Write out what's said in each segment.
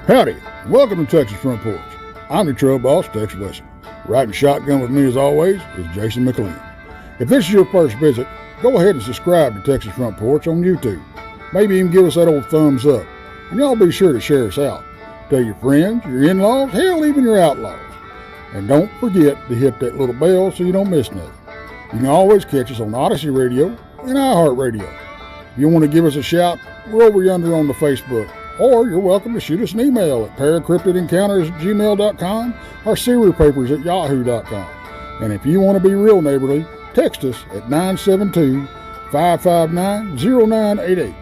Howdy, welcome to Texas Front Porch. I'm your trail boss, Tex Wesson. Riding shotgun with me as always is Jason McLean. If this is your first visit, go ahead and subscribe to Texas Front Porch on YouTube. Maybe even give us that old thumbs up. And y'all be sure to share us out. Tell your friends, your in-laws, hell, even your outlaws. And don't forget to hit that little bell so you don't miss nothing. You can always catch us on Odyssey Radio and iHeartRadio. If you want to give us a shout, we're over yonder on the Facebook. Or you're welcome to shoot us an email at paracryptidencounters@gmail.com or serialpapers@yahoo.com. And if you want to be real neighborly, text us at 972-559-0988.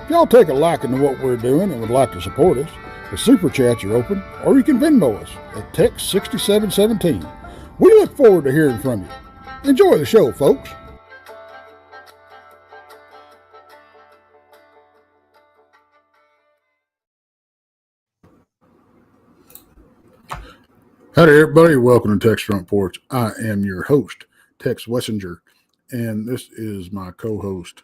If y'all take a liking to what we're doing and would like to support us, the super chats are open, or you can Venmo us at text6717. We look forward to hearing from you. Enjoy the show, folks. Howdy, everybody. Welcome to Tex Front Porch. I am your host, Tex Wessinger, and this is my co-host.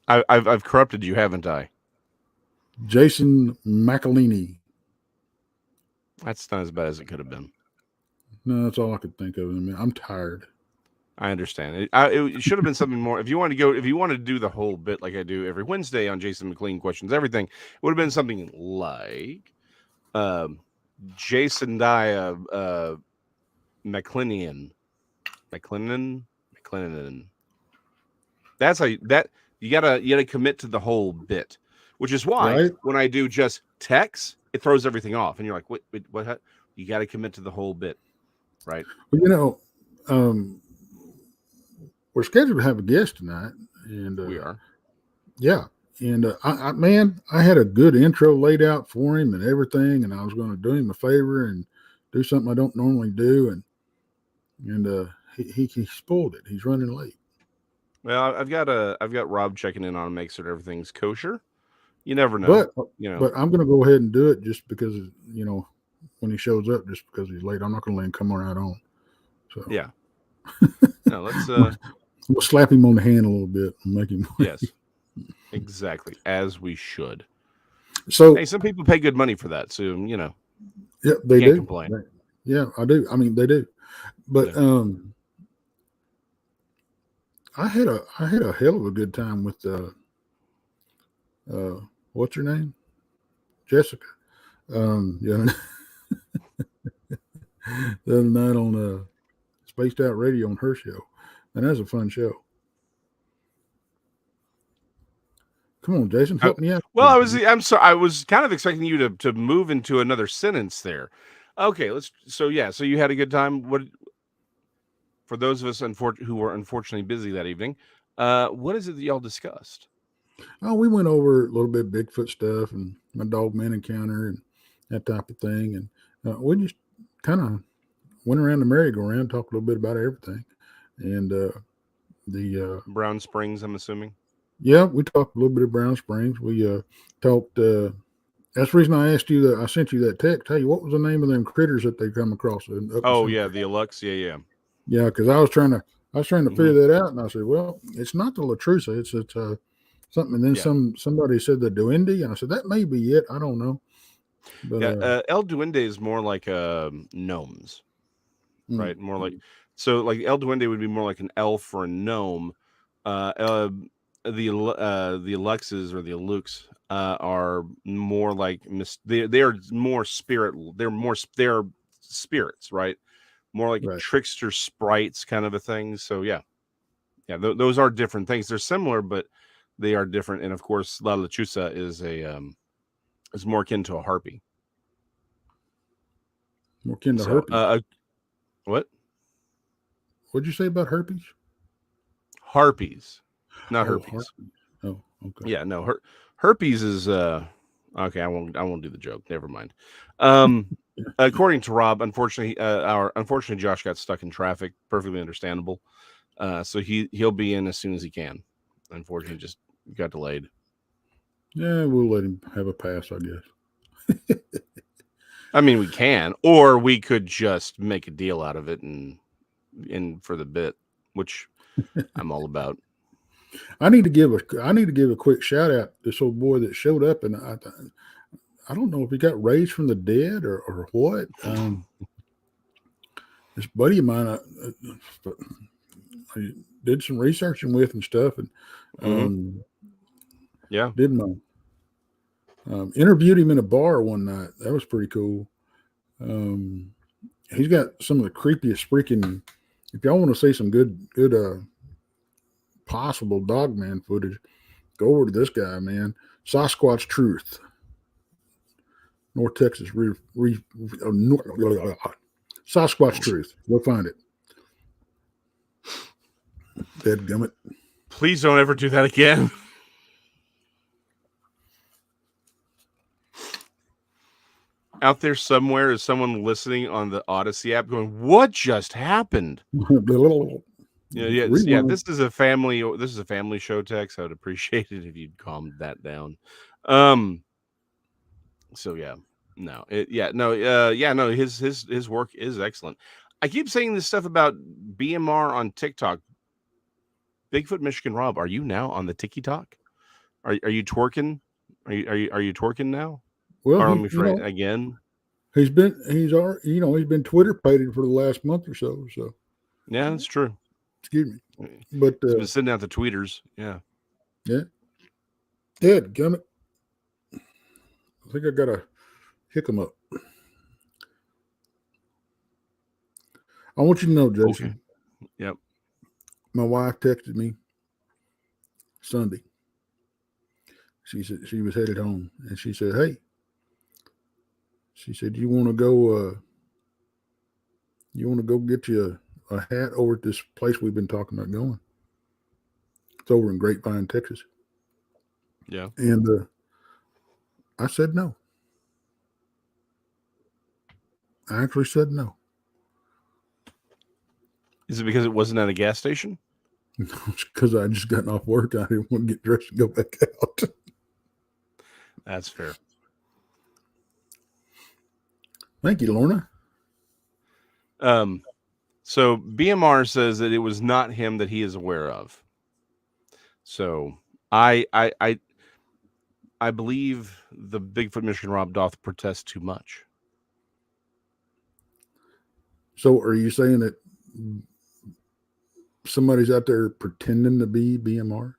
I've corrupted you, haven't I? Jason McElhinney. That's not as bad as it could have been. No, that's all I could think of. I mean, I'm tired. I understand. It should have been something more. If you wanted to do the whole bit like I do every Wednesday on Jason McLean Questions Everything, it would have been something like Jason Dia McClinian. That's how you gotta commit to the whole bit, which is why when I do just text, it throws everything off, and you're like, wait, what? You got to commit to the whole bit, right? Well, we're scheduled to have a guest tonight, and we are. Yeah, and I had a good intro laid out for him and everything, and I was going to do him a favor and do something I don't normally do, and he spoiled it. He's running late. Well, I've got Rob checking in on him, make sure everything's kosher. You never know, But I'm going to go ahead and do it just because when he shows up, just because he's late. I'm not going to let him come right on. So yeah. No, let's. We'll slap him on the hand a little bit and make him. Yes, exactly, as we should. So, hey, some people pay good money for that, so yeah, they can't do. Complain. Yeah, I do. I mean, they do. But I had a hell of a good time with what's her name, Jessica. The other night on Spaced Out Radio on her show. And that's a fun show. Come on, Jason, help me out. Well, I'm sorry. I was kind of expecting you to move into another sentence there. Okay, so you had a good time. What, for those of us who were unfortunately busy that evening, what is it that y'all discussed? Oh, we went over a little bit of Bigfoot stuff and my Dogman encounter and that type of thing. And we just kind of went around the merry-go-round, talked a little bit about everything. And the Brown Springs, I'm assuming. Yeah, we talked a little bit of Brown Springs. We talked. That's the reason I asked you that. I sent you that text. Hey, what was the name of them critters that they come across? The Alux. Yeah, because I was trying to figure that out, and I said, well, it's not the Latrusa. It's something. And then somebody said the Duende, and I said that may be it. I don't know. But, El Duende is more like gnomes, right? More like. So, like El Duende would be more like an elf or a gnome. The Aluxes or the Alux are more like they are more spirit. They're spirits, right? More like trickster sprites, kind of a thing. So those are different things. They're similar, but they are different. And of course, La Lechuza is more akin to a harpy. More akin to herpes. What? What'd you say about herpes? Harpies, not herpes. Harpies. Oh, okay. Yeah, no. Herpes is okay. I won't do the joke. Never mind. According to Rob, unfortunately, Josh got stuck in traffic. Perfectly understandable. So he'll be in as soon as he can. Unfortunately, just got delayed. Yeah, we'll let him have a pass, I guess. I mean, we can, or we could just make a deal out of it and for the bit, which I'm all about. I need to give a quick shout out to this old boy that showed up, and I don't know if he got raised from the dead or what. This buddy of mine, I did some researching with and stuff, and did my interviewed him in a bar one night. That was pretty cool. He's got some of the creepiest freaking. If y'all want to see some good possible Dogman footage, go over to this guy, man. Sasquatch Truth, North Texas. Sasquatch Truth. We'll find it. Dadgummit. Please don't ever do that again. Out there somewhere is someone listening on the Odyssey app going, "What just happened?" Yeah. This is a family show, Tex. I would appreciate it if you'd calm that down. So yeah, no, his work is excellent. I keep saying this stuff about BMR on TikTok. Bigfoot Michigan Rob, are you now on the TikTok? Are you twerking? Are you twerking now? Well, again. He's been Twitter pated for the last month or so. So yeah, that's true. Excuse me, but he's been sending out the tweeters. Yeah. Dadgummit. I think I gotta hick him up. I want you to know, Jason. Okay. Yep. My wife texted me Sunday. She said she was headed home, and she said, "Hey," she said, "You want to go? Get you a hat over at this place we've been talking about going? It's over in Grapevine, Texas." Yeah. And I said no. I actually said no. Is it because it wasn't at a gas station? No, it's because I just gotten off work. I didn't want to get dressed and go back out. That's fair. Thank you, Lorna. So BMR says that it was not him that he is aware of. So I believe the Bigfoot Michigan Rob doth protest too much. So are you saying that somebody's out there pretending to be BMR?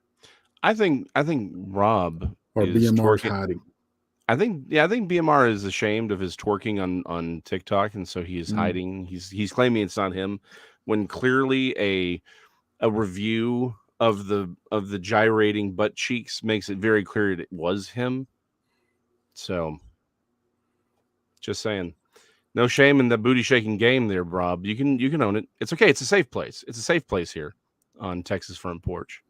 I think Rob or BMR's hiding. I think BMR is ashamed of his twerking on TikTok, and so he is hiding. He's claiming it's not him, when clearly a review of the gyrating butt cheeks makes it very clear that it was him. So, just saying, no shame in the booty shaking game there, Rob. You can own it. It's okay. It's a safe place. It's a safe place here on Texas Front Porch.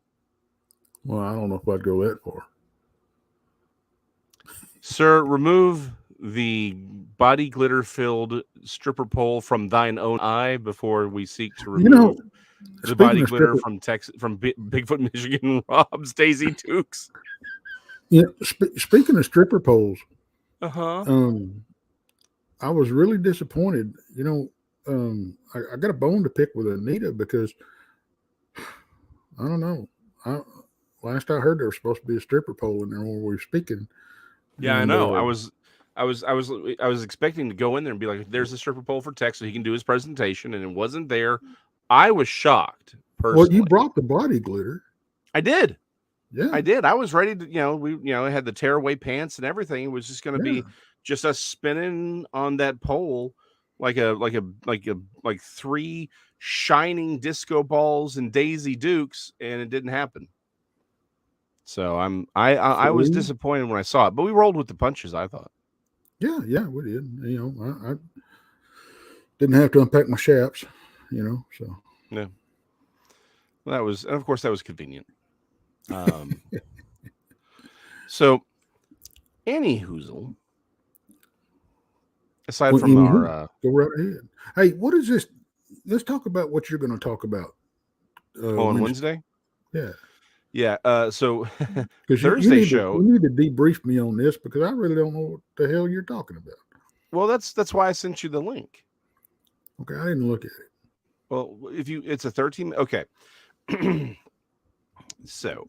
Well, I don't know if I'd go that far. Sir, remove the body glitter filled stripper pole from thine own eye before we seek to remove the body glitter from Bigfoot Michigan Rob's Daisy Dukes. Yeah, speaking of stripper poles, I was really disappointed. I got a bone to pick with Anita because I don't know. Last I heard, there was supposed to be a stripper pole in there when we were speaking. Yeah, I know. I was expecting to go in there and be like, "There's a stripper pole for Tex so he can do his presentation," and it wasn't there. I was shocked. Personally. Well, you brought the body glitter. I did. Yeah, I did. I was ready to. We had the tearaway pants and everything. It was just going to be just us spinning on that pole like three shining disco balls and Daisy Dukes, and it didn't happen. So I was disappointed when I saw it, but we rolled with the punches, I thought. Yeah, we did. I didn't have to unpack my chaps, so. Yeah. Well, of course that was convenient. So any hoozle, aside from our go right ahead. Hey, what is this? Let's talk about what you're going to talk about on Wednesday. Yeah. Yeah. So Thursday show. You need to debrief me on this because I really don't know what the hell you're talking about. Well, that's why I sent you the link. Okay, I didn't look at it. Well, it's a 13. Okay. So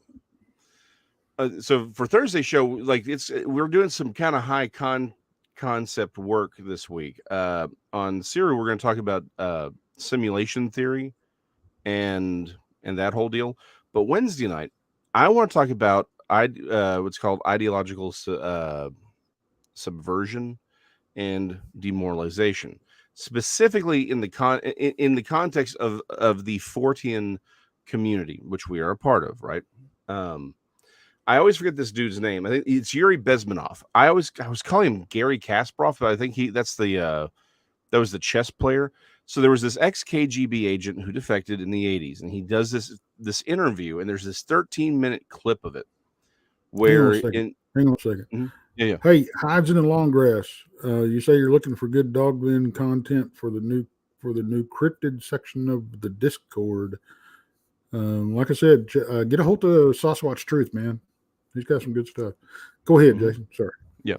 for Thursday show, like we're doing some kind of high concept work this week. On Siri, we're going to talk about simulation theory and that whole deal. But Wednesday night, I want to talk about what's called ideological subversion and demoralization, specifically in the context of the Fortean community, which we are a part of, right? I always forget this dude's name. I think it's Yuri Bezmenov. I was calling him Gary Kasparov, but I think that was the chess player. So there was this ex-KGB agent who defected in the 80s, and he does this interview, and there's this 13-minute clip of it where Hang on a second. Mm-hmm. Yeah. Hey, hides in the long grass. You say you're looking for good Dogman content for the new cryptid section of the Discord. Like I said, get a hold of Sasquatch Truth, man. He's got some good stuff. Go ahead, Jason. Sorry. Yeah.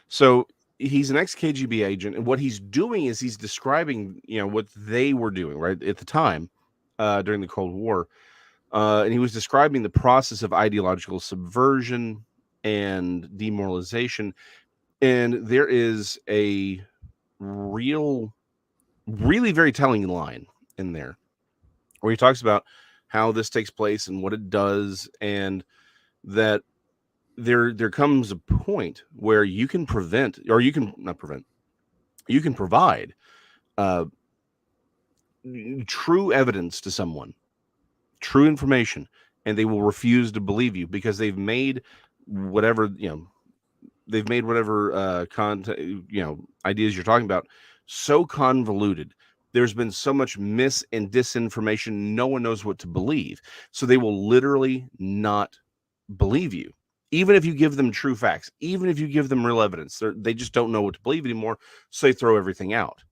So he's an ex-KGB agent, and what he's doing is he's describing, what they were doing right at the time during the Cold War, and he was describing the process of ideological subversion and demoralization. And there is a really very telling line in there where he talks about how this takes place and what it does, and that there comes a point where you can provide true evidence to someone, true information, and they will refuse to believe you because they've made whatever content, ideas you're talking about so convoluted. There's been so much mis and disinformation, no one knows what to believe. So they will literally not believe you. Even if you give them true facts, even if you give them real evidence, they just don't know what to believe anymore. So they throw everything out.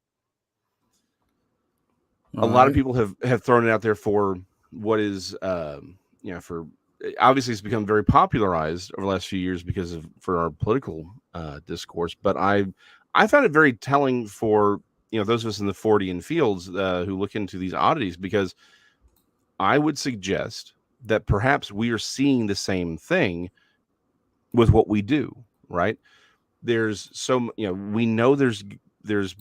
A lot of people have thrown it out there for what is, for obviously it's become very popularized over the last few years for our political discourse. But I found it very telling for those of us in the Fortean fields who look into these oddities, because I would suggest that perhaps we are seeing the same thing with what we do, right? There's we know there's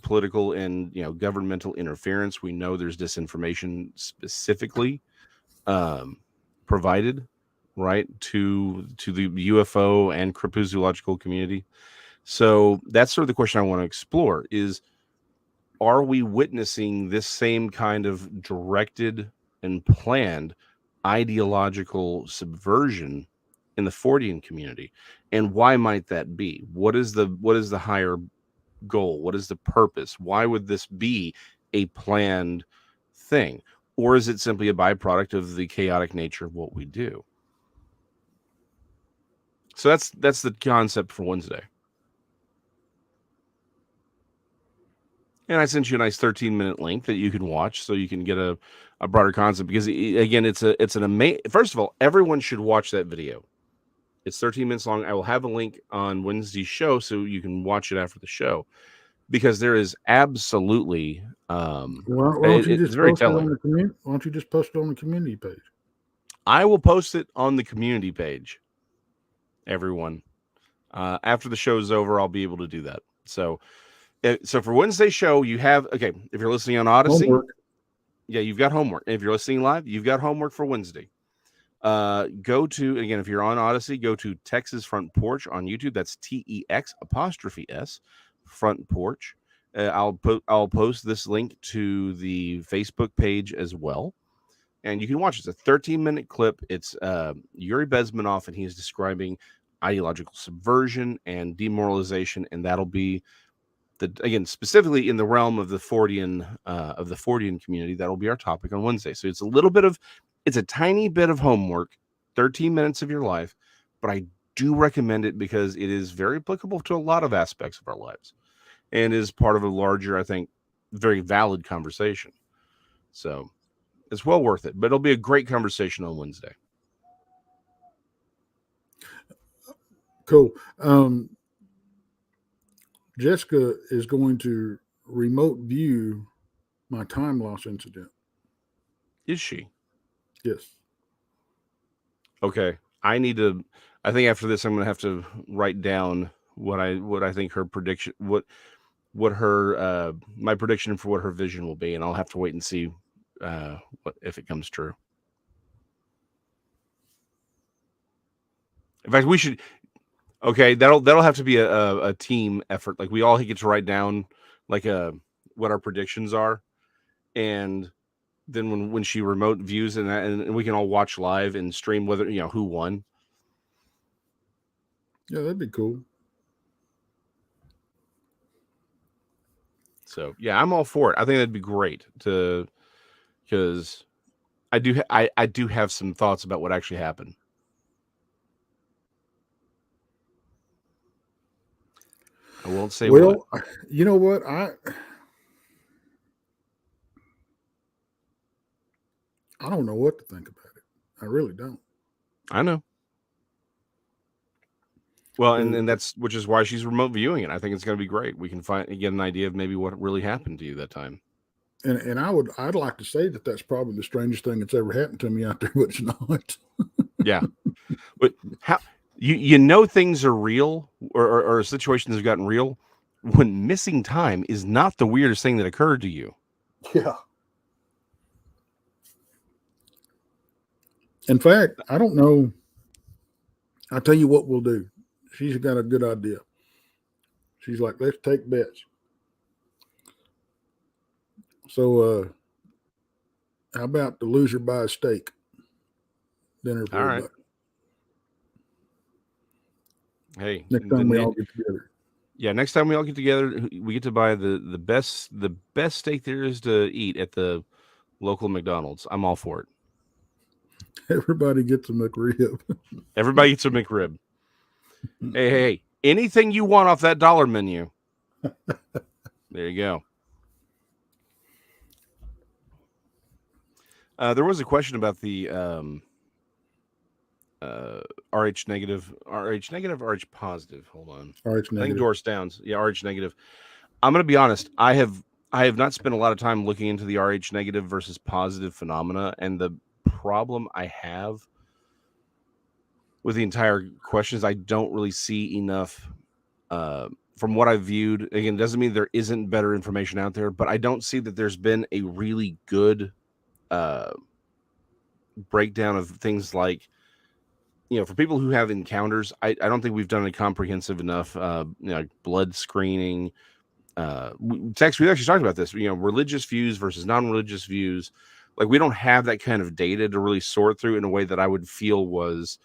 political and governmental interference. We know there's disinformation specifically provided, right, to the UFO and cryptozoological community. So that's sort of the question I want to explore is, are we witnessing this same kind of directed and planned ideological subversion in the Fortean community? And why might that be? What is the higher goal? What is the purpose? Why would this be a planned thing? Or is it simply a byproduct of the chaotic nature of what we do? So that's the concept for Wednesday. And I sent you a nice 13-minute link that you can watch so you can get a broader concept, because again, it's an amazing, first of all, everyone should watch that video. It's 13 minutes long. I will have a link on Wednesday's show so you can watch it after the show, because there is absolutely why don't you just very post telling. Why don't you just post it on the community page? I will post it on the community page, everyone. After the show is over, I'll be able to do that. So for Wednesday's show, you have, if you're listening on Odyssey, you've got homework. And if you're listening live, you've got homework for Wednesday. Go to, again, if you're on Odyssey, go to Texas Front Porch on YouTube. That's TEX' Front Porch. I'll post this link to the Facebook page as well, and you can watch. It's a 13-minute clip. It's Yuri Bezmenov, and he's describing ideological subversion and demoralization, and that'll be again specifically in the realm of the Fortean community. That'll be our topic on Wednesday. So it's a tiny bit of homework, 13 minutes of your life, but I do recommend it because it is very applicable to a lot of aspects of our lives and is part of a larger, I think, very valid conversation. So it's well worth it, but it'll be a great conversation on Wednesday. Cool. Jessica is going to remote view my time loss incident. Is she? Yes. Okay. I think after this, I'm going to have to write down what I think her prediction, what her, my prediction for what her vision will be. And I'll have to wait and see, if it comes true. In fact, we should, okay, that'll have to be a team effort. Like we all get to write down like what our predictions are, and then when she remote views and we can all watch live and stream whether who won. Yeah, that'd be cool. So yeah, I'm all for it. I think that'd be great because I do have some thoughts about what actually happened. I won't say what. You know what? I don't know what to think about it. I really don't. I know. Well, and that's which is why she's remote viewing it. I think it's going to be great. We can get an idea of maybe what really happened to you that time. And I'd like to say that that's probably the strangest thing that's ever happened to me out there, but it's not. Yeah, but how you things are real or situations have gotten real when missing time is not the weirdest thing that occurred to you. Yeah. In fact, I don't know. I'll tell you what we'll do. She's got a good idea. She's like, let's take bets. So, how about the loser buy a steak dinner for everybody? Hey, next time we all get together. Yeah, next time we all get together, we get to buy the best steak there is to eat at the local McDonald's. I'm all for it. Everybody gets a McRib. Everybody gets a McRib. Hey, anything you want off that dollar menu. There you go. There was a question about the RH negative, RH positive. Hold on. RH negative. I think Doris Downs. Yeah, RH negative. I'm going to be honest. I have not spent a lot of time looking into the RH negative versus positive phenomena, and the problem I have with the entire question is I don't really see enough from what I've viewed. Again, doesn't mean there isn't better information out there, but I don't see that there's been a really good breakdown of things like, for people who have encounters. I don't think we've done a comprehensive enough blood screening. Tex, we actually talked about this, religious views versus non-religious views. Like, we don't have that kind of data to really sort through in a way that I would feel was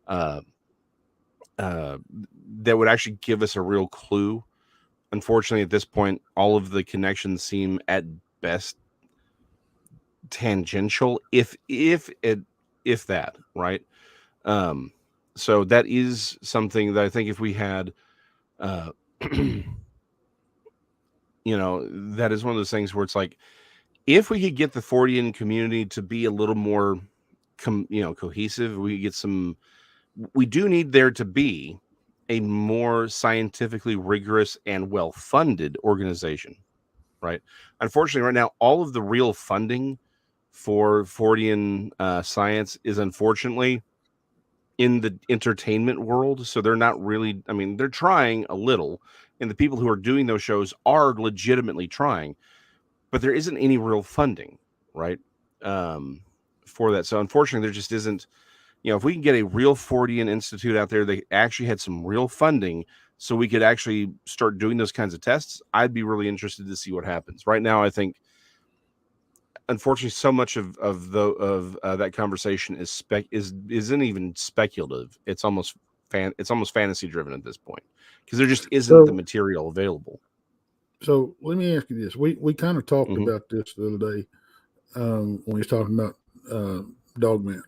that would actually give us a real clue. Unfortunately, at this point, all of the connections seem at best tangential, if that, right? So that is something that I think if we had, that is one of those things where it's like, if we could get the Fortean community to be a little more, cohesive, we do need there to be a more scientifically rigorous and well-funded organization, right? Unfortunately, right now, all of the real funding for Fortean science is unfortunately in the entertainment world. So they're not really, they're trying a little, and the people who are doing those shows are legitimately trying, but there isn't any real funding, right? For that. So unfortunately, there just isn't, if we can get a real Fortean Institute out there, they actually had some real funding so we could actually start doing those kinds of tests, I'd be really interested to see what happens. Right now, I think, unfortunately, so much of that conversation isn't even speculative. It's almost fantasy driven at this point, because there just isn't the material available. So let me ask you this: we kind of talked about this the other day when we was talking about Dogman,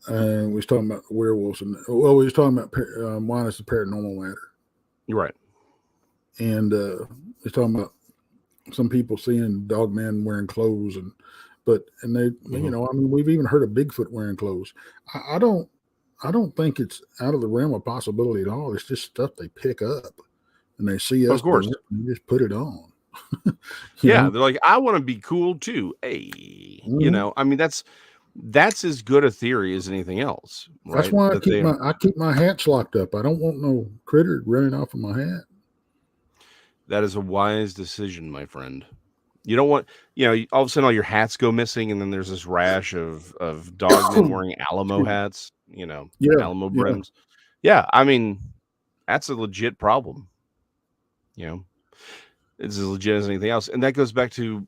and we was talking about werewolves, and we was talking about minus the paranormal matter. You're right, and we was talking about some people seeing Dogman wearing clothes, we've even heard of Bigfoot wearing clothes. I don't think it's out of the realm of possibility at all. It's just stuff they pick up and they see us, of course, and just put it on. Yeah, they're like, I want to be cool too. Hey, that's that's as good a theory as anything else, right? That's why That I keep my hats locked up. I don't want no critter running off of my hat. that is a wise decision, my friend. You don't want, all of a sudden all your hats go missing, and then there's this rash of dogmen wearing Alamo hats, Yeah, Alamo yeah. brims. Yeah, I mean, that's a legit problem. It's as legit as anything else. And that goes back to,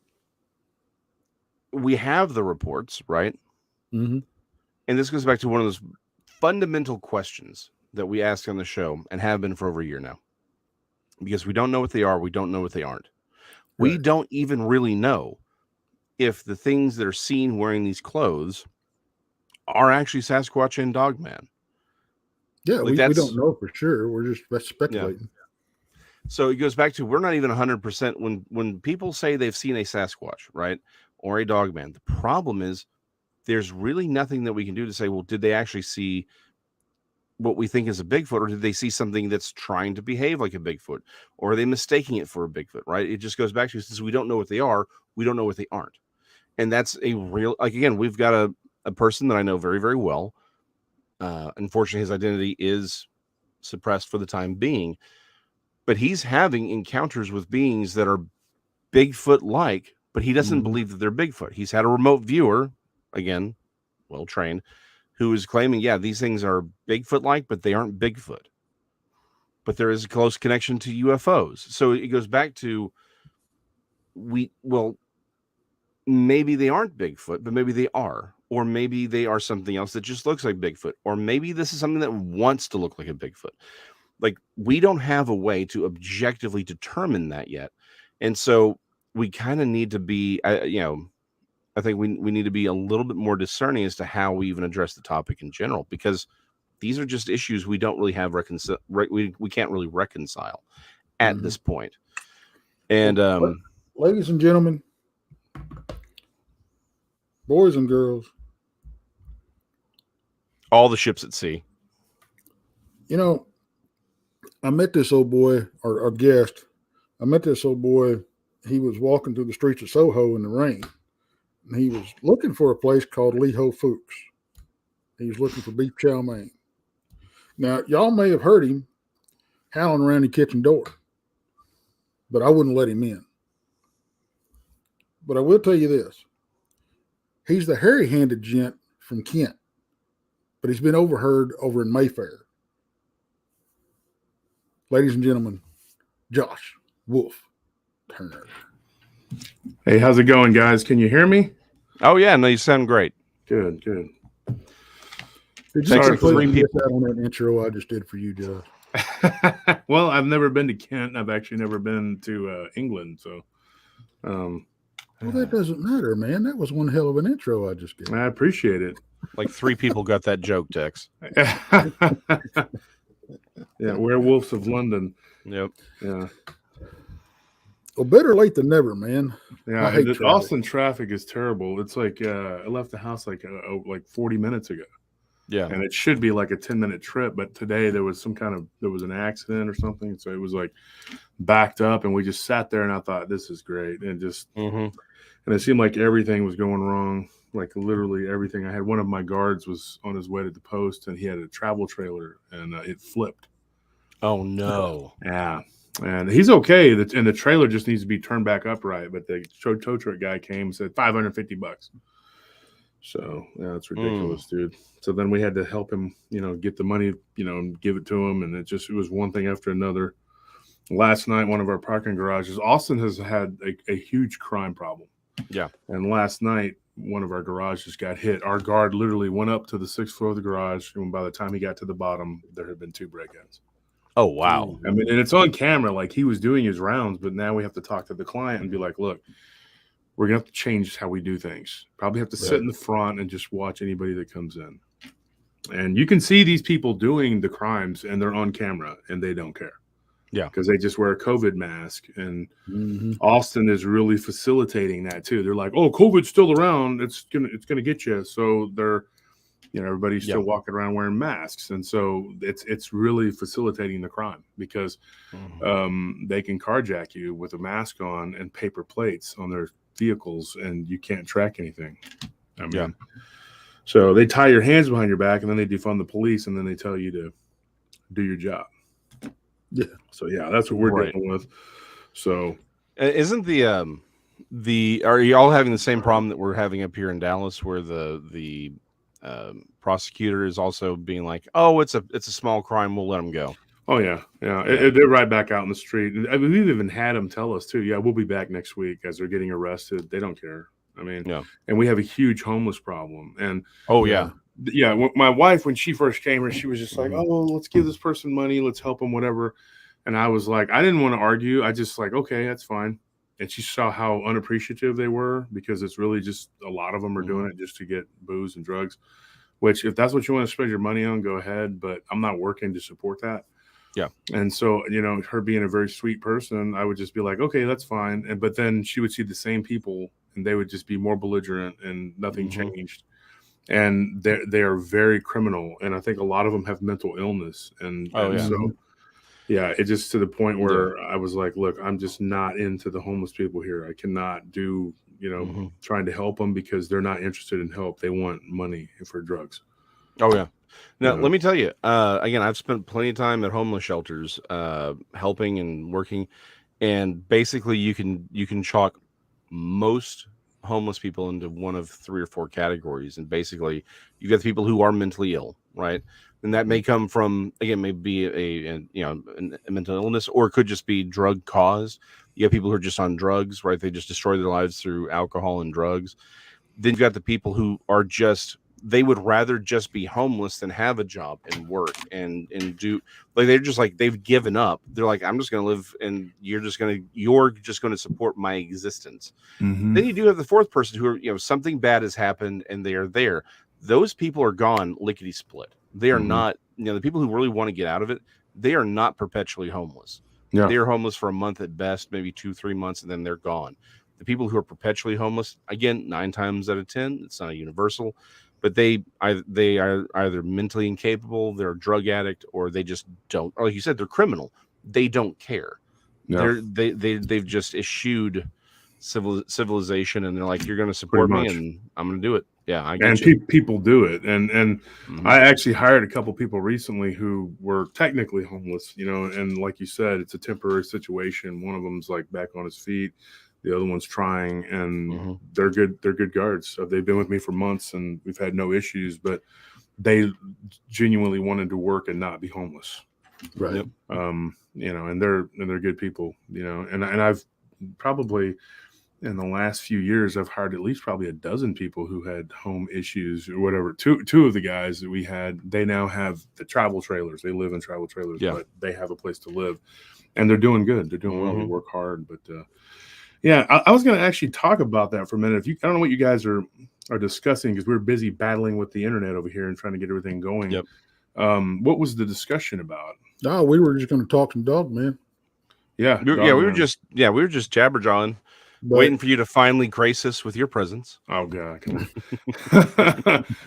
we have the reports, right? Mm-hmm. And this goes back to one of those fundamental questions that we ask on the show and have been for over a year now. Because we don't know what they are, we don't know what they aren't. Right. We don't even really know if the things that are seen wearing these clothes are actually Sasquatch and Dogman. Yeah, we don't know for sure. We're just speculating. Yeah. So it goes back to, we're not even 100% when people say they've seen a Sasquatch, right, or a Dogman. The problem is there's really nothing that we can do to say, well, did they actually see what we think is a Bigfoot, or did they see something that's trying to behave like a Bigfoot, or are they mistaking it for a Bigfoot, right? It just goes back to, since we don't know what they are, we don't know what they aren't. And that's a real, like, again, we've got a person that I know very, very well. Unfortunately, his identity is suppressed for the time being, but he's having encounters with beings that are Bigfoot-like, but he doesn't believe that they're Bigfoot. He's had a remote viewer, again, well-trained, who is claiming, yeah, these things are Bigfoot-like, but they aren't Bigfoot. But there is a close connection to UFOs. So it goes back to, maybe they aren't Bigfoot, but maybe they are. Or maybe they are something else that just looks like Bigfoot. Or maybe this is something that wants to look like a Bigfoot. Like, we don't have a way to objectively determine that yet. And so we kind of need to be, I think we need to be a little bit more discerning as to how we even address the topic in general, because these are just issues we don't really have we can't really reconcile at this point. And ladies and gentlemen, boys and girls, all the ships at sea. I met this old boy, our guest. I met this old boy. He was walking through the streets of Soho in the rain. And he was looking for a place called Lee Ho Fooks. He was looking for beef chow mein. Now, y'all may have heard him howling around the kitchen door, but I wouldn't let him in. But I will tell you this. He's the hairy-handed gent from Kent, but he's been overheard over in Mayfair. Ladies and gentlemen, Josh Wolf Turner. Hey, how's it going, guys? Can you hear me? Oh, yeah. No, you sound great. Good. Did you please get that on that intro I just did for you, Josh? Well, I've never been to Kent. I've actually never been to England. So, well, that doesn't matter, man. That was one hell of an intro I just did. I appreciate it. Like 3 people got that joke, Tex. Yeah, Werewolves of London. Yep. Yeah. Well, better late than never, man. Yeah, the Austin traffic is terrible. It's like I left the house like 40 minutes ago. Yeah. And it should be like a 10-minute trip, but today there was an accident or something, so it was like backed up, and we just sat there, and I thought, this is great, and just and it seemed like everything was going wrong, like literally everything. I had one of my guards was on his way to the post, and he had a travel trailer, and it flipped. Oh no! Yeah, and he's okay, and the trailer just needs to be turned back upright. But the tow truck guy came and said $550. So yeah, it's ridiculous, dude. So then we had to help him, get the money, and give it to him, and it was one thing after another. Last night, one of our parking garages, Austin has had a huge crime problem. Yeah, and last night, one of our garages got hit. Our guard literally went up to the 6th floor of the garage, and by the time he got to the bottom, there had been 2 break-ins. Oh, wow. I mean, and it's on camera, like he was doing his rounds, but now we have to talk to the client and be like, look, we're going to have to change how we do things. Probably have to sit in the front and just watch anybody that comes in. And you can see these people doing the crimes, and they're on camera, and they don't care. Yeah. Because they just wear a COVID mask. And Austin is really facilitating that, too. They're like, oh, COVID's still around. It's gonna get you. So they're everybody's still walking around wearing masks, and so it's really facilitating the crime because they can carjack you with a mask on and paper plates on their vehicles, and you can't track anything. I mean, So they tie your hands behind your back, and then they defund the police, and then they tell you to do your job. Yeah. So yeah, that's what we're dealing with. So isn't are you all having the same problem that we're having up here in Dallas, where the prosecutor is also being like, oh, it's a small crime, we'll let them go? Oh yeah. They're right back out in the street. I mean, we've even had them tell us too. Yeah, we'll be back next week as they're getting arrested. They don't care. I mean, and we have a huge homeless problem. And my wife, when she first came here, she was just like, oh, let's give this person money, let's help them, whatever. And I was like, I didn't want to argue. I just like, okay, that's fine. And she saw how unappreciative they were, because it's really just a lot of them are doing it just to get booze and drugs. Which, if that's what you want to spend your money on, go ahead. But I'm not working to support that. Yeah. And so, her being a very sweet person, I would just be like, okay, that's fine. But then she would see the same people, and they would just be more belligerent, and nothing changed. And they are very criminal. And I think a lot of them have mental illness. So, yeah, it just to the point where I was like, look, I'm just not into the homeless people here. I cannot do, trying to help them, because they're not interested in help. They want money for drugs. Oh, yeah. Now, let me tell you, again, I've spent plenty of time at homeless shelters, helping and working. And basically you can chalk most homeless people into one of 3 or 4 categories. And basically you got the people who are mentally ill, right? And that may come from, again, maybe a mental illness, or it could just be drug caused. You have people who are just on drugs, right? They just destroy their lives through alcohol and drugs. Then you've got the people who are they would rather just be homeless than have a job and work and do, like, they're just like, they've given up. They're like, I'm just going to live, and you're just going to support my existence. Then you do have the 4th person who are, something bad has happened and they are there. Those people are gone lickety split. They are not, the people who really want to get out of it, they are not perpetually homeless. They are homeless for a month at best, maybe 2-3 months, and then they're gone. The people who are perpetually homeless, again, 9 times out of 10, it's not a universal, but they are either mentally incapable, they're a drug addict, or they just don't, or like you said, they're criminal. They don't care. They've just eschewed civilization, and they're like, you're going to support me, and I'm going to do it. Yeah, I get you. People do it, and I actually hired a couple people recently who were technically homeless, and like you said, it's a temporary situation. One of them's like back on his feet, the other one's trying, and they're good guards. So they've been with me for months, and we've had no issues. But they genuinely wanted to work and not be homeless, right? And they're good people, and I've probably, in the last few years, I've hired at least probably a dozen people who had home issues or whatever. Two of the guys that we had, they now have the travel trailers. They live in travel trailers, but they have a place to live, and they're doing good. They're doing well. They work hard. But I was going to actually talk about that for a minute. I don't know what you guys are discussing, because we're busy battling with the internet over here and trying to get everything going. Yep. What was the discussion about? Oh, we were just going to talk some Dogman. Yeah, we were just jabberjawing. Waiting for you to finally grace us with your presence. Oh God!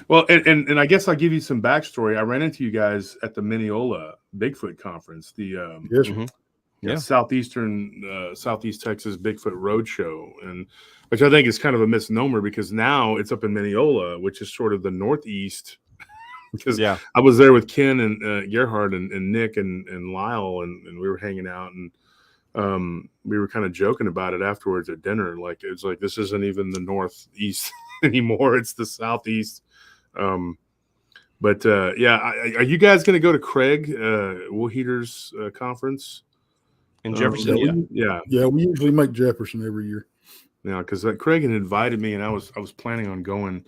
Well, and I guess I'll give you some backstory. I ran into you guys at the Mineola Bigfoot conference, the Southeast Texas Bigfoot Roadshow, and which I think is kind of a misnomer, because now it's up in Mineola, which is sort of the Northeast. Because I was there with Ken and Gerhard and Nick and Lyle, and we were hanging out, and we were kind of joking about it afterwards at dinner. Like, it's like, this isn't even the Northeast anymore. It's the Southeast. Are you guys going to go to Craig Woolheater's conference in Jefferson? Yeah, we usually make Jefferson every year. Yeah, because Craig had invited me, and I was planning on going.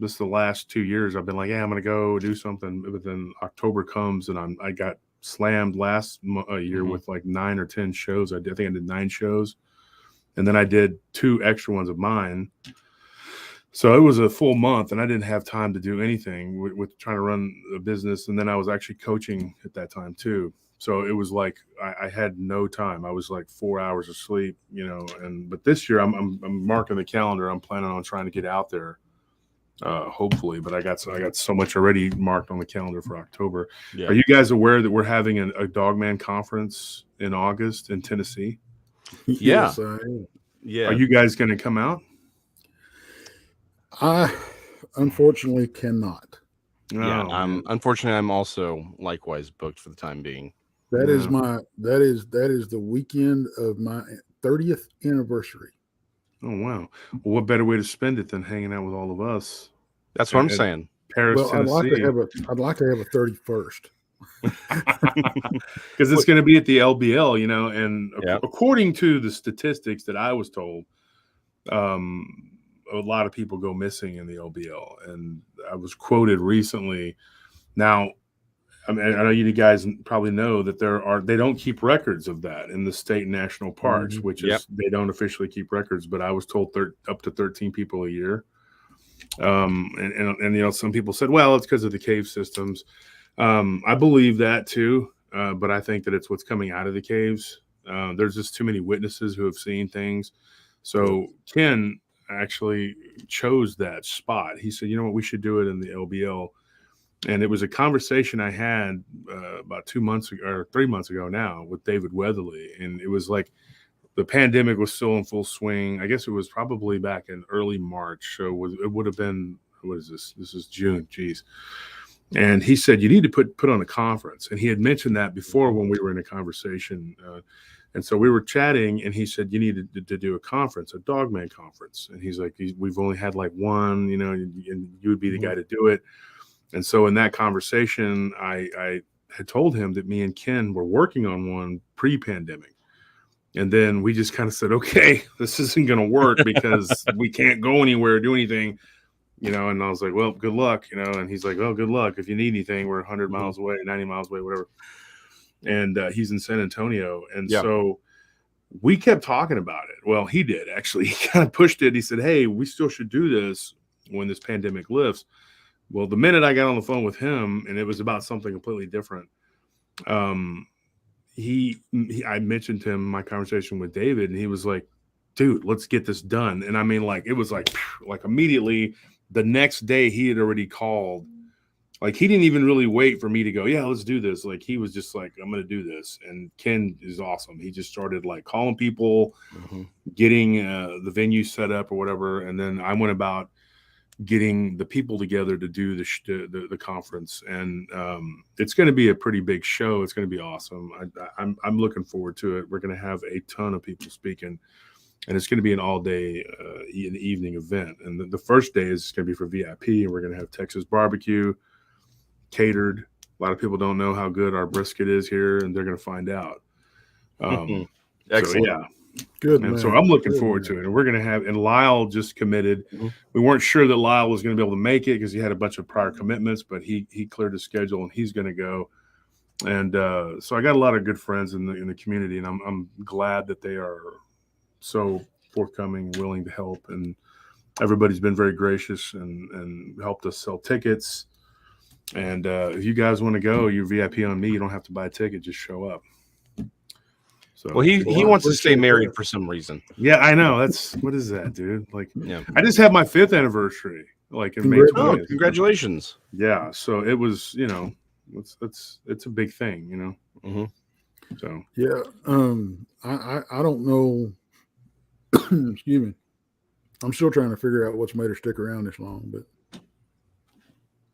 This the last 2 years I've been like, I'm going to go do something. But then October comes, and I got slammed last year with like 9 or 10 shows. I think I did 9 shows, and then I did 2 extra ones of mine. So it was a full month, and I didn't have time to do anything with trying to run a business. And then I was actually coaching at that time too. So it was like I had no time. I was like 4 hours of sleep, but this year I'm marking the calendar. I'm planning on trying to get out there. Hopefully, but I got so much already marked on the calendar for October. Are you guys aware that we're having a Dogman conference in August in Tennessee? Yes, I am. Are you guys going to come out? unfortunately cannot. Yeah, man. unfortunately, I'm also likewise booked for the time being. That is the weekend of my 30th anniversary. Oh wow! Well, what better way to spend it than hanging out with all of us? That's what I'm saying. Paris, Well, Tennessee. I'd like to have a 31st. Because it's going to be at the LBL, and Yeah. according to the statistics that I was told, a lot of people go missing in the LBL, and I was quoted recently. Now, I mean, I know you guys probably know that they don't keep records of that in the state and national parks, which is they don't officially keep records. But I was told up to 13 people a year. And some people said, well, it's because of the cave systems. I believe that too, but I think that it's what's coming out of the caves. There's just too many witnesses who have seen things. So Ken actually chose that spot. He said, you know what, we should do it in the LBL. And it was a conversation I had about 2 months ago or 3 months ago now with David Weatherly. And it was like the pandemic was still in full swing. I guess it was probably back in early March. So it would have been, what is this? This is June. Geez. And he said, you need to put on a conference. And he had mentioned that before when we were in a conversation. And so we were chatting, and he said, you need to do a conference, a Dogman conference. And he's like, we've only had like one, and you would be the guy to do it. And so in that conversation, I had told him that me and Ken were working on one pre-pandemic. And then we just kind of said, okay, this isn't going to work because we can't go anywhere or do anything. And I was like, well, good luck, and he's like, oh, good luck. If you need anything, we're 100 miles away, 90 miles away, whatever. And he's in San Antonio. And so we kept talking about it. Well, he did, actually. He kind of pushed it. He said, hey, we still should do this when this pandemic lifts. Well, the minute I got on the phone with him, and it was about something completely different, I mentioned to him my conversation with David, and he was like, dude, let's get this done. And I mean, like, it was like immediately the next day he had already called. Like, he didn't even really wait for me to go, yeah, let's do this. Like, he was just like, I'm going to do this. And Ken is awesome. He just started like calling people, getting the venue set up or whatever. And then I went about getting the people together to do the conference. And it's going to be a pretty big show. It's going to be awesome. I'm looking forward to it. We're going to have a ton of people speaking. And it's going to be an all-day evening event. And the first day is going to be for VIP. And we're going to have Texas barbecue catered. A lot of people don't know how good our brisket is here, and they're going to find out. Excellent. So, yeah. Good. And man. so I'm looking forward to it. And we're going to have, and Lyle just committed. We weren't sure that Lyle was going to be able to make it because he had a bunch of prior commitments, but he cleared his schedule and he's going to go. And so I got a lot of good friends in the community, and I'm glad that they are so forthcoming, willing to help. And everybody's been very gracious and helped us sell tickets. And if you guys want to go, you're VIP on me. You don't have to buy a ticket. Just show up. So, well, he wants to stay married for some reason. Yeah, I know. That's what is that, dude? Like, I just had my 5th anniversary, like in May 20th. Congratulations! Yeah, so it was, it's a big thing, So yeah, I don't know. Excuse me. I'm still trying to figure out what's made her stick around this long, but.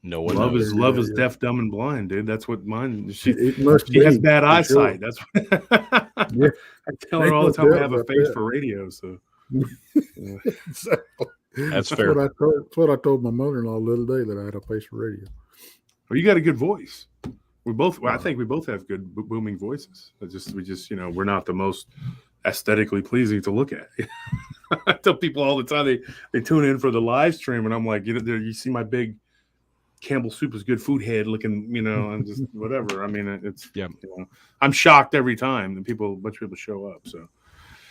No one love knows. is deaf, dumb, and blind, dude. That's what mine. She be, has bad eyesight. Sure. That's what I tell her all the time. I have a face for radio, so that's fair. That's what I told my mother-in-law the other day, that I had a face for radio. Well, you got a good voice. We both. Well, I think we both have good booming voices. We just we're not the most aesthetically pleasing to look at. I tell people all the time they tune in for the live stream, and I'm like, you see my big Campbell Soup is good food head looking, and just whatever. I mean, it's I'm shocked every time that a bunch of people show up. So,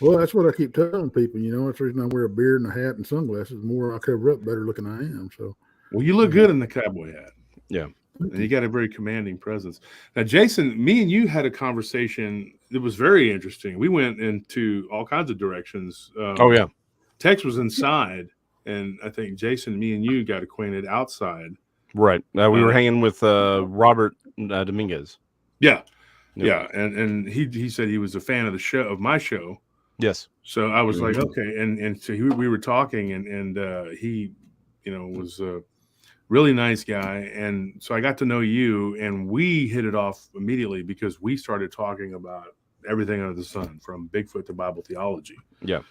well, that's what I keep telling people. That's the reason I wear a beard and a hat and sunglasses. The more I cover up, better looking I am. So, well, you look good in the cowboy hat. Yeah, and you got a very commanding presence. Now, Jason, me and you had a conversation. It was very interesting. We went into all kinds of directions. Tex was inside, and I think Jason, me and you got acquainted outside. Right. We were hanging with Robert Dominguez. Yeah. And he said he was a fan of the show, of my show. Yes. So I was like, okay. And so we were talking, and he, was really nice guy. And so I got to know you, and we hit it off immediately because we started talking about everything under the sun, from Bigfoot to Bible theology. Yeah.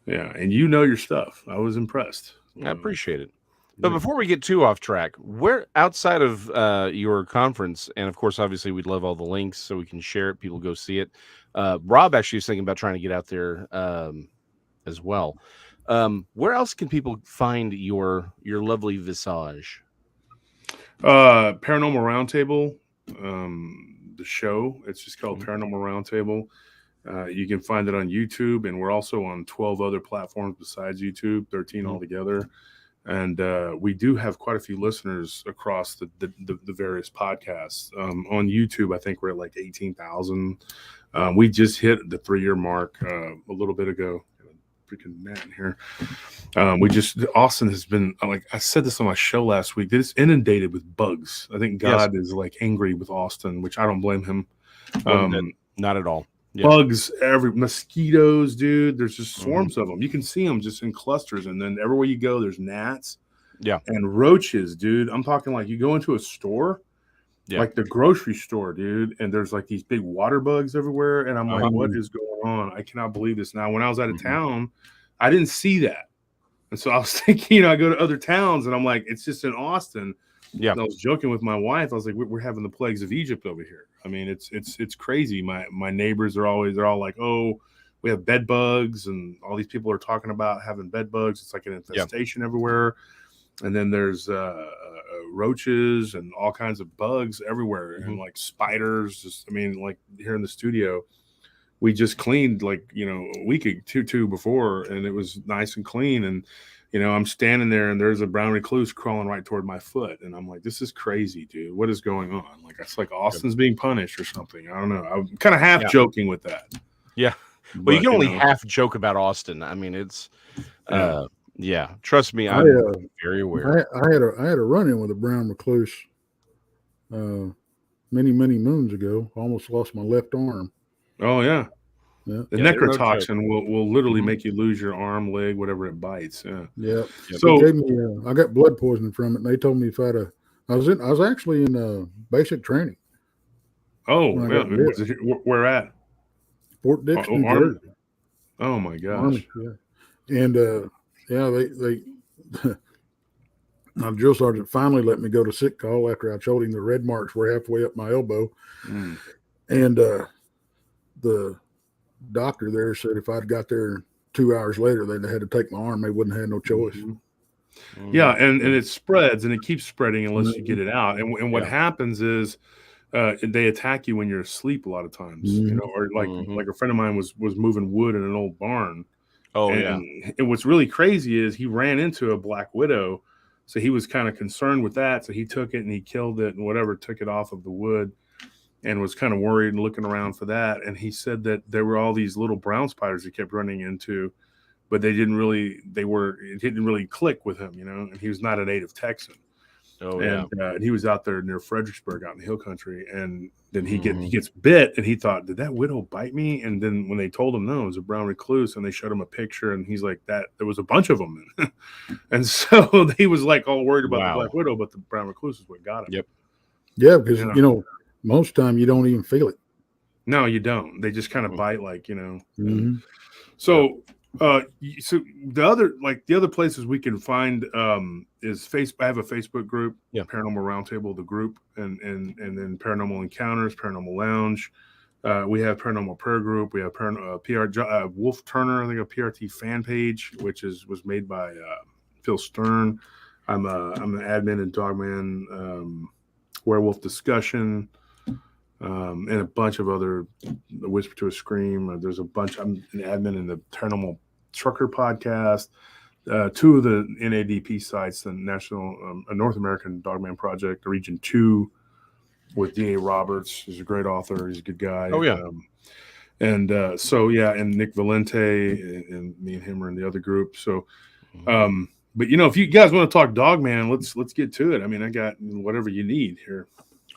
Yeah. And you know your stuff. I was impressed. I appreciate it. But before we get too off track, where outside of your conference, and of course, obviously, we'd love all the links so we can share it. People go see it. Rob actually is thinking about trying to get out there as well. Where else can people find your lovely visage? Paranormal Roundtable, the show. It's just called Paranormal Roundtable. You can find it on YouTube, and we're also on 12 other platforms besides YouTube, 13 altogether. And we do have quite a few listeners across the various podcasts. On YouTube, I think we're at like 18,000. We just hit the 3-year mark a little bit ago. Freaking gnat in here. Austin has been, like I said this on my show last week, it's inundated with bugs. I think God is like angry with Austin, which I don't blame him. Not at all. Yeah. Bugs, mosquitoes, dude. There's just swarms of them. You can see them just in clusters, and then everywhere you go, there's gnats. Yeah, and roaches, dude. I'm talking like you go into a store, like the grocery store, dude, and there's like these big water bugs everywhere, and I'm like, what is going on? I cannot believe this. Now, when I was out of town, I didn't see that, and so I was thinking, I go to other towns, and I'm like, it's just in Austin. Yeah, and I was joking with my wife. I was like, we're having the plagues of Egypt over here. I mean, it's crazy. My neighbors they're all like, oh, we have bed bugs, and all these people are talking about having bed bugs. It's like an infestation everywhere. And then there's roaches and all kinds of bugs everywhere, and like spiders. Just, I mean, like here in the studio, we just cleaned like a week or two before, and it was nice and clean. And I'm standing there, and there's a brown recluse crawling right toward my foot, and I'm like, this is crazy, dude. What is going on? Like, it's like Austin's being punished or something. I don't know. I'm kind of half joking with that. Yeah, but you can only half joke about Austin. I mean, it's trust me, I'm very aware. I had a run-in with a brown recluse many moons ago. Almost lost my left arm. Oh yeah. Yeah. The necrotoxin will literally make you lose your arm, leg, whatever it bites. Yeah. So gave me, I got blood poisoning from it, and they told me if I was actually in basic training. Oh, yeah. Where at? Fort Dix, New Jersey. Oh my gosh. Army, and they my drill sergeant finally let me go to sick call after I showed him the red marks were halfway up my elbow, and the doctor there said if I'd got there 2 hours later, they'd had to take my arm. They wouldn't have had no choice. Yeah, and it spreads, and it keeps spreading unless you get it out. And what happens is they attack you when you're asleep a lot of times, or like a friend of mine was moving wood in an old barn. And what's really crazy is he ran into a black widow, so he was kind of concerned with that. So he took it and he killed it and whatever, took it off of the wood, and was kind of worried and looking around for that. And he said that there were all these little brown spiders he kept running into, but it didn't really click with him, and he was not a native Texan. And he was out there near Fredericksburg out in the hill country. And then he gets bit, and he thought, did that widow bite me? And then when they told him, no, it was a brown recluse, and they showed him a picture, and he's like, there was a bunch of them. And so he was like all worried about the black widow, but the brown recluse is what got him. Yep. Yeah. Because, most time you don't even feel it. No, you don't. They just kind of bite, like, So, so the other places we can find is Facebook. I have a Facebook group, Paranormal Roundtable, the group, and then Paranormal Encounters, Paranormal Lounge. We have Paranormal Prayer Group. We have Wolf Turner, I think, a PRT fan page, which was made by Phil Stern. I'm an admin in Dogman, Werewolf Discussion. And a bunch of other Whisper to a Scream. There's a bunch. I'm an admin in the Paranormal Trucker podcast. 2 of the NADP sites, the National North American Dogman Project, Region 2, with D.A. Roberts. He's a great author. He's a good guy. Oh yeah. And Nick Valente, and me and him are in the other group. So, but if you guys want to talk Dogman, let's get to it. I mean, I got whatever you need here.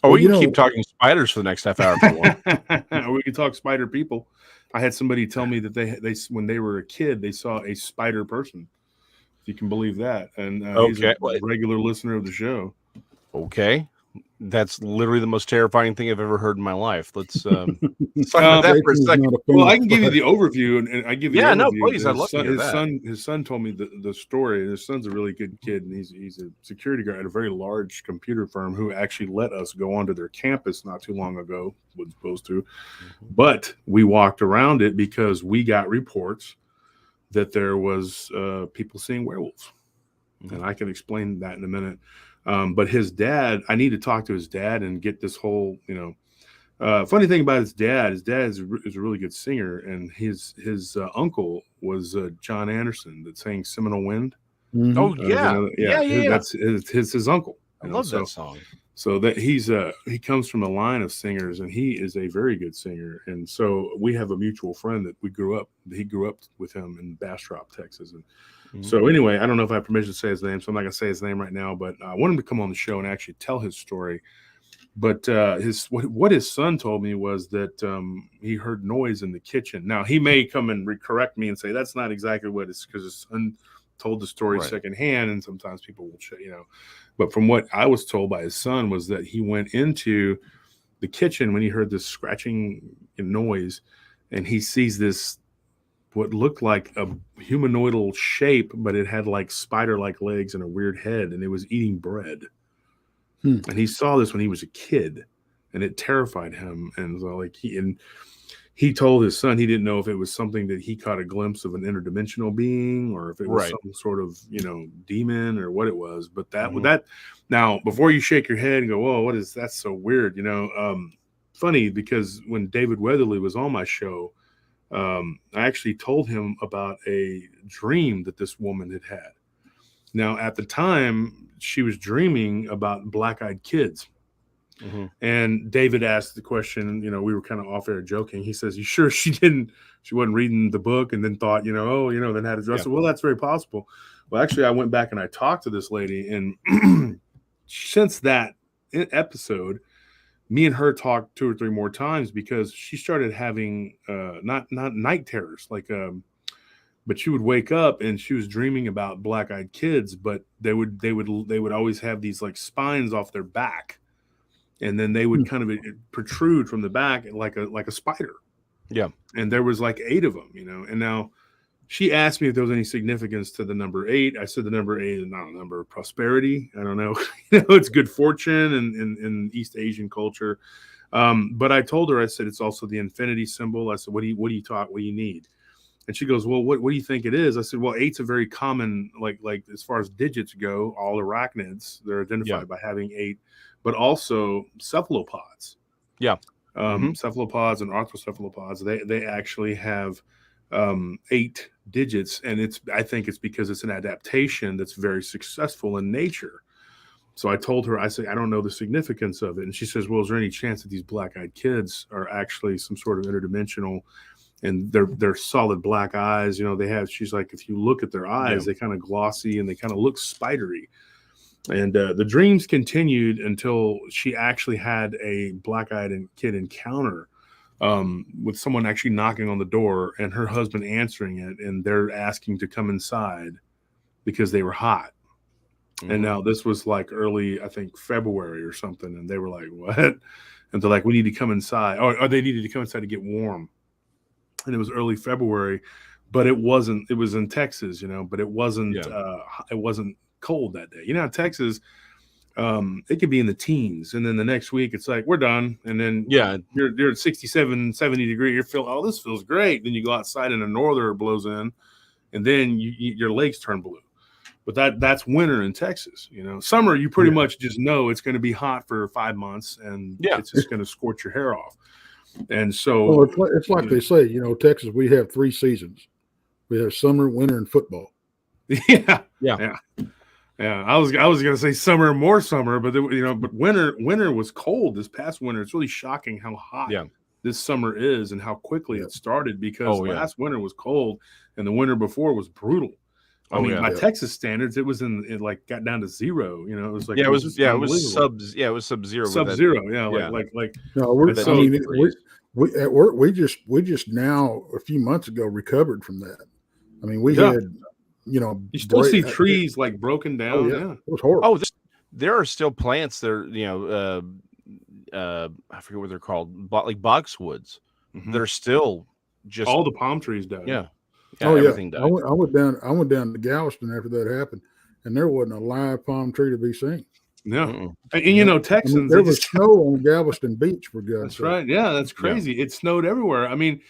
Oh, we can keep talking spiders for the next half hour if you want. We can talk spider people. I had somebody tell me that they when they were a kid, they saw a spider person. If you can believe that. And he's a regular listener of the show. Okay. That's literally the most terrifying thing I've ever heard in my life. Let's talk about that for a second. Well, I can give you the overview, and I give you the overview. No, please. I'd love to hear that. His son told me the story. His son's a really good kid, and he's a security guard at a very large computer firm who actually let us go onto their campus not too long ago. Was supposed to, but we walked around it because we got reports that there was people seeing werewolves, and I can explain that in a minute. But his dad, I need to talk to his dad and get this whole, funny thing about his dad is a really good singer, and his uncle was John Anderson that sang Seminole Wind. Mm-hmm. Oh yeah. That's his uncle. I love that song. So that he comes from a line of singers, and he is a very good singer. And so we have a mutual friend that he grew up with him in Bastrop, Texas. And so anyway, I don't know if I have permission to say his name, so I'm not going to say his name right now, but I want him to come on the show and actually tell his story. But what his son told me was that he heard noise in the kitchen. Now, he may come and correct me and say that's not exactly what it's, because his son told the story secondhand, and sometimes people will but from what I was told by his son was that he went into the kitchen when he heard this scratching noise, and he sees this what looked like a humanoidal shape, but it had like spider-like legs and a weird head, and it was eating bread. And he saw this when he was a kid, and it terrified him. And so he told his son he didn't know if it was something that he caught a glimpse of an interdimensional being, or if it was some sort of demon, or what it was. But that now, before you shake your head and go, "Whoa, what is that? So weird," funny, because when David Weatherly was on my show, I actually told him about a dream that this woman had had. Now, at the time, she was dreaming about black-eyed kids. And David asked the question, we were kind of off air joking. He says, "You sure she wasn't reading the book and then thought, then had a dress?" Well, that's very possible. Well, actually, I went back and I talked to this lady, and since that episode, me and her talked 2 or 3 more times, because she started having not night terrors, but she would wake up and she was dreaming about black-eyed kids, but they would always have these like spines off their back, and then they would kind of protrude from the back like a spider. Yeah. And there was like 8 of them, And now she asked me if there was any significance to the number 8. I said the number 8 is not a number of prosperity. I don't know. It's good fortune in East Asian culture. But I told her, I said, it's also the infinity symbol. I said, what do you need? And she goes, "Well, what do you think it is?" I said, "Well, 8's a very common, like as far as digits go, all arachnids, they're identified by having 8, but also cephalopods. Yeah. Cephalopods and arthrocephalopods, they actually have 8 digits, and I think it's because it's an adaptation that's very successful in nature." So I told her, I said, "I don't know the significance of it." And she says, "Well, is there any chance that these black-eyed kids are actually some sort of interdimensional, and they're solid black eyes? She's like, if you look at their eyes, they kind of glossy and they kind of look spidery." And the dreams continued until she actually had a black-eyed kid encounter with someone actually knocking on the door, and her husband answering it, and they're asking to come inside because they were hot. And now this was like early, I think, February or something, and they were like, "What?" And they're like, "We need to come inside," or they needed to come inside to get warm. And it was early February, but it was in Texas, but it wasn't cold that day. How Texas, it could be in the teens, and then the next week it's like, we're done. And then you're at 67, 70 degrees. You're feeling, "Oh, this feels great." Then you go outside and a norther blows in, and then your legs turn blue. But that's winter in Texas. Summer, you pretty much just know it's going to be hot for 5 months, and it's just going to scorch your hair off. And so, it's like they say, Texas, we have 3 seasons. We have summer, winter, and football. Yeah. I was going to say summer, more summer, but but winter was cold this past winter. It's really shocking how hot this summer is and how quickly it started, because last winter was cold and the winter before was brutal. I mean, by Texas standards, it was it got down to 0. It was like, it was sub-zero. Sub-zero, No, we at work, we just now a few months ago recovered from that. I mean, we had, you still see trees like broken down. It was horrible. there are still plants that are, I forget what they're called, but like boxwoods that are still just all the palm trees died. Yeah, everything died. I went down to Galveston after that happened, and there wasn't a live palm tree to be seen. No, and Texans. There was snow on Galveston Beach, for God's sake. That's right. Yeah, that's crazy. Yeah. It snowed everywhere. I mean,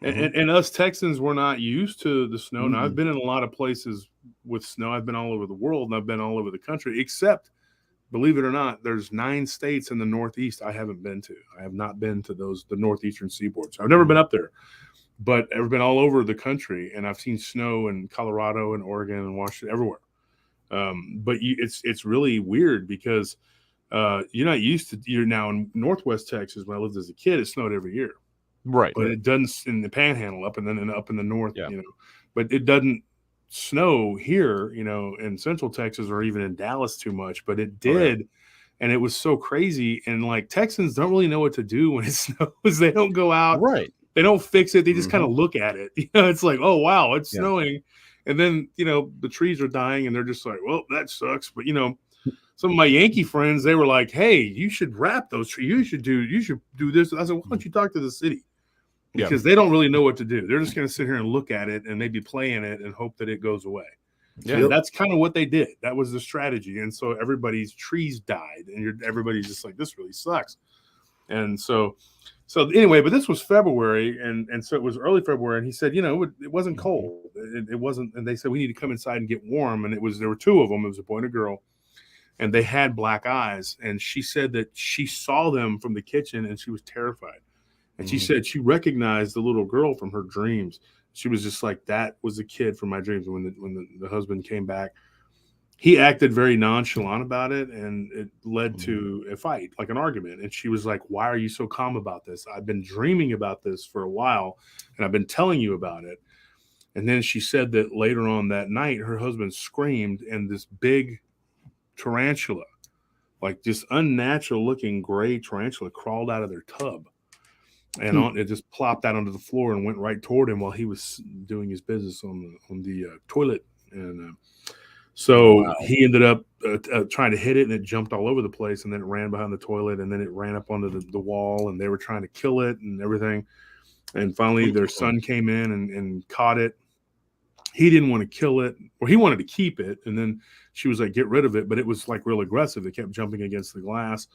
and us Texans were not used to the snow. Now, I've been in a lot of places with snow. I've been all over the world, and I've been all over the country, except, believe it or not, there's 9 states in the Northeast I haven't been to. I have not been to the northeastern seaboard. So I've never been up there, but I've been all over the country, and I've seen snow in Colorado and Oregon and Washington, everywhere. But it's really weird because you're not used to. You're now in Northwest Texas. When I lived as a kid, it snowed every year, right? But it doesn't in the Panhandle up and then up in the north, But it doesn't snow here, in Central Texas or even in Dallas too much. But it did, and it was so crazy. And like Texans don't really know what to do when it snows. They don't go out, right? They don't fix it. They just kind of look at it. It's like, oh wow, it's snowing. And then, the trees are dying and they're just like, well, that sucks. But, some of my Yankee friends, they were like, hey, you should wrap those trees. You should do this. I said, why don't you talk to the city? Because they don't really know what to do. They're just going to sit here and look at it and maybe play in it and hope that it goes away. Yeah, so that's kind of what they did. That was the strategy. And so everybody's trees died and everybody's just like, this really sucks. And so anyway, but this was February, and so it was early February, and he said, it wasn't cold. It wasn't, and they said, we need to come inside and get warm. And there were 2 of them. It was a boy and a girl, and they had black eyes. And she said that she saw them from the kitchen, and she was terrified. And she said she recognized the little girl from her dreams. She was just like, that was the kid from my dreams. And when the husband came back, he acted very nonchalant about it, and it led to a fight, like an argument. And she was like, why are you so calm about this? I've been dreaming about this for a while, and I've been telling you about it. And then she said that later on that night, her husband screamed, and this big tarantula, like this unnatural looking gray tarantula, crawled out of their tub. And it just plopped out onto the floor and went right toward him while he was doing his business on the toilet. And so he ended up trying to hit it, and it jumped all over the place, and then it ran behind the toilet, and then it ran up onto the wall, and they were trying to kill it and everything. And finally their son came in and caught it. He didn't want to kill it, or he wanted to keep it. And then she was like, get rid of it. But it was like real aggressive. It kept jumping against the glass,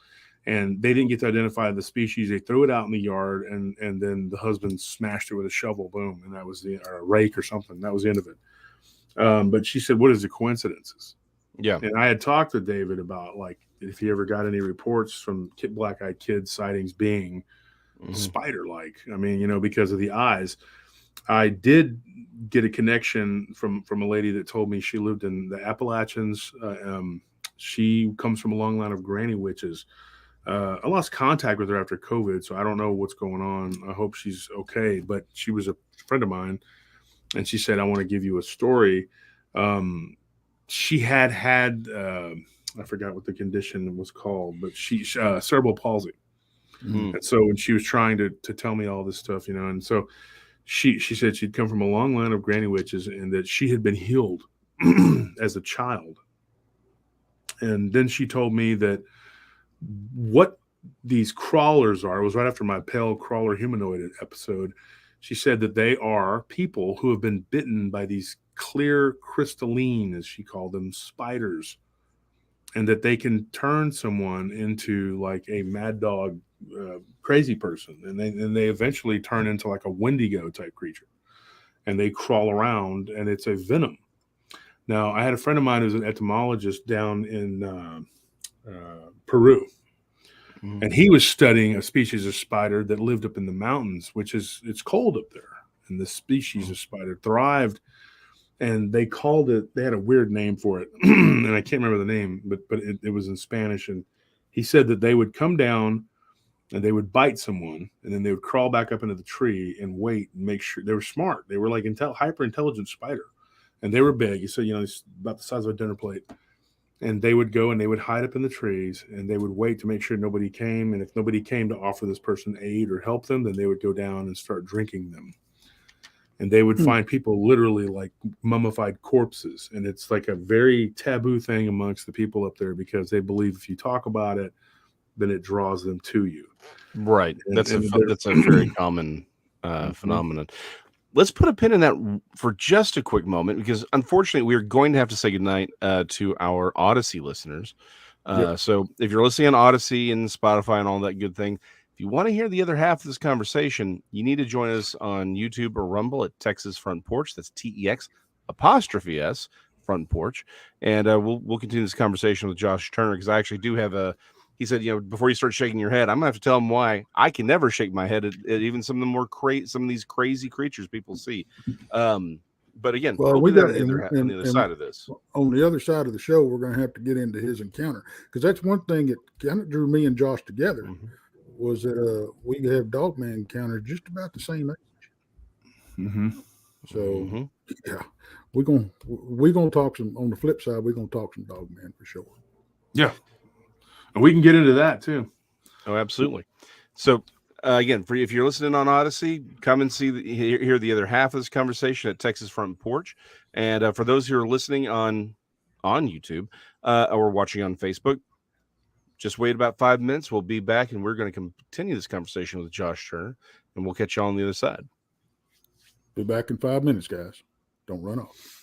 and they didn't get to identify the species. They threw it out in the yard, and then the husband smashed it with a shovel, boom. And that was or a rake or something. That was the end of it. But she said, what is the coincidences? Yeah. And I had talked to David about, like, if he ever got any reports from black-eyed kids sightings being spider-like. I mean, because of the eyes. I did get a connection from a lady that told me she lived in the Appalachians. She comes from a long line of granny witches. I lost contact with her after COVID, so I don't know what's going on. I hope she's okay. But she was a friend of mine. And she said, I want to give you a story. She had I forgot what the condition was called, but she cerebral palsy. And so when she was trying to tell me all this stuff, and so she said she'd come from a long line of granny witches, and that she had been healed as a child. And then she told me that what these crawlers are, it was right after my pale crawler humanoid episode. She said that they are people who have been bitten by these clear crystalline, as she called them, spiders, and that they can turn someone into like a mad dog, crazy person, and they eventually turn into like a Wendigo type creature, and they crawl around, and it's a venom. Now, I had a friend of mine who's an entomologist down in Peru. And he was studying a species of spider that lived up in the mountains, it's cold up there. And this species of spider thrived, and they called it, they had a weird name for it. And I can't remember the name, but it was in Spanish. And he said that they would come down and they would bite someone, and then they would crawl back up into the tree and wait and make sure. They were smart. They were like hyper intelligent spider, and they were big. So, it's about the size of a dinner plate. And they would go and they would hide up in the trees, and they would wait to make sure nobody came. And if nobody came to offer this person aid or help them, then they would go down and start drinking them. and they would find people literally like mummified corpses. And it's like a very taboo thing amongst the people up there because they believe if you talk about it, then it draws them to you. Right. That's a very common phenomenon. Let's put a pin in that for just a quick moment, because unfortunately we are going to have to say goodnight to our Odyssey listeners. So if you're listening on Odyssey and Spotify and all that good thing, if you want to hear the other half of this conversation, you need to join us on YouTube or Rumble at Texas Front Porch. That's TEX' Front Porch. And we'll continue this conversation with Josh Turner, because I actually do have he said, before you start shaking your head, I'm gonna have to tell him why I can never shake my head at even some of these crazy creatures people see. But again, we got on the other side of this. On the other side of the show, we're going to have to get into his encounter, because that's one thing that kind of drew me and Josh together. Was that we have Dogman encounter just about the same age. So yeah, we're gonna talk some on the flip side. We're gonna talk some Dogman for sure. Yeah, and we can get into that too. Oh, absolutely. So again, if you're listening on Odyssey, come and hear the other half of this conversation at Texas Front Porch. And for those who are listening on YouTube or watching on Facebook, just wait about 5 minutes. We'll be back, and we're going to continue this conversation with Josh Turner, and we'll catch you all on the other side. Be back in 5 minutes, guys. Don't run off.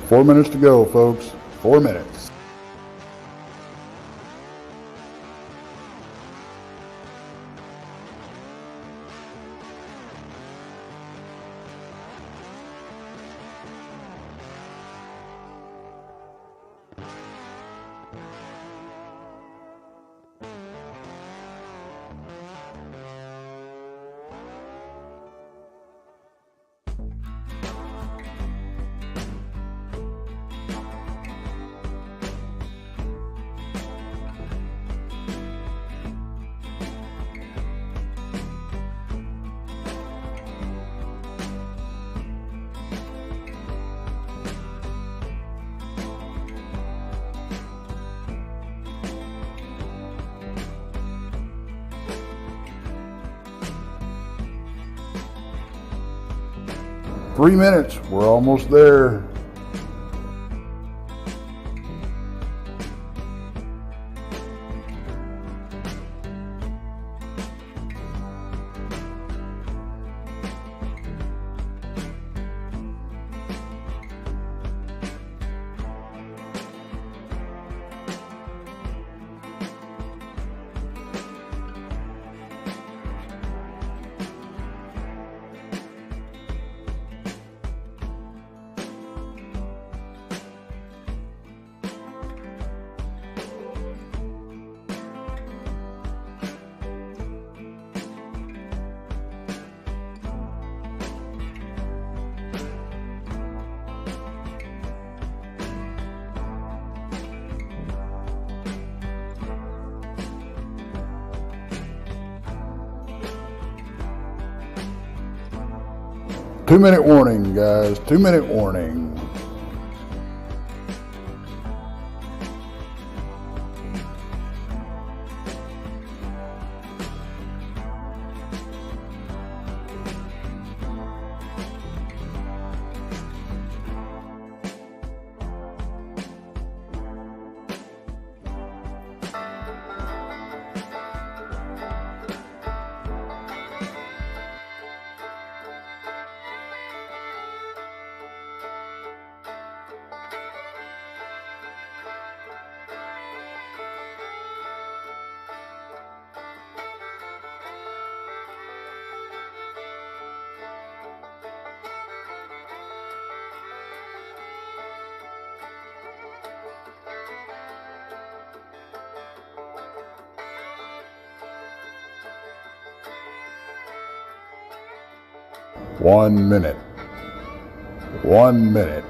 Four minutes to go, folks. 4 minutes. Three minutes. We're almost there. Two-minute warning, guys. 2-minute warning. 1 minute. 1 minute.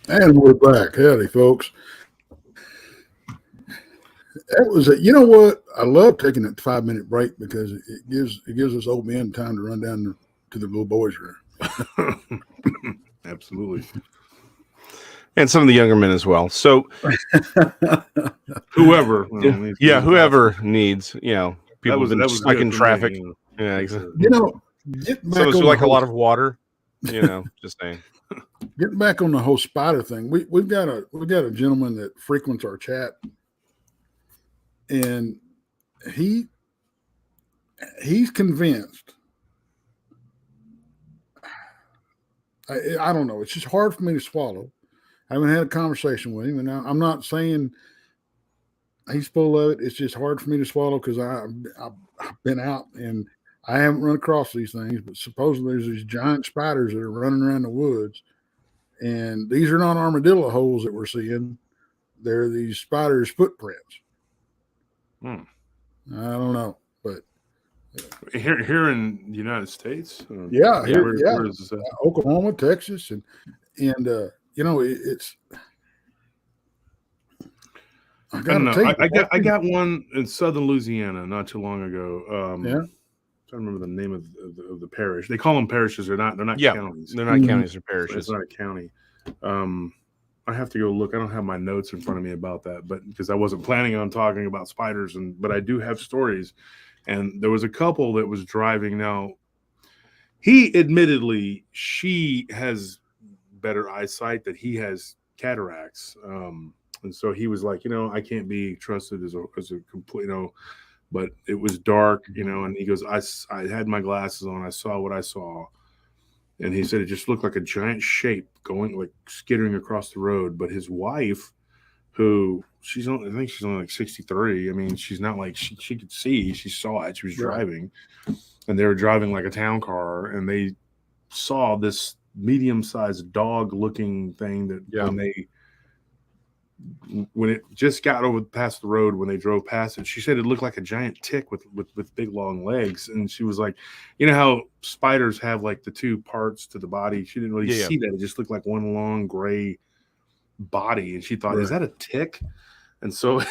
And we're back. Howdy, folks. That was it. You know what? I love taking that 5-minute break because it gives us old men time to run down to the little boys' room. Absolutely. And some of the younger men as well. So whoever, whoever needs, people have been stuck in traffic. Me, Yeah, exactly. Getting back Some of us on who like the a lot of water. Just saying. Getting back on the whole spider thing, we've got a gentleman that frequents our chat, and he's convinced. I don't know. It's just hard for me to swallow. I haven't had a conversation with him, and I'm not saying he's full of it. It's just hard for me to swallow because I've been out and I haven't run across these things. But supposedly there's these giant spiders that are running around the woods, and these are not armadillo holes that we're seeing. They're these spiders' footprints. I don't know, but here in the United States, where is this Oklahoma, Texas, and it's. I got one in southern Louisiana not too long ago. I'm trying to remember the name of the parish. They call them parishes. They're not counties. They're not counties. They're parishes. It's not a county. I have to go look. I don't have my notes in front of me about that, but because I wasn't planning on talking about spiders, but I do have stories. And there was a couple that was driving. Now, she has better eyesight, that he has cataracts. And so he was like, I can't be trusted as a complete, but it was dark, and he goes, I had my glasses on. I saw what I saw. And he said it just looked like a giant shape going, like skittering across the road. But his wife, who I think she's only like 63. I mean, she's not like she could see. She saw it. She was driving, and they were driving like a town car, and they saw this medium-sized dog-looking thing that when it just got over past the road, when they drove past it, she said it looked like a giant tick with big long legs. And she was like, how spiders have like the two parts to the body. She didn't really see that. It just looked like one long gray body. And she thought, is that a tick? And so,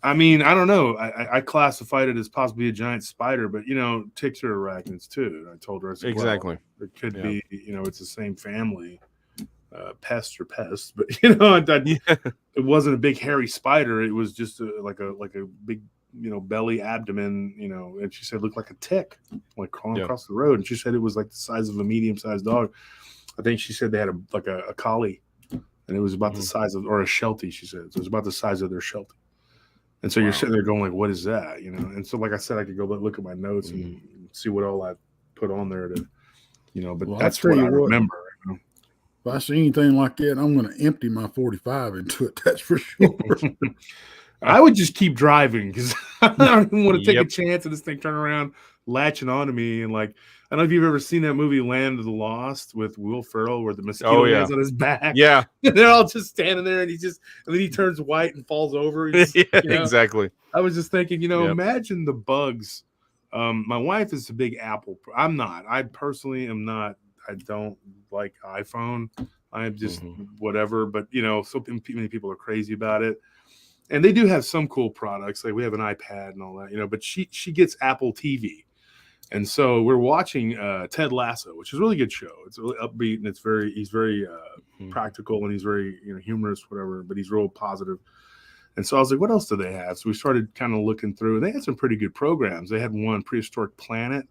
I mean, I don't know. I classified it as possibly a giant spider, but ticks are arachnids too. I told her, I said, exactly. Well, it could be, it's the same family. Pests, but it wasn't a big hairy spider. It was just like a big belly, abdomen, and she said it looked like a tick, like crawling across the road. And she said it was like the size of a medium-sized dog. I think she said they had a collie, and it was about the size of, or a Sheltie. She said so it was about the size of their Sheltie. And so you're sitting there going like, what is that? And so like I said, I could go look at my notes and see what all I put on there to, but that's what I remember. If I see anything like that, I'm going to empty my 45 into it. That's for sure. I would just keep driving because I don't even want to take a chance of this thing turn around, latching onto me. And like, I don't know if you've ever seen that movie Land of the Lost with Will Ferrell, where the mosquito lands on his back. Yeah. And they're all just standing there, and then he turns white and falls over. Exactly. I was just thinking, imagine the bugs. My wife is a big Apple. I'm not. I personally am not. I don't like iPhone. I'm just whatever. But so many people are crazy about it, and they do have some cool products. Like we have an iPad and all that, But she gets Apple TV, And so we're watching Ted Lasso, which is a really good show. It's really upbeat, and he's very practical, and he's very humorous, whatever. But he's real positive. And so I was like, what else do they have? So we started kind of looking through, and they had some pretty good programs. They had one, Prehistoric Planet,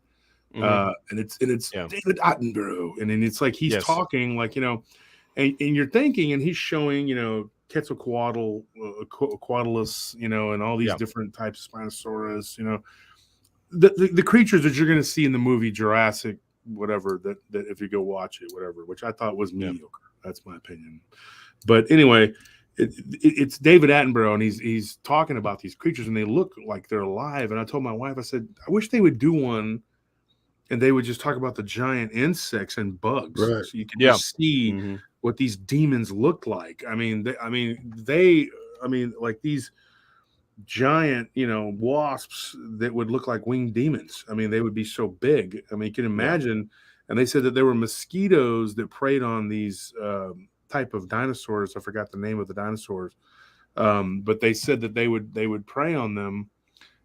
and it's David Attenborough, and then it's like he's talking like and you're thinking, and he's showing Quetzalcoatl, Quetzalcoatlus, and all these different types of Spinosaurus, the creatures that you're going to see in the movie Jurassic, whatever, that if you go watch it, whatever, which I thought was mediocre. That's my opinion. But anyway. It's David Attenborough, and he's talking about these creatures, and they look like they're alive. And I told my wife, I said, I wish they would do one, and they would just talk about the giant insects and bugs, so you can just see what these demons looked like. I mean, like these giant, wasps that would look like winged demons. I mean, they would be so big. I mean, you can imagine. And they said that there were mosquitoes that preyed on these type of dinosaurs. I forgot the name of the dinosaurs, but they said that they would prey on them,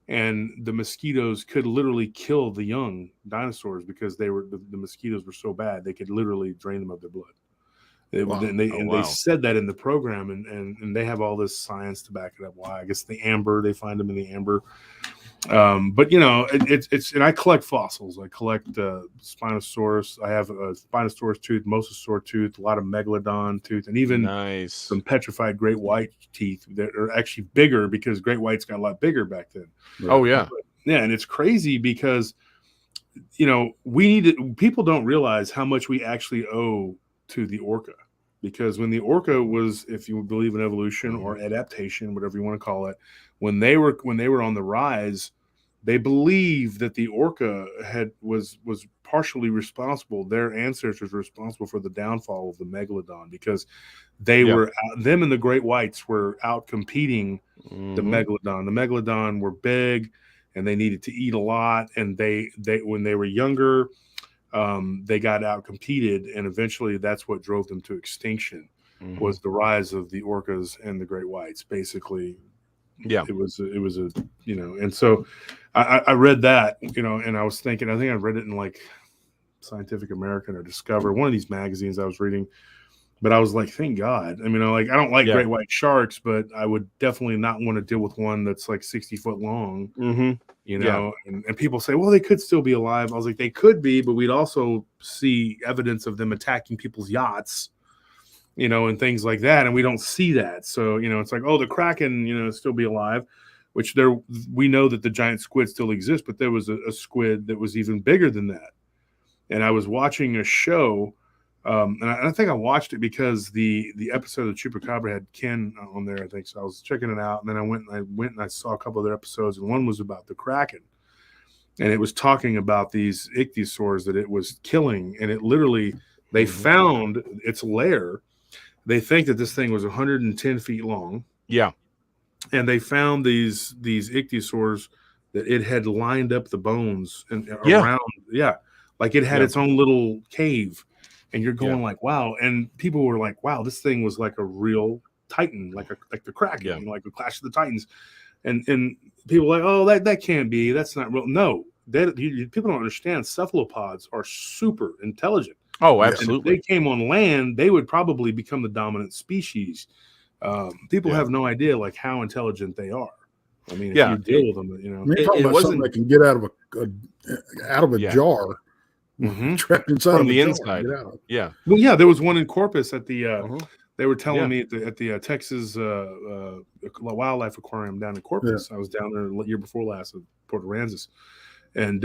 and the mosquitoes could literally kill the young dinosaurs because the mosquitoes were so bad they could literally drain them of their blood. They said that in the program, and they have all this science to back it up. Why? I guess the amber, they find them in the amber. But it's and I collect fossils. I collect Spinosaurus. I have a Spinosaurus tooth, Mosasaur tooth, a lot of Megalodon tooth, and even some petrified great white teeth that are actually bigger because great whites got a lot bigger back then. Right? Oh yeah, and it's crazy because people don't realize how much we actually owe to the orca, because when the orca was, if you believe in evolution or adaptation, whatever you want to call it, when they were on the rise, they believe that the orca was partially responsible. Their ancestors were responsible for the downfall of the megalodon, because them and the great whites were out competing the megalodon. The megalodon were big, and they needed to eat a lot. And they when they were younger, they got out competed, and eventually that's what drove them to extinction. Was the rise of the orcas and the great whites, basically. Yeah, it was a and so I read that, and I was thinking, I think I read it in like Scientific American or Discover, one of these magazines I was reading, but I was like, thank God. I mean, I don't like great white sharks, but I would definitely not want to deal with one that's like 60 foot long, and people say, well, they could still be alive. I was like, they could be, but we'd also see evidence of them attacking people's yachts, and things like that. And we don't see that. So, it's like, oh, the Kraken, still be alive, which we know that the giant squid still exists, but there was a squid that was even bigger than that. And I was watching a show, and I think I watched it because the episode of Chupacabra had Ken on there, I think. So I was checking it out. And then I went and I saw a couple other episodes, and one was about the Kraken. And it was talking about these ichthyosaurs that it was killing. And it literally, they found its lair. They think that this thing was 110 feet long. Yeah. And they found these ichthyosaurs that it had lined up the bones and around. Yeah. Like it had its own little cave. And you're going like, wow. And people were like, wow, this thing was like a real Titan, like the Kraken, like a Clash of the Titans. And people are like, oh, that can't be. That's not real. No, people don't understand. Cephalopods are super intelligent. Oh, absolutely. If they came on land, they would probably become the dominant species. People have no idea like how intelligent they are. I mean, if you deal with them, you're talking about something that can get out of a jar, trapped inside from the inside. Yeah. Well, yeah, there was one in Corpus at the. They were telling me at the Texas Wildlife Aquarium down in Corpus. Yeah. I was down there the year before last at Port Aransas, and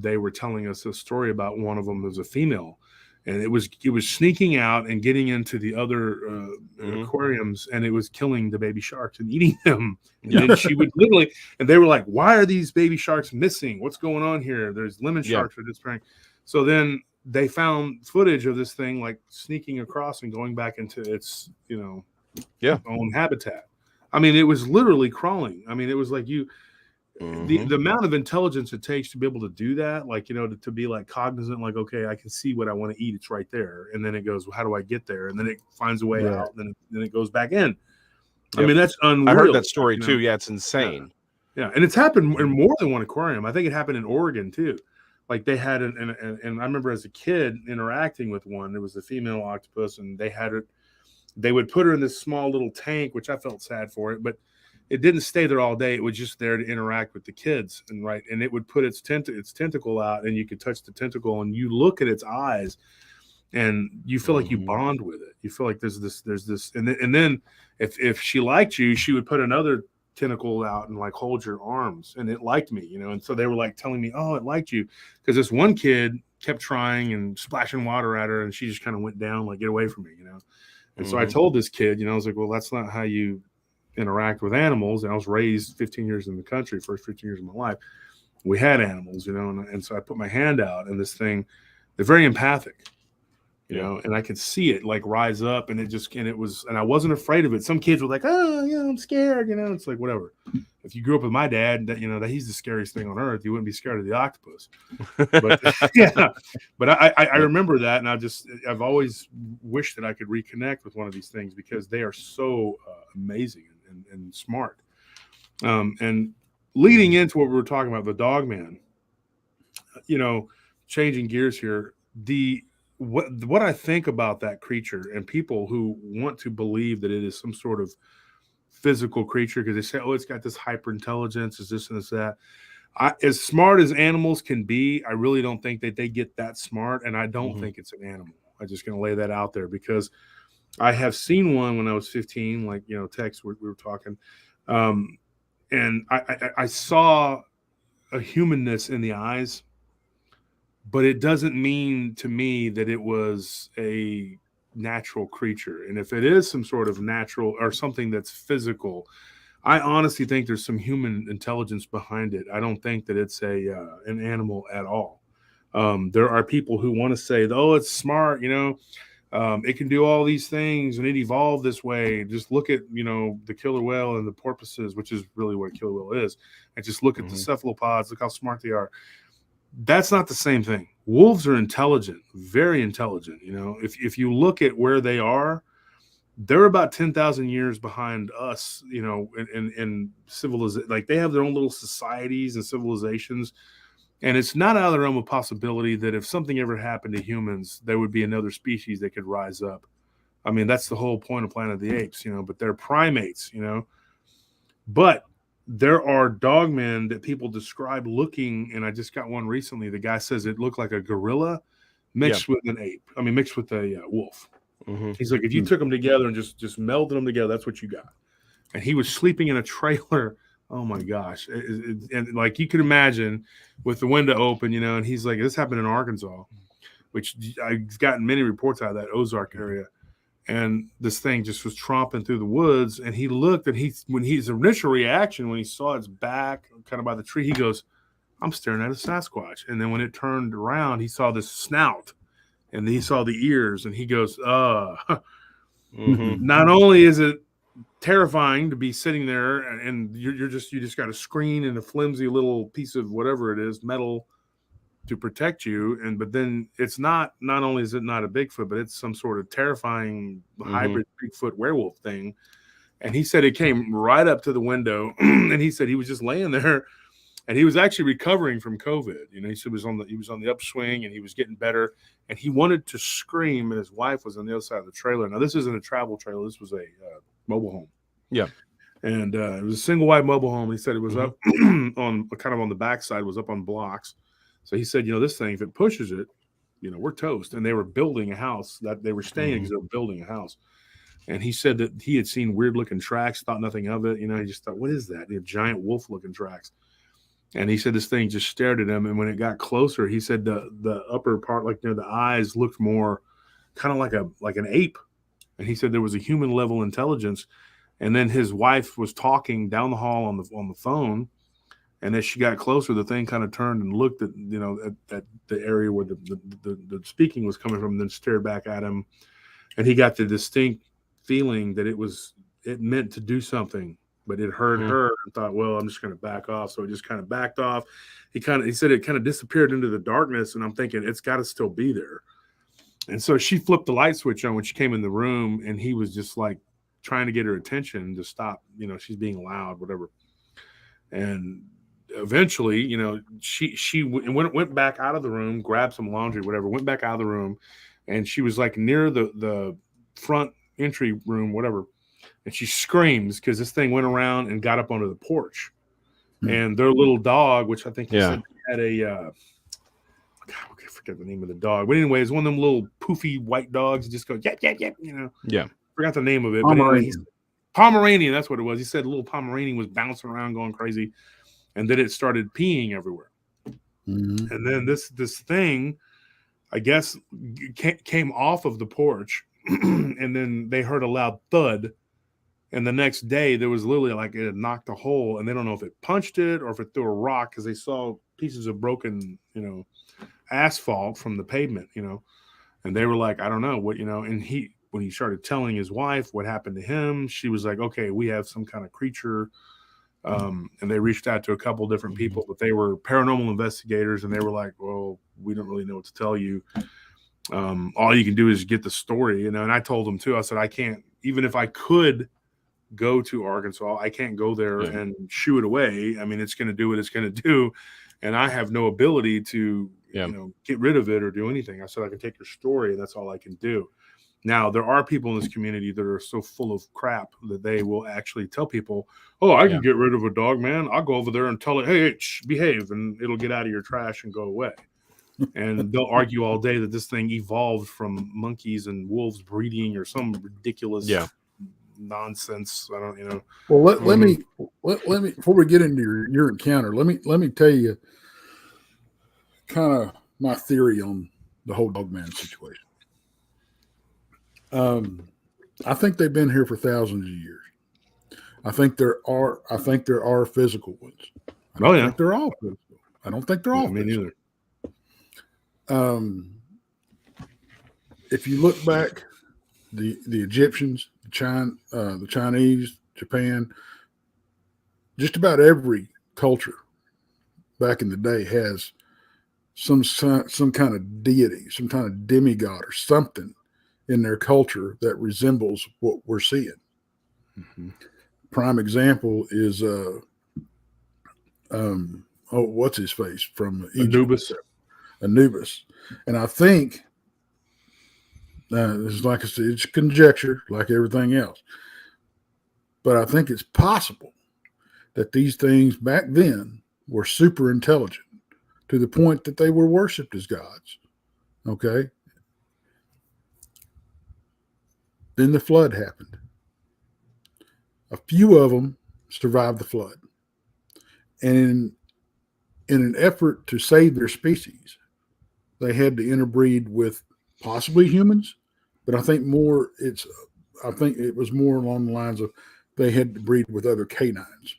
they were telling us a story about one of them was a female. And it was sneaking out and getting into the other aquariums, and it was killing the baby sharks and eating them. And then she would literally, and they were like, "Why are these baby sharks missing? What's going on here? There's lemon sharks are disappearing." So then they found footage of this thing like sneaking across and going back into its own habitat. I mean, it was literally crawling. I mean, it was like the amount of intelligence it takes to be able to do that, like, to be like cognizant, like, okay, I can see what I want to eat. It's right there. And then it goes, well, how do I get there? And then it finds a way out. Then it goes back in. I mean, that's unreal. I heard that story too. Yeah. It's insane. Yeah. And it's happened in more than one aquarium. I think it happened in Oregon too. like they had and I remember as a kid interacting with one. There was a female octopus, and they would put her in this small little tank, which I felt sad for it, but it didn't stay there all day. It was just there to interact with the kids, and it would put its tentacle out, and you could touch the tentacle, and you look at its eyes, and you feel like you bond with it. You feel like there's this, and then if she liked you, she would put another tentacle out and like hold your arms, and it liked me, and so they were like telling me, oh, it liked you, because this one kid kept trying and splashing water at her, and she just kind of went down, like, get away from me, and so I told this kid, I was like, well, that's not how you interact with animals. And I was raised 15 years in the country, first 15 years of my life we had animals, and so I put my hand out, and this thing, they're very empathic, and I could see it like rise up, and and I wasn't afraid of it. Some kids were like, oh, I'm scared, it's like, whatever. If you grew up with my dad, that he's the scariest thing on earth, you wouldn't be scared of the octopus. But but I remember that, and I've always wished that I could reconnect with one of these things, because they are so amazing and smart. And leading into what we were talking about, the Dogman, changing gears here, what I think about that creature, and people who want to believe that it is some sort of physical creature because they say, oh, it's got this hyper intelligence, is this and this, that. As smart as animals can be, I really don't think that they get that smart, and I don't think it's an animal. I'm just going to lay that out there, because I have seen one when I was 15, like, Tex, we were talking, and I saw a humanness in the eyes, but it doesn't mean to me that it was a natural creature. And if it is some sort of natural or something that's physical, I honestly think there's some human intelligence behind it. I don't think that it's an animal at all. There are people who want to say, oh, it's smart, it can do all these things, and it evolved this way. Just look at, the killer whale and the porpoises, which is really what a killer whale is. And just look at the cephalopods, look how smart they are. That's not the same thing. Wolves are intelligent, very intelligent. If you look at where they are, they're about 10,000 years behind us, in civilization. Like, they have their own little societies and civilizations. And it's not out of the realm of possibility that if something ever happened to humans, there would be another species that could rise up. I mean, that's the whole point of Planet of the Apes, but they're primates, But there are dogmen that people describe looking, and I just got one recently. The guy says it looked like a gorilla mixed with an ape. I mean, mixed with a wolf. He's like, if you took them together and just melded them together, that's what you got. And he was sleeping in a trailer. Oh my gosh. And like, you can imagine, with the window open, and he's like, this happened in Arkansas, which I've gotten many reports out of that Ozark area. And this thing just was tromping through the woods. And he looked, and his initial reaction when he saw its back kind of by the tree, he goes, I'm staring at a Sasquatch. And then when it turned around, he saw this snout, and he saw the ears, and he goes, not only is it terrifying to be sitting there, and you just got a screen and a flimsy little piece of whatever it is, metal, to protect you, but then it's not only is it not a Bigfoot, but it's some sort of terrifying hybrid Bigfoot werewolf thing. And he said it came right up to the window, and he said he was just laying there, and he was actually recovering from COVID. He said he was on the upswing, and he was getting better, and he wanted to scream, and his wife was on the other side of the trailer. Now, this isn't a travel trailer. This was a mobile home. Yeah. And it was a single wide mobile home. He said it was up on the backside, was up on blocks. So he said, this thing, if it pushes it, we're toast. And they were building a house that they were staying because they were building a house. And he said that he had seen weird looking tracks, thought nothing of it. He just thought, what is that? They have giant wolf looking tracks. And he said this thing just stared at him. And when it got closer, he said the upper part, like near the eyes, looked more kind of like an ape. And he said there was a human level intelligence. And then his wife was talking down the hall on the phone. And as she got closer, the thing kind of turned and looked at, at the area where the speaking was coming from, and then stared back at him. And he got the distinct feeling that it meant to do something, but it heard her and thought, well, I'm just going to back off. So he just kind of backed off. He said it kind of disappeared into the darkness. And I'm thinking, it's got to still be there. And so she flipped the light switch on when she came in the room, and he was just like trying to get her attention to stop. She's being loud, whatever. And eventually, you know, she went back out of the room, grabbed some laundry, whatever, went back out of the room, and she was like near the front entry room, whatever, and she screams because this thing went around and got up onto the porch, and their little dog, which I think he said had a I forget the name of the dog, but anyway, it's one of them little poofy white dogs that just go yap yap yap, you know. Yeah, forgot the name of it. Pomeranian. But anyway, Pomeranian, that's what it was. He said a little Pomeranian was bouncing around, going crazy, and then it started peeing everywhere. Mm-hmm. And then this thing, I guess, came off of the porch, and then they heard a loud thud. And the next day, there was literally like it had knocked a hole, and they don't know if it punched it or if it threw a rock because they saw pieces of broken, you know, asphalt from the pavement, you know. And they were like, I don't know what, you know. And when he started telling his wife what happened to him, she was like, okay, we have some kind of creature. And they reached out to a couple different people, but they were paranormal investigators, and they were like, well, we don't really know what to tell you. All you can do is get the story, you know. And I told them too, I said, I can't, even if I could go to Arkansas, I can't go there and shoo it away. I mean, it's going to do what it's going to do, and I have no ability to, you know, get rid of it or do anything. I said, I can take your story, and that's all I can do. Now, there are people in this community that are so full of crap that they will actually tell people, oh, I can get rid of a dog, man. I'll go over there and tell it, hey, behave, and it'll get out of your trash and go away. And they'll argue all day that this thing evolved from monkeys and wolves breeding or some ridiculous nonsense. I don't, you know. Well, let me before we get into your encounter, let me tell you kind of my theory on the whole Dogman situation. I think they've been here for thousands of years. I think there are physical ones. I don't think they're all physical. I don't think they're all me physical. neither. If you look back, the Egyptians, the Chinese, Japan, just about every culture back in the day has some kind of deity, some kind of demigod or something in their culture that resembles what we're seeing. Mm-hmm. Prime example is what's his face from Egypt? Anubis. And I think it's like I said, it's conjecture like everything else. But I think it's possible that these things back then were super intelligent to the point that they were worshipped as gods. Okay. Then the flood happened. A few of them survived the flood. And in an effort to save their species, they had to interbreed with possibly humans, but I think it was more along the lines of they had to breed with other canines.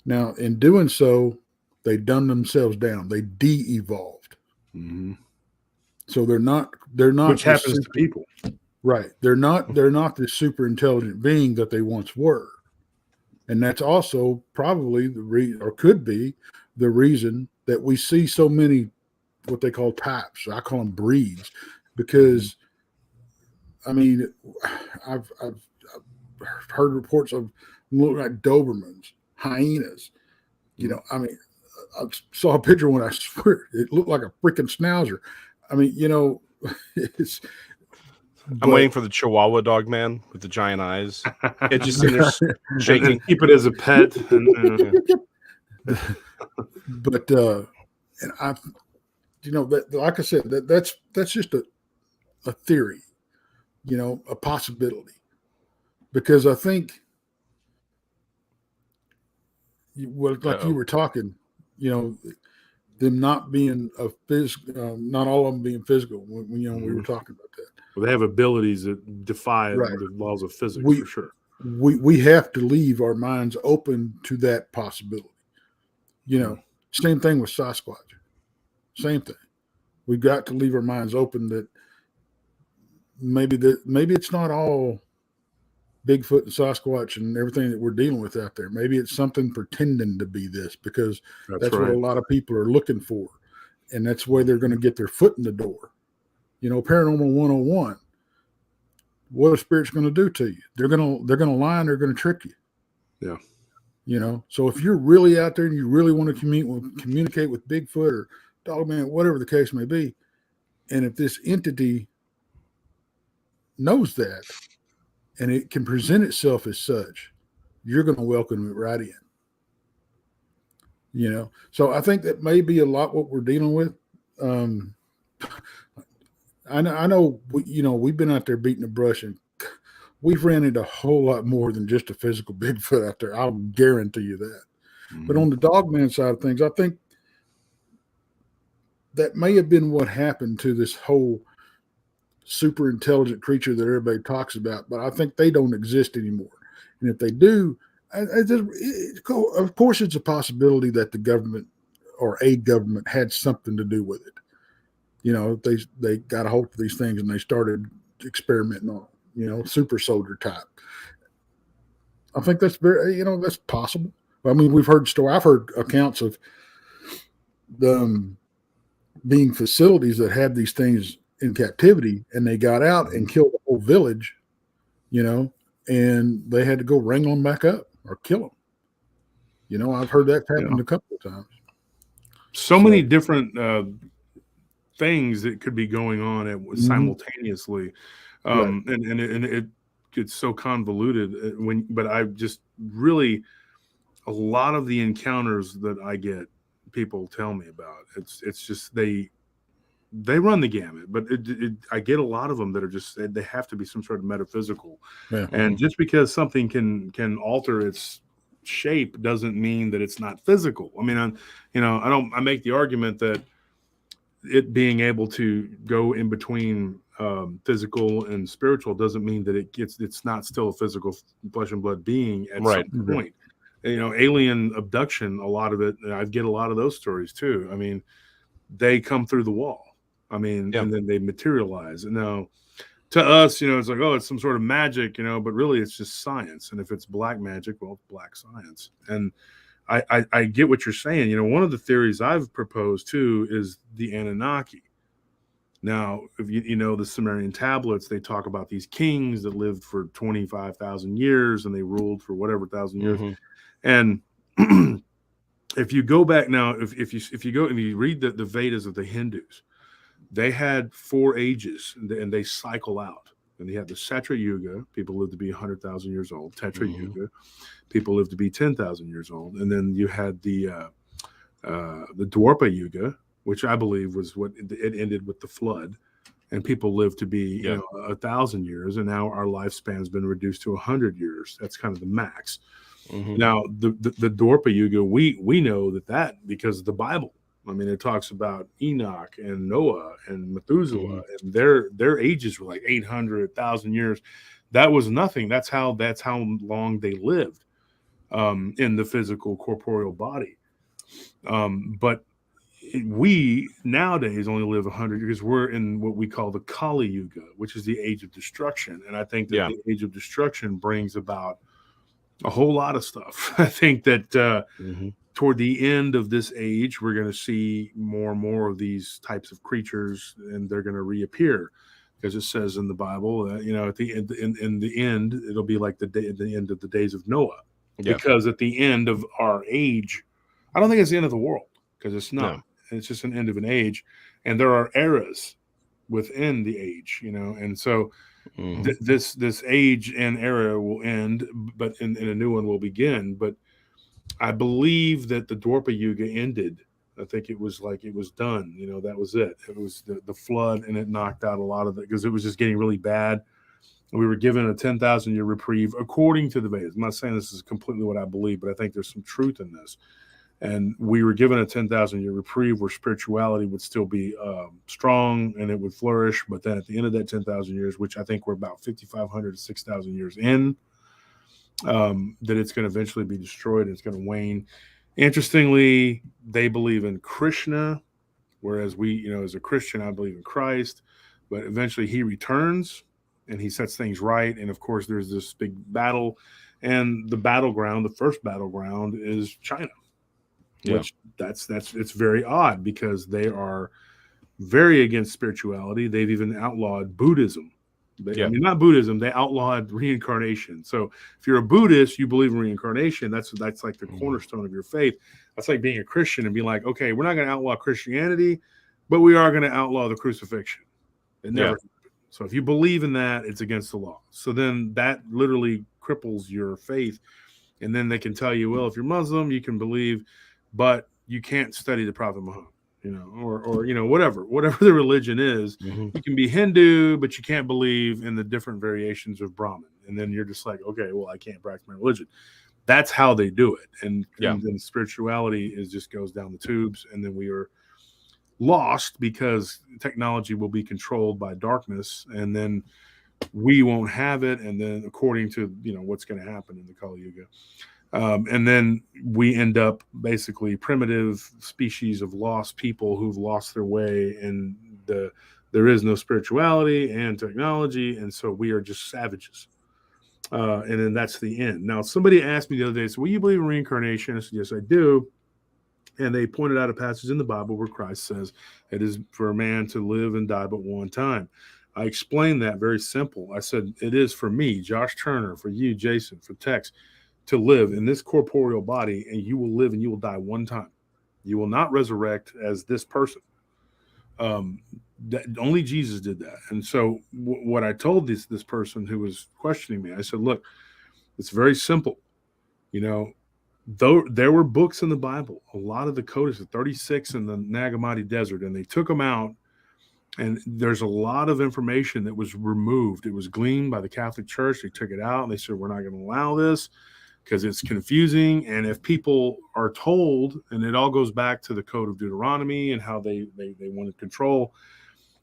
Now, in doing so, they dumbed themselves down. They de-evolved. Mm-hmm. So they're not. Which happens to people, right? They're not the super intelligent being that they once were, and that's also probably could be the reason that we see so many what they call types. I call them breeds, because I mean, I've heard reports of looking like Dobermans, hyenas. You know, I mean, I saw a picture when I swear it looked like a freaking schnauzer. I mean, you know, I'm waiting for the Chihuahua dog man with the giant eyes. It just sitting there shaking. Keep it as a pet. But and I, you know, that like I said, that's just a theory, you know, a possibility, because I think, well, like you were talking, you know, them not being not all of them being physical. When you know, we were talking about that. Well, they have abilities that defy the laws of physics, for sure. We have to leave our minds open to that possibility. You know, same thing with Sasquatch. Same thing. We've got to leave our minds open that maybe it's not all Bigfoot and Sasquatch and everything that we're dealing with out there. Maybe it's something pretending to be this, because that's what a lot of people are looking for. And that's where they're going to get their foot in the door. You know, Paranormal 101, what a spirit's going to do to you. They're going to lie and they're going to trick you. Yeah. You know, so if you're really out there and you really want to communicate with Bigfoot or Dogman, whatever the case may be, and if this entity knows that and it can present itself as such, you're going to welcome it right in. You know, so I think that may be a lot what we're dealing with. I know, we've been out there beating the brush, and we've ran into a whole lot more than just a physical Bigfoot out there. I'll guarantee you that. Mm-hmm. But on the Dogman side of things, I think that may have been what happened to this whole super intelligent creature that everybody talks about. But I think they don't exist anymore. And if they do, of course, it's a possibility that the government or a government had something to do with it. You know, they got a hold of these things and they started experimenting on them. You know, super soldier type. I think that's that's possible. I mean, I've heard accounts of them being facilities that had these things in captivity, and they got out and killed the whole village, and they had to go wrangle them back up or kill them. You know, I've heard that happen a couple of times. So many different things that could be going on simultaneously. Right. And it gets so convoluted but I just really, a lot of the encounters that I get, people tell me about, it's just they run the gamut, but I get a lot of them that are just, they have to be some sort of metaphysical. Yeah. And just because something can alter its shape doesn't mean that it's not physical. I mean, I make the argument that it being able to go in between physical and spiritual doesn't mean that it's not still a physical flesh and blood being at some point. You know, alien abduction, a lot of it, I get a lot of those stories too. I mean, they come through the wall. I mean, and then they materialize. And now to us, it's like, oh, it's some sort of magic, but really it's just science. And if it's black magic, well, it's black science. And I get what you're saying. One of the theories I've proposed too is the Anunnaki. Now, if you know the Sumerian tablets, they talk about these kings that lived for 25,000 years and they ruled for whatever thousand years. Mm-hmm. And if you go back now, if you go and you read the Vedas of the Hindus, they had 4 ages and they cycle out. And they had the Satra Yuga, people live to be 100,000 years old. Tetra Yuga, people live to be 10,000 years old. And then you had the Dwarpa Yuga, which I believe was what it ended with the flood. And people live to be 1,000 years. And now our lifespan has been reduced to 100 years. That's kind of the max. Mm-hmm. Now, the Dwarpa Yuga, we know that because of the Bible. I mean, it talks about Enoch and Noah and Methuselah, and their ages were like 800,000 years. That was nothing. That's how long they lived in the physical corporeal body. But we nowadays only live 100 years. We're in what we call the Kali Yuga, which is the age of destruction. And I think that the age of destruction brings about a whole lot of stuff. I think that toward the end of this age, we're going to see more and more of these types of creatures, and they're going to reappear, because it says in the Bible, at the end, in the end, it'll be like the end of the days of Noah. Yeah. Because at the end of our age, I don't think it's the end of the world, because it's not. No. It's just an end of an age, and there are eras within the age, and so this age and era will end, but in a new one will begin. But I believe that the Dwarpa Yuga ended. I think it was done. That was it. It was the flood, and it knocked out a lot of it because it was just getting really bad. We were given a 10,000-year reprieve, according to the Vedas. I'm not saying this is completely what I believe, but I think there's some truth in this. And we were given a 10,000-year reprieve where spirituality would still be strong and it would flourish. But then at the end of that 10,000 years, which I think we're about 5,500 to 6,000 years in, that it's going to eventually be destroyed and it's going to wane. Interestingly, they believe in Krishna, whereas we, as a Christian, I believe in Christ. But eventually he returns and he sets things right. And of course, there's this big battle. And the battleground, the first battleground, is China. Which it's very odd, because they are very against spirituality. They've even outlawed Buddhism. Yeah. I mean, not Buddhism. They outlawed reincarnation. So if you're a Buddhist, you believe in reincarnation. That's like the cornerstone of your faith. That's like being a Christian and being like, okay, we're not going to outlaw Christianity, but we are going to outlaw the crucifixion. It never happened. So if you believe in that, it's against the law. So then that literally cripples your faith. And then they can tell you, well, if you're Muslim, you can believe, but you can't study the Prophet Muhammad. Or whatever the religion is, you can be Hindu, but you can't believe in the different variations of Brahman. And then you're just like, okay, well, I can't practice my religion. That's how they do it. And then spirituality just goes down the tubes. And then we are lost because technology will be controlled by darkness. And then we won't have it. And then according to, what's going to happen in the Kali Yuga. And then we end up basically primitive species of lost people who've lost their way, and there is no spirituality and technology, and so we are just savages. And then that's the end. Now, somebody asked me the other day, so, will you believe in reincarnation? I said, yes, I do. And they pointed out a passage in the Bible where Christ says it is for a man to live and die but one time. I explained that very simple. I said, it is for me, Josh Turner, for you, Jason, for Tex, to live in this corporeal body, and you will live and you will die one time. You will not resurrect as this person. Only Jesus did that. And so what I told this person who was questioning me, I said, look, it's very simple. Though there were books in the Bible, a lot of the codices, 36 in the Nag Hammadi Desert, and they took them out. And there's a lot of information that was removed. It was gleaned by the Catholic Church. They took it out and they said, we're not going to allow this because it's confusing. And if people are told, and it all goes back to the Code of Deuteronomy and how they want to control,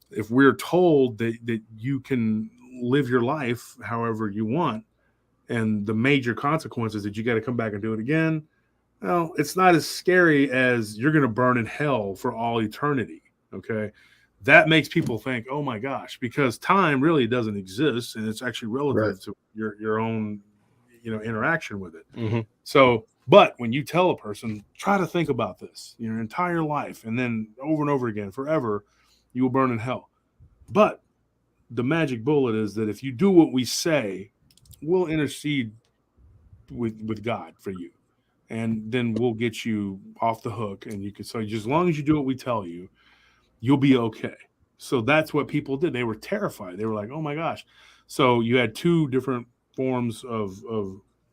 if we're told that you can live your life however you want, and the major consequences that you got to come back and do it again, well, it's not as scary as you're going to burn in hell for all eternity. Okay. That makes people think, oh my gosh, because time really doesn't exist, and it's actually relative to your own interaction with it. So, but when you tell a person, try to think about this your entire life, and then over and over again, forever, you will burn in hell. But the magic bullet is that if you do what we say, we'll intercede with God for you, and then we'll get you off the hook, and you can say, just as long as you do what we tell you, you'll be okay. So that's what people did. They were terrified. They were like, oh my gosh. So you had two different forms of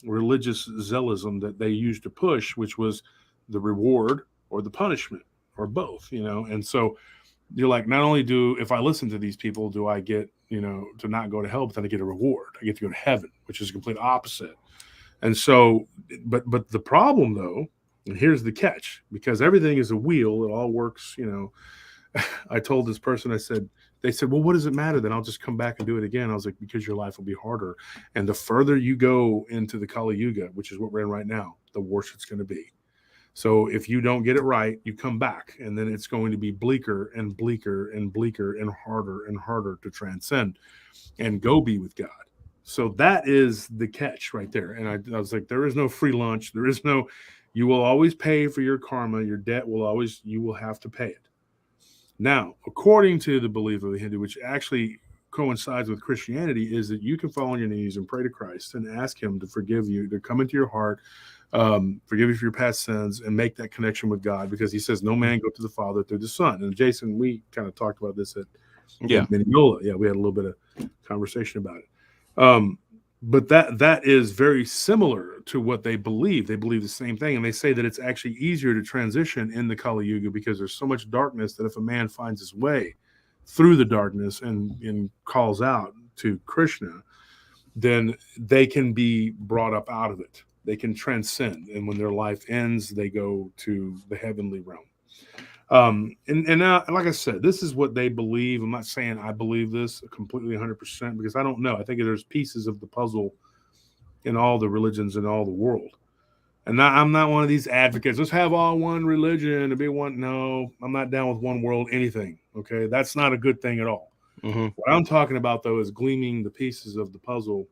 religious zealotism that they used to push, which was the reward or the punishment or both, And so you're like, not only if I listen to these people, do I get, to not go to hell, but then I get a reward. I get to go to heaven, which is the complete opposite. And so, but the problem though, and here's the catch, because everything is a wheel, it all works, I told this person, they said, well, what does it matter? Then I'll just come back and do it again. I was like, because your life will be harder. And the further you go into the Kali Yuga, which is what we're in right now, the worse it's going to be. So if you don't get it right, you come back, and then it's going to be bleaker and bleaker and bleaker and harder to transcend and go be with God. So that is the catch right there. And I was like, there is no free lunch. You will always pay for your karma. Your debt you will have to pay it. Now, according to the belief of the Hindu, which actually coincides with Christianity, is that you can fall on your knees and pray to Christ and ask him to forgive you, to come into your heart, forgive you for your past sins, and make that connection with God, because he says no man go to the Father through the Son. And Jason, we kind of talked about this at Mineola. Yeah, we had a little bit of conversation about it. But that is very similar to what they believe. They believe the same thing. And they say that it's actually easier to transition in the Kali Yuga because there's so much darkness that if a man finds his way through the darkness and calls out to Krishna, then they can be brought up out of it. They can transcend. And when their life ends, they go to the heavenly realm. And like I said, this is what they believe. I'm not saying I believe this completely 100% because I don't know. I think there's pieces of the puzzle in all the religions in all the world. And I'm not one of these advocates. Let's have all one religion and be one. No, I'm not down with one world, anything. Okay. That's not a good thing at all. What I'm talking about though, is gleaming the pieces of the puzzle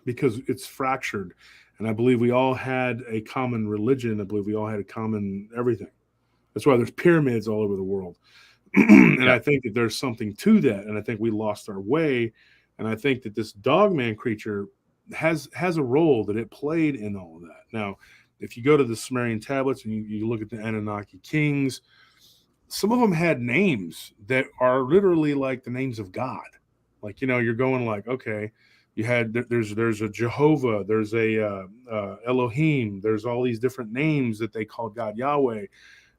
because it's fractured. And I believe we all had a common religion. I believe we all had a common everything. That's why there's pyramids all over the world. And I think that there's something to that. And I think we lost our way And I think that this Dogman creature has a role that it played in all of that. Now, if you go to the Sumerian tablets and you look at the Anunnaki kings, some of them had names that are literally like the names of God. Like, you're going like, okay, there's a Jehovah, there's a Elohim, there's all these different names that they called God, Yahweh.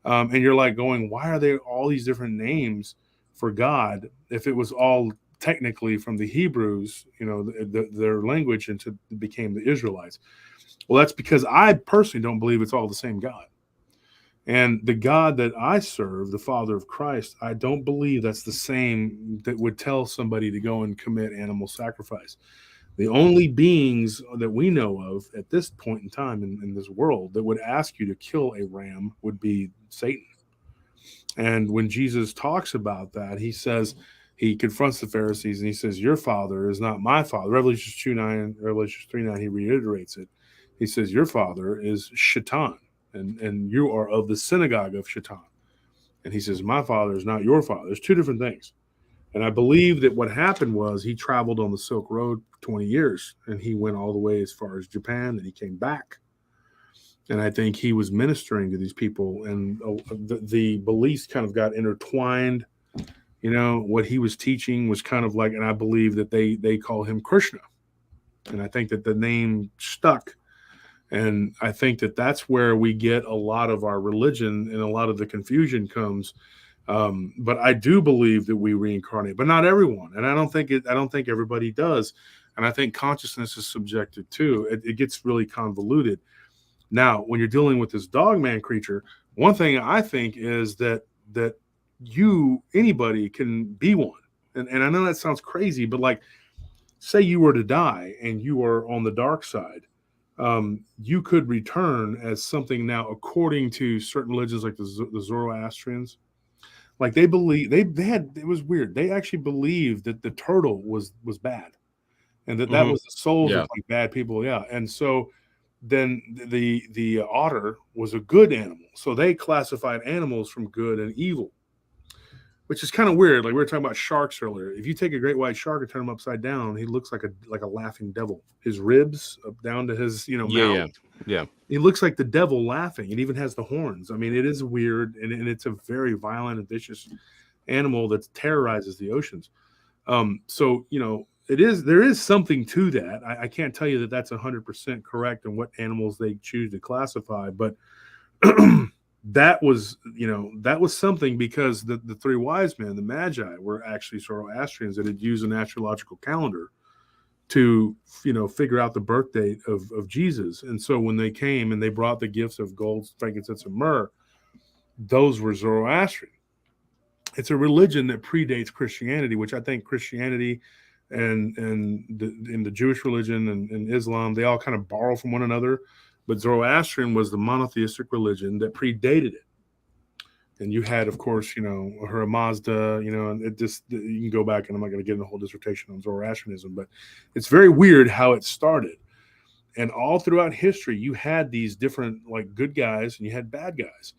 And you're like going, why are there all these different names for God if it was all technically from the Hebrews, their language, and became the Israelites? Well, that's because I personally don't believe it's all the same God. And the God that I serve, the Father of Christ, I don't believe that's the same that would tell somebody to go and commit animal sacrifice. The only beings that we know of at this point in time in this world that would ask you to kill a ram would be Satan. And when Jesus talks about that, he confronts the Pharisees and he says, your father is not my father. Revelation 2:9, Revelation 3:9, he reiterates it. He says, your father is Shaitan, and you are of the synagogue of Shaitan. And he says, my father is not your father. There's two different things. And I believe that what happened was he traveled on the Silk Road for 20 years, and he went all the way as far as Japan, and he came back. And I think he was ministering to these people, and the beliefs kind of got intertwined. What he was teaching was kind of like, and I believe that they call him Krishna. And I think that the name stuck. And I think that that's where we get a lot of our religion and a lot of the confusion comes. But I do believe that we reincarnate, but not everyone. And I don't think everybody does. And I think consciousness is subjective too. It gets really convoluted. Now, when you're dealing with this Dogman creature, one thing I think is that anybody can be one. And I know that sounds crazy, but like, say you were to die and you are on the dark side, you could return as something now, according to certain religions like the Zoroastrians. Like they believe it was weird. They actually believed that the turtle was bad, and that was the souls of like bad people. Yeah. And so then the otter was a good animal. So they classified animals from good and evil, which is kind of weird. Like we were talking about sharks earlier. If you take a great white shark and turn him upside down, he looks like a laughing devil. His ribs up down to his mouth. Yeah. He looks like the devil laughing. It even has the horns. I mean, it is weird, and it's a very violent and vicious animal that terrorizes the oceans. So there is something to that. I can't tell you that that's 100% correct in what animals they choose to classify, but that was something, because the three wise men, the Magi, were actually Zoroastrians that had used an astrological calendar to figure out the birth date of Jesus. And so when they came and they brought the gifts of gold, frankincense, and myrrh, those were Zoroastrian. It's a religion that predates Christianity, which I think Christianity and the Jewish religion and Islam, they all kind of borrow from one another. But Zoroastrian was the monotheistic religion that predated it. And you had, of course, Ahura Mazda, and it just, you can go back, and I'm not going to get into a whole dissertation on Zoroastrianism, but it's very weird how it started. And all throughout history, you had these different, like, good guys and you had bad guys.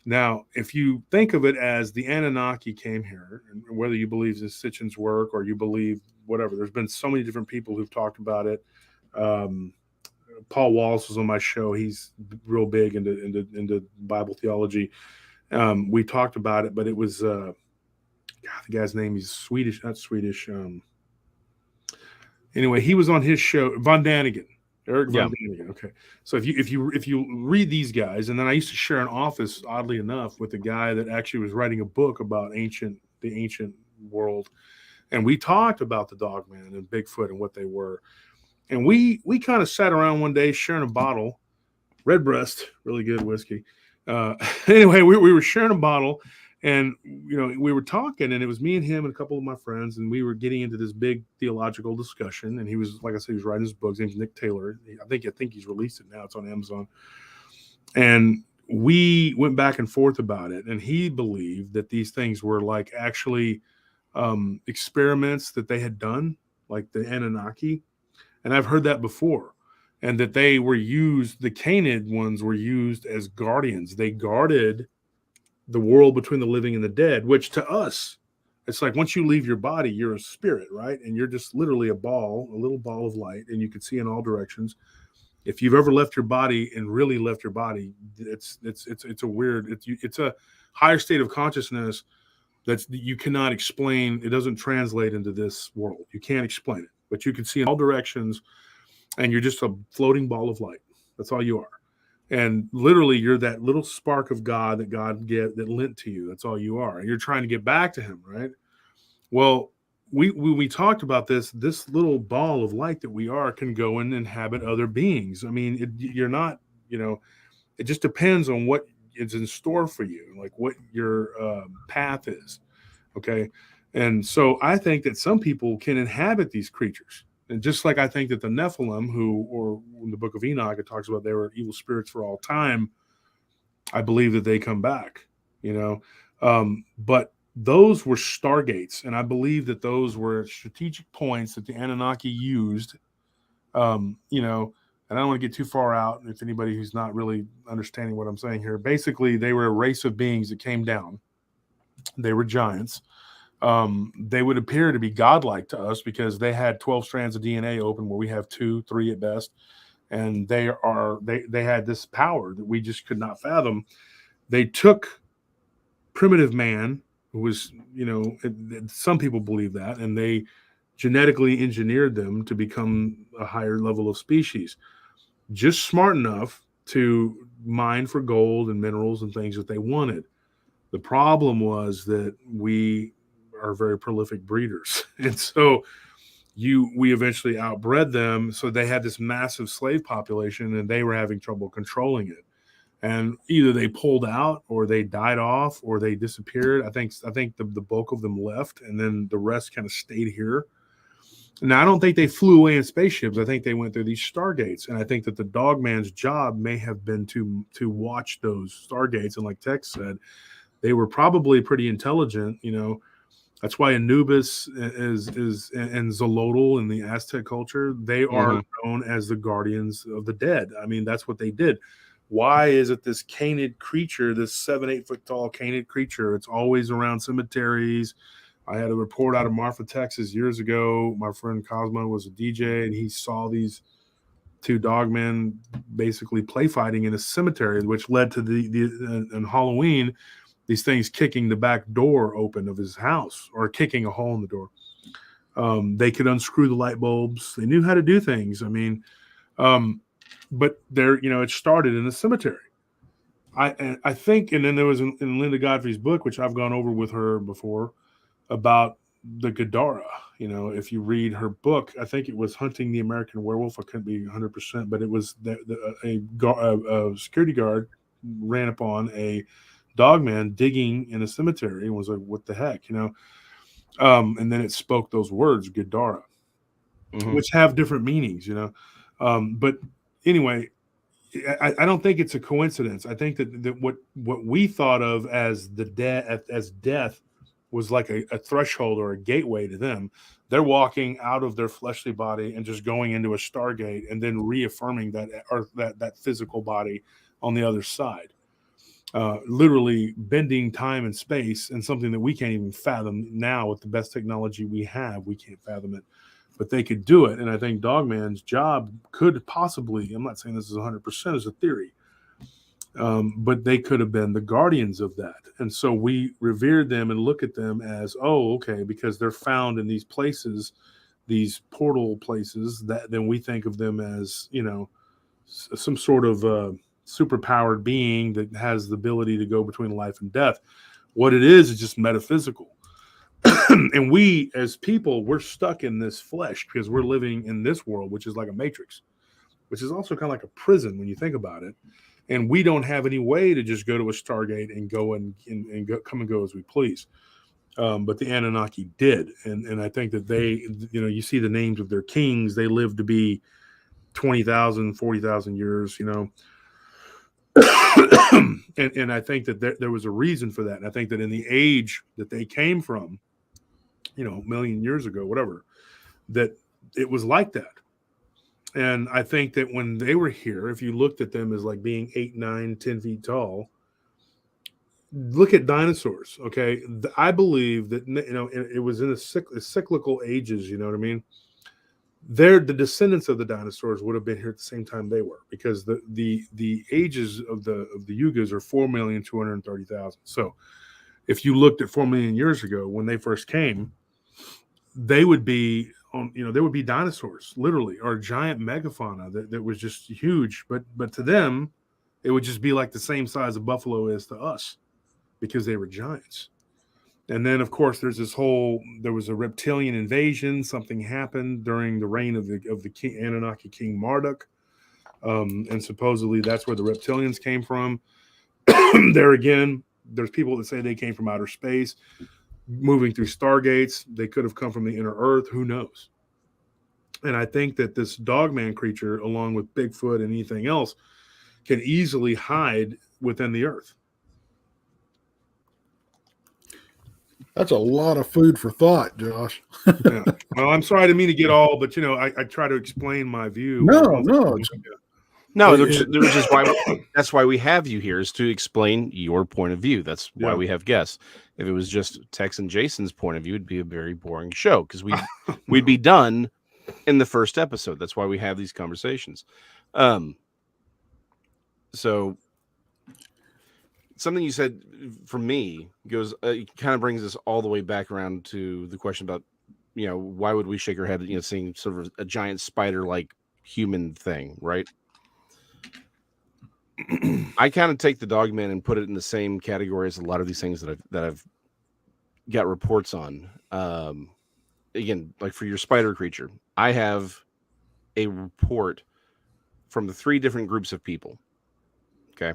Now, if you think of it as the Anunnaki came here, and whether you believe the Sitchin's work or you believe whatever, there's been so many different people who've talked about it. Paul Walsh was on my show. He's real big into Bible theology. We talked about it, but it was the guy's name is Swedish, not Swedish. Anyway, he was on his show, Von Daniken, Eric Von Daniken. Okay, so if you read these guys, and then I used to share an office, oddly enough, with a guy that actually was writing a book about the ancient world, and we talked about the Dogman and Bigfoot and what they were, and we kind of sat around one day sharing a bottle, Redbreast, really good whiskey. Anyway, we were sharing a bottle, and we were talking, and it was me and him and a couple of my friends, and we were getting into this big theological discussion. And he was, like I said, he was writing his book. His name's Nick Taylor. I think he's released it now. It's on Amazon. And we went back and forth about it, and he believed that these things were like actually experiments that they had done, like the Anunnaki. And I've heard that before. And that they were used, the Canid ones were used as guardians. They guarded the world between the living and the dead, which to us It's like once you leave your body, you're a spirit, right? And you're just literally a little ball of light, and you can see in all directions. If you've ever left your body and really left your body, it's a weird, it's a higher state of consciousness that you cannot explain. It doesn't translate into this world. You can't explain it, but you can see in all directions, and you're just a floating ball of light. That's all you are. And literally, you're that little spark of God that God that lent to you. That's all you are. And you're trying to get back to Him, right? Well, we talked about this little ball of light that we are can go and inhabit other beings. I mean, you're not, it just depends on what is in store for you, like what your path is. Okay. And so I think that some people can inhabit these creatures. And just like I think that the Nephilim, or in the book of Enoch, it talks about they were evil spirits for all time. I believe that they come back, but those were stargates. And I believe that those were strategic points that the Anunnaki used, and I don't want to get too far out. If anybody who's not really understanding what I'm saying here, basically they were a race of beings that came down. They were giants. They would appear to be godlike to us because they had 12 strands of DNA open where we have 2, 3 at best. And they had this power that we just could not fathom. They took primitive man, who was, some people believe that, and they genetically engineered them to become a higher level of species, just smart enough to mine for gold and minerals and things that they wanted. The problem was that we are very prolific breeders. And so we eventually outbred them. So they had this massive slave population and they were having trouble controlling it. And either they pulled out or they died off or they disappeared. I think the bulk of them left and then the rest kind of stayed here. Now, I don't think they flew away in spaceships. I think they went through these stargates. And I think that the Dogman's job may have been to watch those stargates. And like Tex said, they were probably pretty intelligent, That's why Anubis is and Zolotl in the Aztec culture, they are known as the guardians of the dead. I mean, that's what they did. Why is it this canid creature, this 7-8 foot tall canid creature? It's always around cemeteries. I had a report out of Marfa, Texas years ago. My friend Cosmo was a DJ and he saw these 2 dogmen basically play fighting in a cemetery, which led to on Halloween, these things kicking the back door open of his house or kicking a hole in the door. They could unscrew the light bulbs. They knew how to do things. I mean, but it started in the cemetery. I think, and then there was in Linda Godfrey's book, which I've gone over with her before, about the Gadara. If you read her book, I think it was Hunting the American Werewolf. I couldn't be 100%, but it was a security guard ran upon a dogman digging in a cemetery and was like, what the heck, and then it spoke those words, Gadara, which have different meanings, but anyway, I don't think it's a coincidence. I think that what we thought of as death was like a threshold or a gateway to them. They're walking out of their fleshly body and just going into a stargate and then reaffirming that physical body on the other side. Literally bending time and space, and something that we can't even fathom now with the best technology we have. We can't fathom it, but they could do it. And I think Dogman's job could possibly, I'm not saying this is 100% as a theory, but they could have been the guardians of that. And so we revered them and look at them as, okay, because they're found in these places, these portal places, that then we think of them as, some sort of superpowered being that has the ability to go between life and death. What it is just metaphysical. And we as people, we're stuck in this flesh because we're living in this world, which is like a matrix, which is also kind of like a prison when you think about it. And we don't have any way to just go to a Stargate and go and go, come and go as we please. But the Anunnaki did. And I think that they, you see the names of their kings, they lived to be 20,000, 40,000 years, and I think that there was a reason for that. And I think that in the age that they came from, a million years ago, whatever, that it was like that. And I think that when they were here, if you looked at them as like being 8, 9, 10 feet tall, look at dinosaurs. Okay, I believe that it was in the cyclical ages. You know what I mean? The descendants of the dinosaurs would have been here at the same time they were, because the ages of the Yugas are 4,230,000. So if you looked at 4 million years ago when they first came, they would be there would be dinosaurs literally, or giant megafauna that was just huge. But to them, it would just be like the same size a buffalo is to us, because they were giants. And then, of course, there was a reptilian invasion. Something happened during the reign of the king, Anunnaki King Marduk. And supposedly that's where the reptilians came from. There again, there's people that say they came from outer space, moving through stargates. They could have come from the inner earth. Who knows? And I think that this Dogman creature, along with Bigfoot and anything else, can easily hide within the earth. That's a lot of food for thought, Josh. Yeah. Well, I'm sorry, I didn't mean to get all, but I try to explain my view. No, which is why that's why we have you here, is to explain your point of view. That's why we have guests. If it was just Tex and Jason's point of view, it'd be a very boring show, because we'd be done in the first episode. That's why we have these conversations. So something you said for me goes, it kind of brings us all the way back around to the question about, why would we shake our head, seeing sort of a giant spider-like human thing, right? I kind of take the Dogman and put it in the same category as a lot of these things that I've got reports on. Again, like for your spider creature, I have a report from the 3 different groups of people. Okay.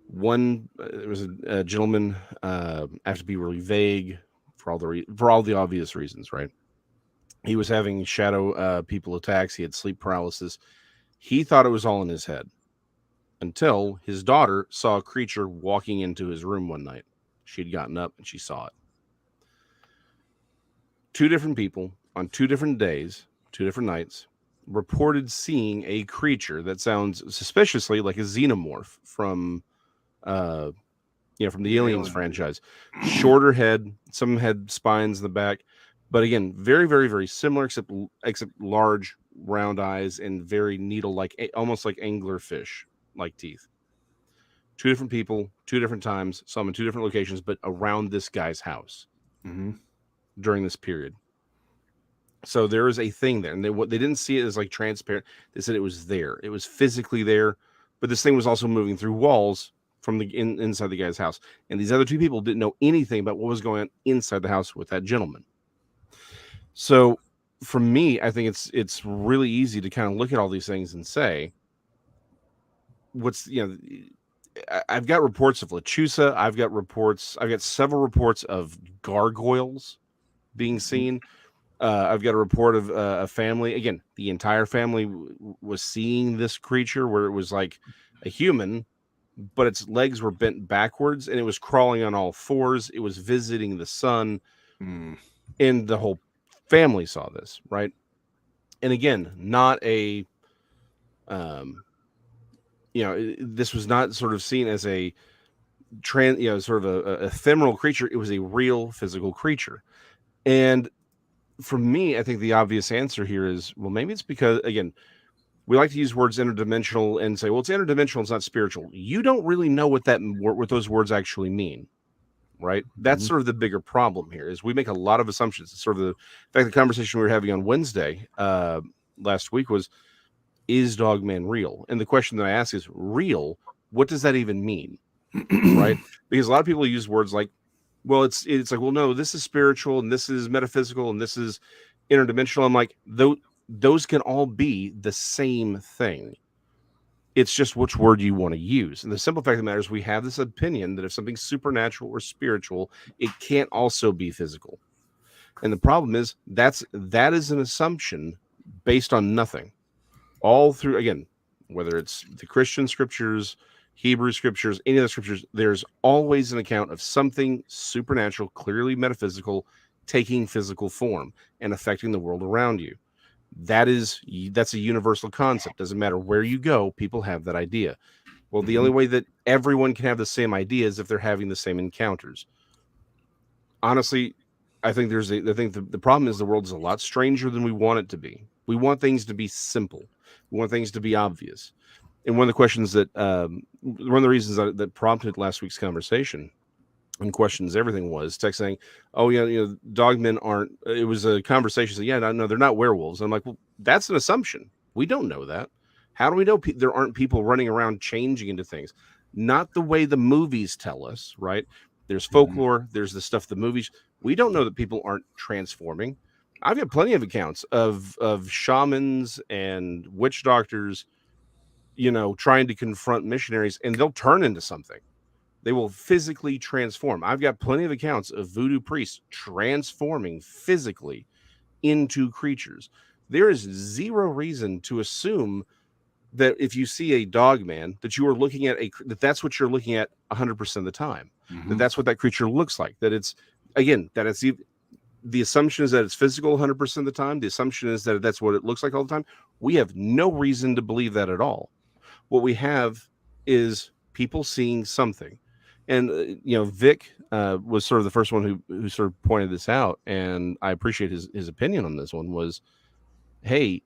One, it was a gentleman, I have to be really vague for all the obvious reasons, right? He was having shadow people attacks. He had sleep paralysis. He thought it was all in his head, until his daughter saw a creature walking into his room one night. She'd gotten up and she saw it. 2 different people on 2 different days, 2 different nights, reported seeing a creature that sounds suspiciously like a xenomorph from the Aliens franchise. Shorter head, some had spines in the back, but again, very, very, very similar, except large, round eyes and very needle-like, almost like anglerfish like teeth. 2 different people, 2 different times, some in 2 different locations, but around this guy's house during this period. So there is a thing there, and they didn't see it as like transparent. They said it was there. It was physically there, but this thing was also moving through walls from the inside the guy's house. And these other 2 people didn't know anything about what was going on inside the house with that gentleman. So for me, I think it's really easy to kind of look at all these things and say, I've got reports of Lechusa. I've got several reports of gargoyles being seen. I've got a report of a family. Again, the entire family was seeing this creature, where it was like a human, but its legs were bent backwards and it was crawling on all 4s. It was visiting the sun, and the whole family saw this, right? And again, not a, this was not sort of seen as a sort of a ephemeral creature. It was a real physical creature. And for me, I think the obvious answer here is, well, maybe it's because, again, we like to use words interdimensional and say, well, it's interdimensional, it's not spiritual. You don't really know what those words actually mean, right? That's sort of the bigger problem here, is we make a lot of assumptions. It's sort of in fact, the conversation we were having on Wednesday last week was, is Dogman real? And the question that I ask is, real, what does that even mean? Right? Because a lot of people use words like, well, it's like, well, no, this is spiritual and this is metaphysical and this is interdimensional. I'm like, those can all be the same thing. It's just which word you want to use. And the simple fact of the matter is, we have this opinion that if something's supernatural or spiritual, it can't also be physical. And the problem is that is an assumption based on nothing. All through, again, whether it's the Christian scriptures, Hebrew scriptures, any of the scriptures, there's always an account of something supernatural, clearly metaphysical, taking physical form and affecting the world around you. That's a universal concept. Doesn't matter where you go, people have that idea. Well, the only way that everyone can have the same idea is if they're having the same encounters. Honestly, I think the problem is the world is a lot stranger than we want it to be. We want things to be simple. We want things to be obvious. And one of the questions that one of the reasons that prompted last week's conversation and questions everything was text saying, "Oh yeah, dogmen aren't." It was a conversation saying, "Yeah, no, they're not werewolves." And I'm like, "Well, that's an assumption. We don't know that. How do we know there aren't people running around changing into things? Not the way the movies tell us, right? There's folklore. There's the stuff the movies. We don't know that people aren't transforming. I've got plenty of accounts of shamans and witch doctors, trying to confront missionaries, and they'll turn into something. They will physically transform. I've got plenty of accounts of voodoo priests transforming physically into creatures. There is zero reason to assume that if you see a dog man, that you are looking at that's what you're looking at 100% of the time. That's what that creature looks like. That it's the assumption is that it's physical 100% of the time. The assumption is that that's what it looks like all the time. We have no reason to believe that at all. What we have is people seeing something. And, Vic was sort of the first one who sort of pointed this out. And I appreciate his opinion on this one was, hey,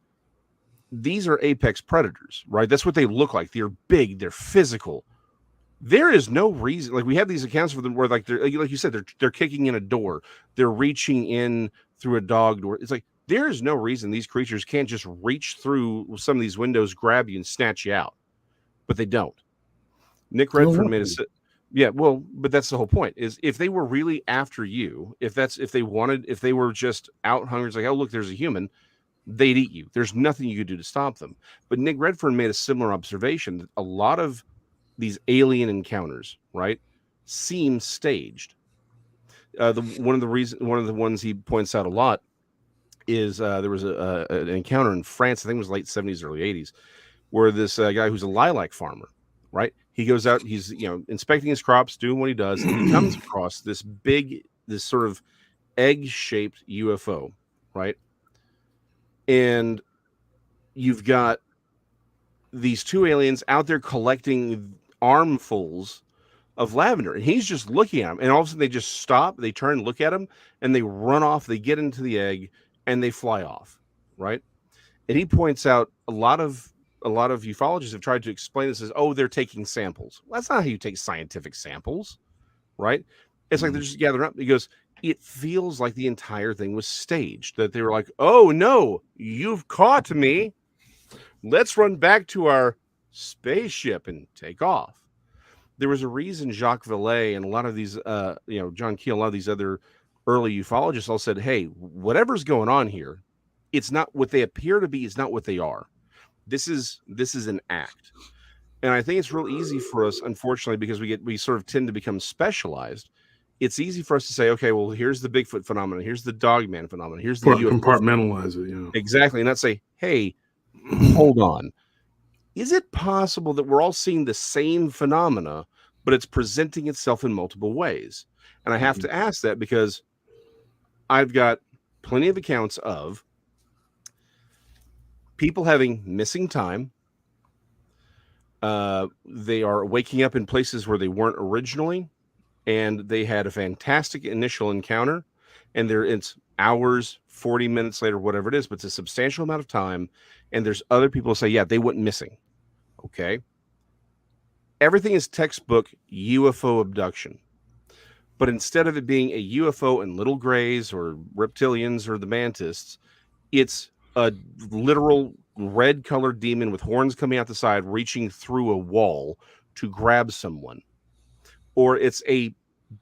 these are apex predators, right? That's what they look like. They're big. They're physical. There is no reason. Like we have these accounts for them where like you said, they're kicking in a door. They're reaching in through a dog door. It's like, there is no reason these creatures can't just reach through some of these windows, grab you and snatch you out. But they don't. Nick Redfern made a yeah, well, but that's the whole point is if they were really after you, if they were just out hungry, it's like, oh, look, there's a human, they'd eat you. There's nothing you could do to stop them. But Nick Redfern made a similar observation that a lot of these alien encounters, right, seem staged. One of the ones he points out a lot is there was an encounter in France, I think it was late 70s, early 80s, where this guy who's a lilac farmer, right? He goes out, he's inspecting his crops, doing what he does, and he comes across this sort of egg-shaped UFO, right? And you've got these two aliens out there collecting armfuls of lavender, and he's just looking at them, and all of a sudden they just stop, they turn, look at him, and they run off, they get into the egg, and they fly off, right? And he points out a lot of ufologists have tried to explain this as, oh, they're taking samples. Well, that's not how you take scientific samples, right? It's like they're just gathering up. He goes, it feels like the entire thing was staged, that they were like, oh, no, you've caught me. Let's run back to our spaceship and take off. There was a reason Jacques Vallée and a lot of these, John Keel, a lot of these other early ufologists all said, hey, whatever's going on here, it's not what they appear to be, it's not what they are. This is an act. And I think it's real easy for us, unfortunately, because we sort of tend to become specialized. It's easy for us to say, okay, well, here's the Bigfoot phenomenon, here's the Dogman phenomenon, here's the UFO compartmentalize it, exactly, and not say, hey, hold on, is it possible that we're all seeing the same phenomena, but it's presenting itself in multiple ways? And I have to ask that because I've got plenty of accounts of people having missing time. They are waking up in places where they weren't originally, and they had a fantastic initial encounter, and it's hours, 40 minutes later, whatever it is, but it's a substantial amount of time. And there's other people who say, yeah, they went missing. Okay. Everything is textbook UFO abduction. But instead of it being a UFO and little grays or reptilians or the mantists, it's a literal red colored demon with horns coming out the side, reaching through a wall to grab someone. Or it's a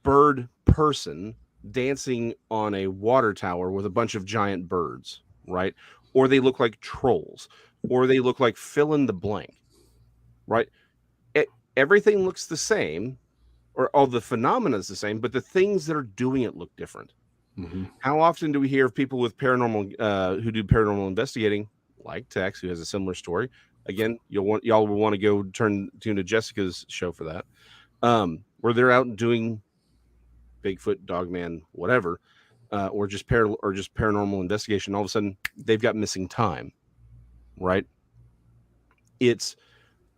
bird person dancing on a water tower with a bunch of giant birds, right? Or they look like trolls, or they look like fill in the blank, right? Everything looks the same, or all the phenomena is the same, but the things that are doing it look different. How often do we hear of people with paranormal who do paranormal investigating, like Tex, who has a similar story? Again, y'all will want to go tune to Jessica's show for that, where they're out doing Bigfoot, Dogman, whatever, or just paranormal investigation. All of a sudden, they've got missing time, right? It's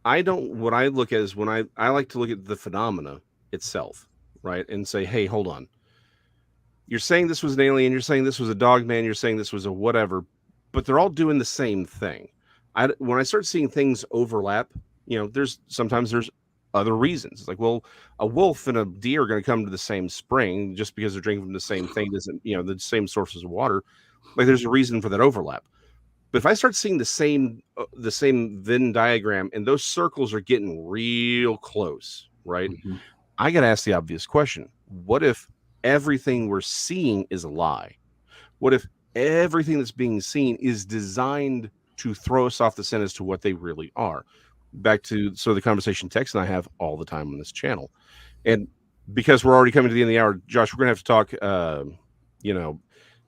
what I look at is when I like to look at the phenomena itself, right? And say, hey, hold on. You're saying this was an alien, you're saying this was a Dogman, you're saying this was a whatever, but they're all doing the same thing. When I start seeing things overlap, sometimes there's other reasons. It's like, well, a wolf and a deer are going to come to the same spring just because they're drinking from the same thing, doesn't, the same sources of water. Like there's a reason for that overlap. But if I start seeing the same Venn diagram and those circles are getting real close, right? Mm-hmm. I got to ask the obvious question. What if everything we're seeing is a lie? What if everything that's being seen is designed to throw us off the scent as to what they really are? Back to the conversation Tex and I have all the time on this channel. And because we're already coming to the end of the hour, Josh, we're going to have to talk,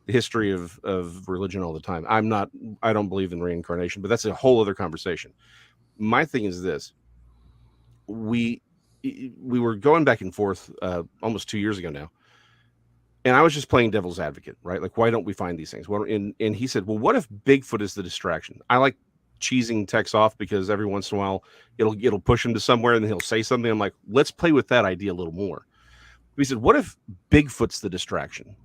the history of religion all the time. I don't believe in reincarnation, but that's a whole other conversation. My thing is this. We were going back and forth almost 2 years ago now. And I was just playing devil's advocate, right? Like, why don't we find these things? Well, and he said, well, what if Bigfoot is the distraction? I like cheesing Tex off because every once in a while it'll push him to somewhere and then he'll say something. I'm like, let's play with that idea a little more. He said, what if Bigfoot's the distraction?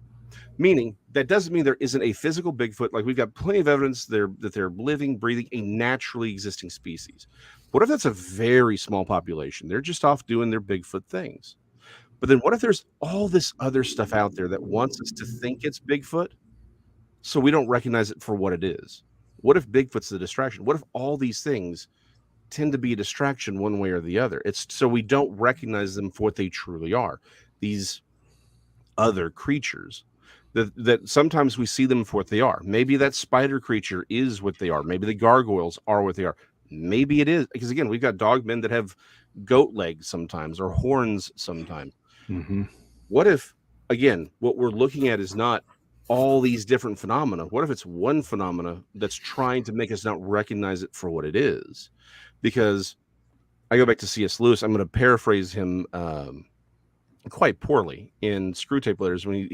Meaning that doesn't mean there isn't a physical Bigfoot. Like we've got plenty of evidence that they're living, breathing, a naturally existing species. What if that's a very small population? They're just off doing their Bigfoot things. But then what if there's all this other stuff out there that wants us to think it's Bigfoot so we don't recognize it for what it is? What if Bigfoot's the distraction? What if all these things tend to be a distraction one way or the other? It's so we don't recognize them for what they truly are. These other creatures that sometimes we see them for what they are. Maybe that spider creature is what they are. Maybe the gargoyles are what they are. Maybe it is. Because again, we've got dogmen that have goat legs sometimes or horns sometimes. Mm-hmm. What if, again, what we're looking at is not all these different phenomena? What if it's one phenomena that's trying to make us not recognize it for what it is? Because I go back to C.S. Lewis. I'm going to paraphrase him quite poorly in Screwtape Letters when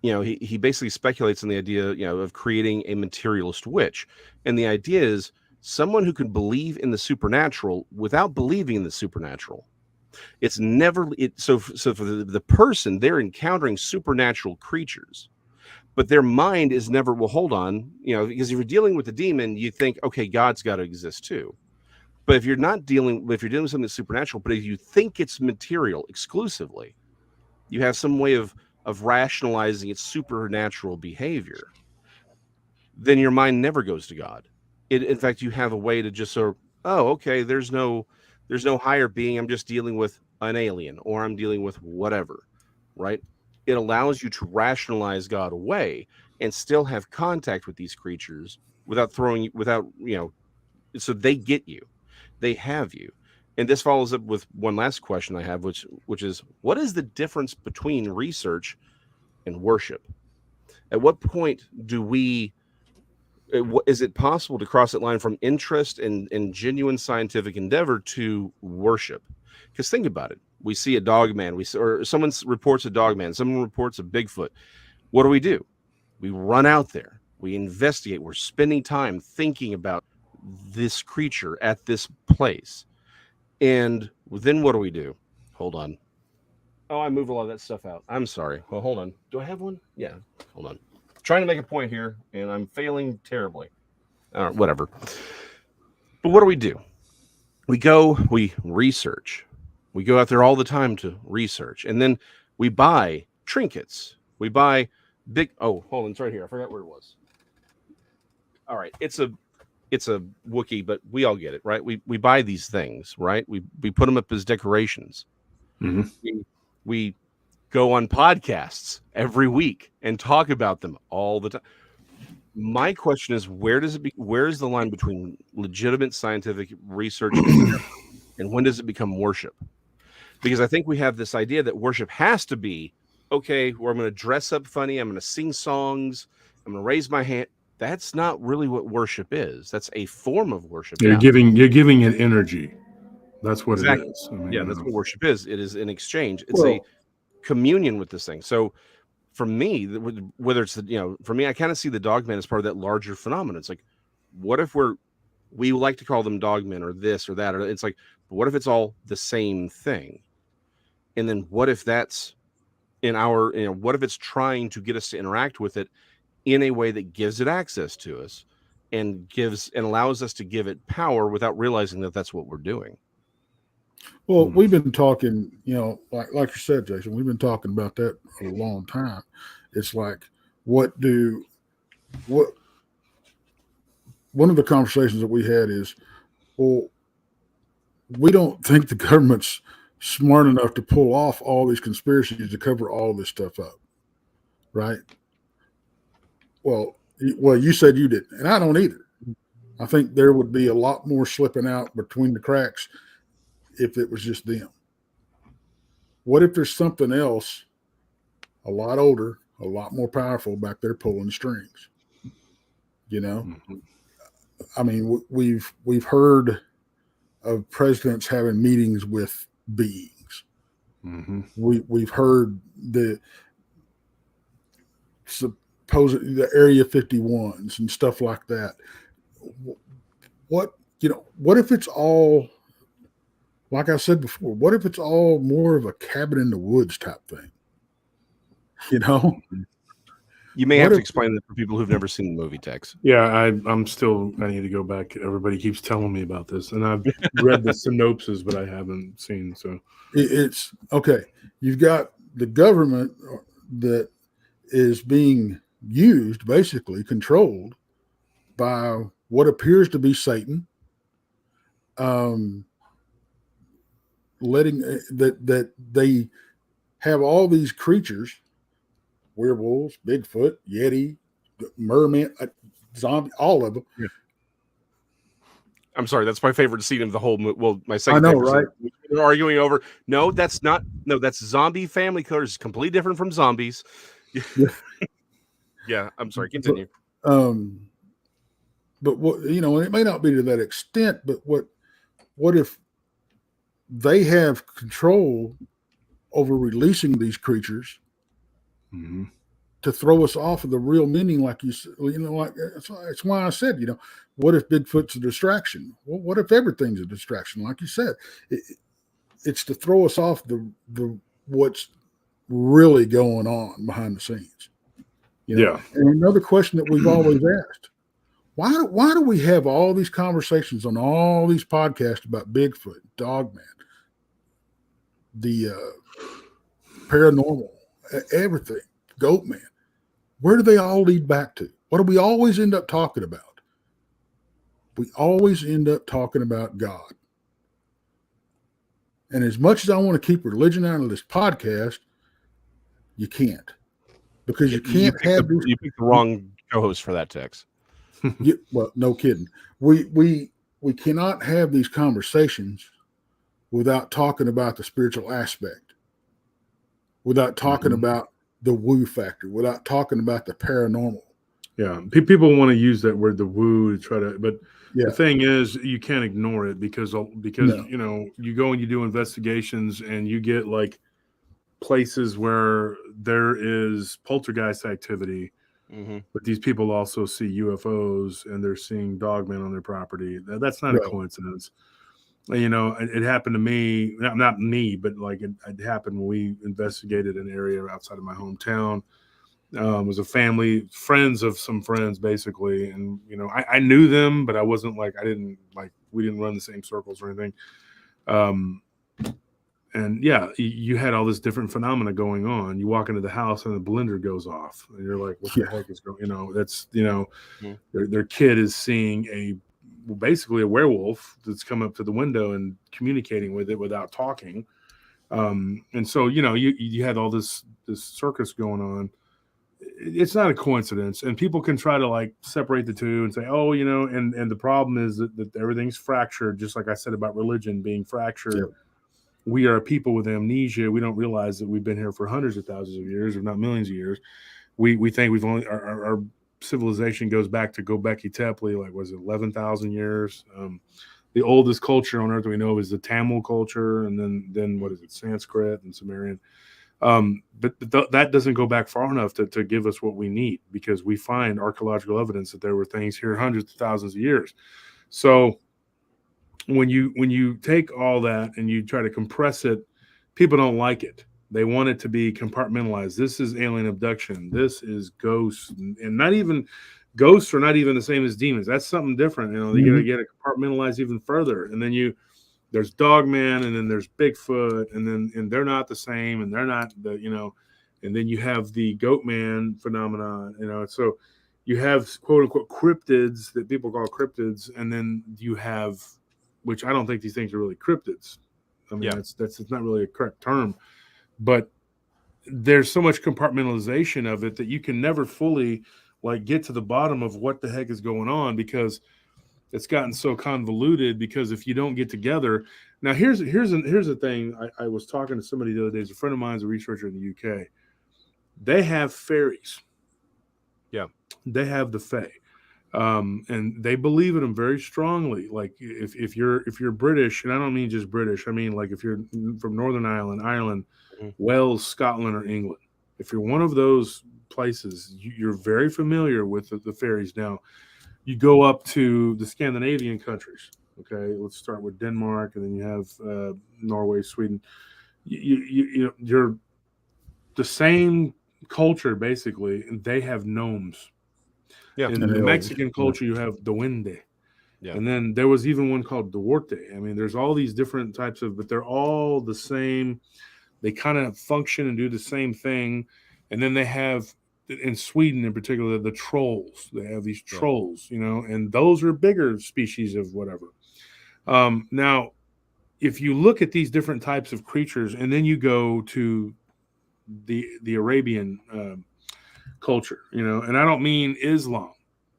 he basically speculates on the idea, of creating a materialist witch. And the idea is someone who can believe in the supernatural without believing in the supernatural. It's never so for the person, they're encountering supernatural creatures, but their mind is never, well, hold on, because if you're dealing with the demon, you think, okay, God's got to exist too. But if you're dealing with something that's supernatural, but if you think it's material exclusively, you have some way of rationalizing its supernatural behavior, then your mind never goes to God. In fact, you have a way to just okay, there's no higher being. I'm just dealing with an alien, or I'm dealing with whatever, right? It allows you to rationalize God away and still have contact with these creatures without so they get you, they have you. And this follows up with one last question I have, which is, what is the difference between research and worship? At what point is it possible to cross that line from interest and genuine scientific endeavor to worship? Because think about it. We see a dogman, or someone reports a dogman, someone reports a Bigfoot. What do? We run out there. We investigate. We're spending time thinking about this creature at this place. And then what do? Hold on. Oh, I move a lot of that stuff out. I'm sorry. Well, hold on. Do I have one? Yeah. Hold on. Trying to make a point here, and I'm failing terribly. Whatever. But what do? We research. We go out there all the time to research. And then we buy trinkets. We buy hold on, it's right here. I forgot where it was. All right. It's a Wookiee, but we all get it, right? We buy these things, right? We put them up as decorations. Mm-hmm. We go on podcasts every week and talk about them all the time. My question is, where is the line between legitimate scientific research and when does it become worship? Because I think we have this idea that worship has to be, okay, where I'm going to dress up funny, I'm going to sing songs, I'm going to raise my hand. That's not really what worship is. That's a form of worship. You're giving it energy. That's what exactly. It is. That's what worship is. It is an exchange. It's a communion with this thing. So for me, whether it's for me, I kind of see the dogman as part of that larger phenomenon. It's like, what if we're we like to call them dogmen or this or that, or it's like, what if it's all the same thing? And then what if that's in our, what if it's trying to get us to interact with it in a way that gives it access to us and allows us to give it power without realizing that that's what we're doing? Well, we've been talking, like you said, Jason, we've been talking about that for a long time. It's like, one of the conversations that we had is, well, we don't think the government's smart enough to pull off all these conspiracies to cover all this stuff up, right? Well, you said you didn't, and I don't either. I think there would be a lot more slipping out between the cracks if it was just them. What if there's something else a lot older, a lot more powerful back there pulling the strings? I mean, we've heard of presidents having meetings with beings. We've heard the Area 51s and stuff like that. What if it's all, like I said before, what if it's all more of a cabin in the woods type thing? You may have to explain that for people who've never seen the movie, Tex. Yeah, I need to go back. Everybody keeps telling me about this, and I've read the synopsis, but I haven't seen. So it's okay. You've got the government that is being used, basically controlled by what appears to be Satan, letting that they have all these creatures, werewolves, Bigfoot, Yeti, merman, zombie, all of them. Yeah. I'm sorry, that's my favorite scene of the whole movie. Well, my second. I know, right? They're arguing over. No, that's not. No, that's zombie family killers. It's completely different from zombies. Yeah. Yeah, I'm sorry. Continue. But what, and it may not be to that extent, but what if they have control over releasing these creatures to throw us off of the real meaning, like it's why I said, what if Bigfoot's a distraction? Well, what if everything's a distraction? Like you said, it's to throw us off the what's really going on behind the scenes. Yeah. And another question that we've always asked: why do we have all these conversations on all these podcasts about Bigfoot, Dogman, the paranormal, everything, Goatman? Where do they all lead back to? What do we always end up talking about? We always end up talking about God. And as much as I want to keep religion out of this podcast, you can't. Because you can't you picked the wrong co-host for that, Tex. Well, no kidding. We cannot have these conversations without talking about the spiritual aspect, without talking about the woo factor, without talking about the paranormal. Yeah, people want to use that word, the woo, to try to, but yeah. The thing is, you can't ignore it because no. You go and you do investigations and you get like places where there is poltergeist activity, but these people also see UFOs and they're seeing dogmen on their property. That's not a coincidence. It happened to me, not me, but like it happened when we investigated an area outside of my hometown. It was a family, friends of some friends, basically. And, I knew them, but I wasn't we didn't run the same circles or anything. And yeah, you had all this different phenomena going on. You walk into the house and the blender goes off and you're like, what the heck is going, that's, their kid is seeing basically a werewolf that's come up to the window and communicating with it without talking. And so, you had all this circus going on. It's not a coincidence, and people can try to separate the two and say, oh, and the problem is that everything's fractured, just like I said about religion being fractured. Yep. We are a people with amnesia. We don't realize that we've been here for hundreds of thousands of years, if not millions of years. We think we've only our civilization goes back to Göbekli Tepe, was it 11,000 years? The oldest culture on earth we know is the Tamil culture, and then what is it, Sanskrit and Sumerian. But that doesn't go back far enough to give us what we need, because we find archaeological evidence that there were things here hundreds of thousands of years. So when you take all that and you try to compress it, people don't like it. They want it to be compartmentalized. This is alien abduction. This is ghosts, and not even ghosts are not even the same as demons. That's something different. You know, they gotta get it compartmentalized even further. And then there's Dogman, and then there's Bigfoot, and they're not the same, and they're not the, you know, and then you have the Goatman phenomenon, you know. So you have quote unquote cryptids that people call cryptids, and then you have, which I don't think these things are really cryptids. I mean, that's it's not really a correct term, but there's so much compartmentalization of it that you can never fully like get to the bottom of what the heck is going on, because it's gotten so convoluted. Because if you don't get together, now here's the thing. I was talking to somebody the other day. A friend of mine is a researcher in the UK. They have fairies. Yeah, they have the fae. And they believe in them very strongly. Like if you're British, and I don't mean just British, I mean like if you're from Northern Ireland, Wales, Scotland, or England, if you're one of those places, you're very familiar with the fairies. Now, you go up to the Scandinavian countries. Okay, let's start with Denmark, and then you have Norway, Sweden. You're the same culture basically, and they have gnomes. Yeah. In the Mexican culture, you have duende. Yeah. And then there was even one called duarte. I mean, there's all these different types of, but they're all the same. They kind of function and do the same thing. And then they have, in Sweden in particular, the trolls. They have these trolls, you know, and those are bigger species of whatever. Now, if you look at these different types of creatures, and then you go to the Arabian culture, you know, and I don't mean Islam,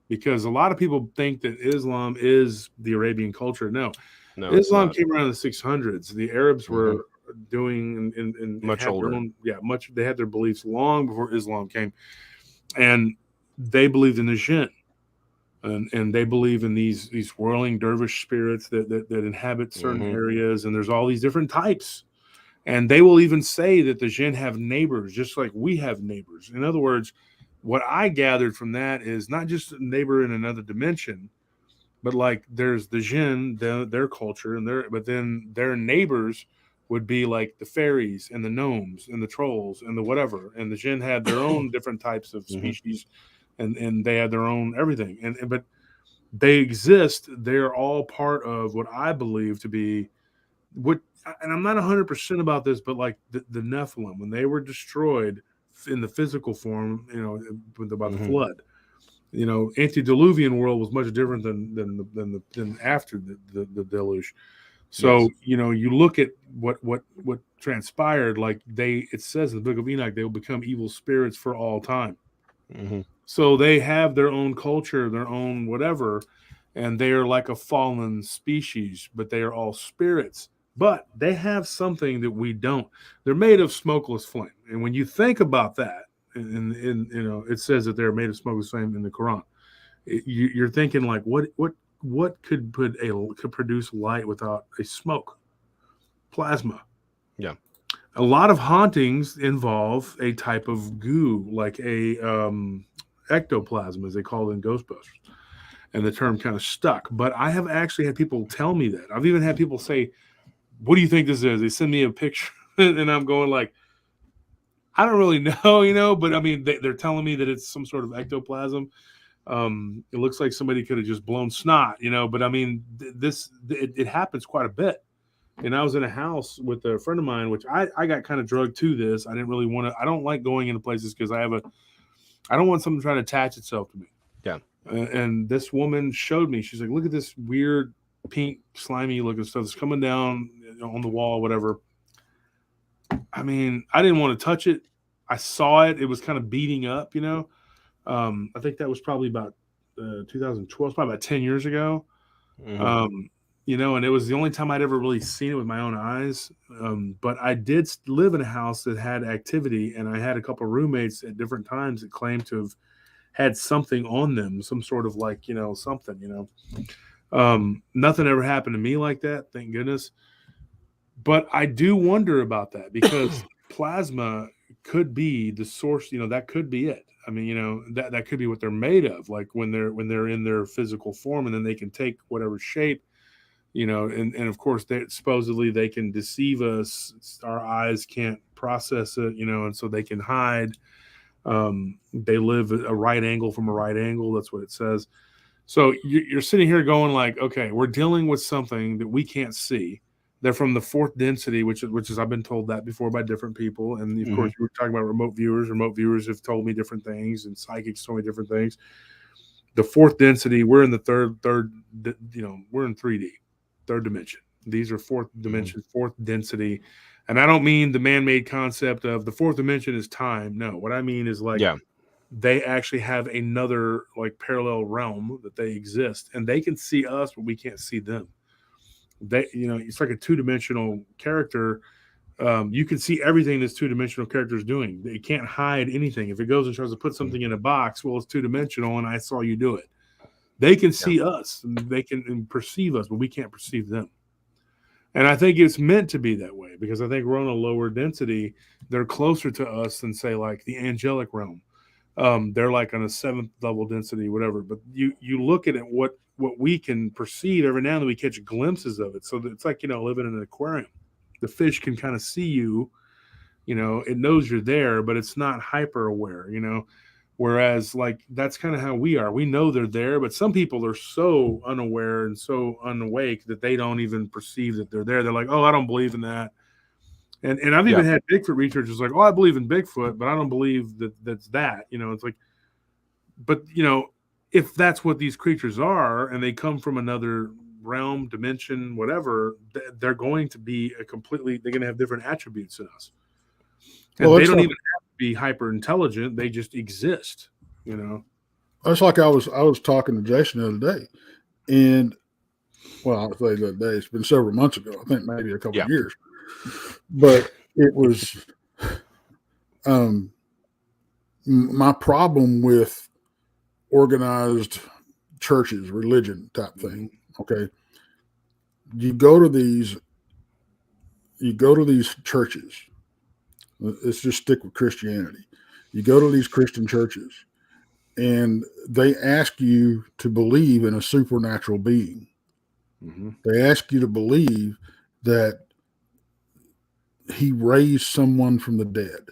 because a lot of people think that Islam is the Arabian culture. No, Islam came around in the 600s. The Arabs were doing and much older. They had their beliefs long before Islam came, and they believed in the jinn, and they believe in these whirling dervish spirits that inhabit certain areas, and there's all these different types. And they will even say that the jinn have neighbors, just like we have neighbors. In other words, what I gathered from that is not just a neighbor in another dimension, but like there's the jinn, their culture, but then their neighbors would be like the fairies and the gnomes and the trolls and the whatever. And the jinn had their own different types of species, and they had their own everything. But they exist. They're all part of what I believe to be what. And I'm not 100% about this, but like the Nephilim, when they were destroyed in the physical form, you know, about the flood, you know, antediluvian world was much different than after the deluge. So, you know, you look at what transpired, like it says in the book of Enoch, they will become evil spirits for all time. So they have their own culture, their own whatever, and they are like a fallen species, but they are all spirits. But they have something that we don't. They're made of smokeless flame. And when you think about that, and you know, it says that they're made of smokeless flame in the Quran. You're thinking like, what could produce light without a smoke? Plasma. Yeah. A lot of hauntings involve a type of goo, like a ectoplasm, as they call it in Ghostbusters. And the term kind of stuck. But I have actually had people tell me that. I've even had people say, what do you think this is? They send me a picture, and I'm going like, I don't really know, you know, but I mean, they're telling me that it's some sort of ectoplasm. It looks like somebody could have just blown snot, you know, but I mean, it happens quite a bit. And I was in a house with a friend of mine, which I got kind of drugged to this. I didn't really want to, I don't like going into places because I don't want something to try to attach itself to me. Yeah. And this woman showed me, she's like, look at this weird pink, slimy looking stuff that's coming down on the wall, whatever. I mean, I didn't want to touch it. I saw it. It was kind of beating up, you know. I think that was probably about 2012, probably about 10 years ago. You know, and it was the only time I'd ever really seen it with my own eyes. But I did live in a house that had activity, and I had a couple of roommates at different times that claimed to have had something on them, some sort of like, you know, something, you know. Nothing ever happened to me like that, thank goodness. But I do wonder about that, because plasma could be the source, you know, that could be it. I mean, you know, that could be what they're made of. Like when they're in their physical form, and then they can take whatever shape, you know, and of course supposedly they can deceive us. Our eyes can't process it, you know, and so they can hide. They live at a right angle from a right angle. That's what it says. So you're sitting here going like, okay, we're dealing with something that we can't see. They're from the fourth density, which is I've been told that before by different people. And of course, you were talking about remote viewers. Remote viewers have told me different things, and psychics told me different things. The fourth density, we're in the third, you know, we're in 3D, third dimension. These are fourth dimension, fourth density. And I don't mean the man-made concept of the fourth dimension is time. No, what I mean is like, they actually have another like parallel realm that they exist, and they can see us, but we can't see them. They, you know, it's like a two-dimensional character. You can see everything this two-dimensional character is doing. It can't hide anything. If it goes and tries to put something in a box, well, it's two-dimensional, and I saw you do it. They can see us, and they can perceive us, but we can't perceive them. And I think it's meant to be that way, because I think we're on a lower density. They're closer to us than, say, like the angelic realm. They're like on a 7th level density, whatever. But you look at it, what we can perceive every now and then, we catch glimpses of it. So it's like, you know, living in an aquarium. The fish can kind of see you, you know, it knows you're there, but it's not hyper aware, you know. Whereas like that's kind of how we are. We know they're there, but some people are so unaware and so unawake that they don't even perceive that they're there. They're like, oh, I don't believe in that. And I've even had Bigfoot researchers like, oh, I believe in Bigfoot, but I don't believe that's that. You know, it's like, but, you know, if that's what these creatures are and they come from another realm, dimension, whatever, they're going to be they're going to have different attributes than us. And they don't even have to be hyper intelligent. They just exist, you know. That's like I was talking to Jason the other day, and well, I'll say the other day, it's been several months ago. I think maybe a couple of years. But it was my problem with organized churches, religion type thing. Okay. You go to these churches. Let's just stick with Christianity. You go to these Christian churches and they ask you to believe in a supernatural being. They ask you to believe that he raised someone from the dead.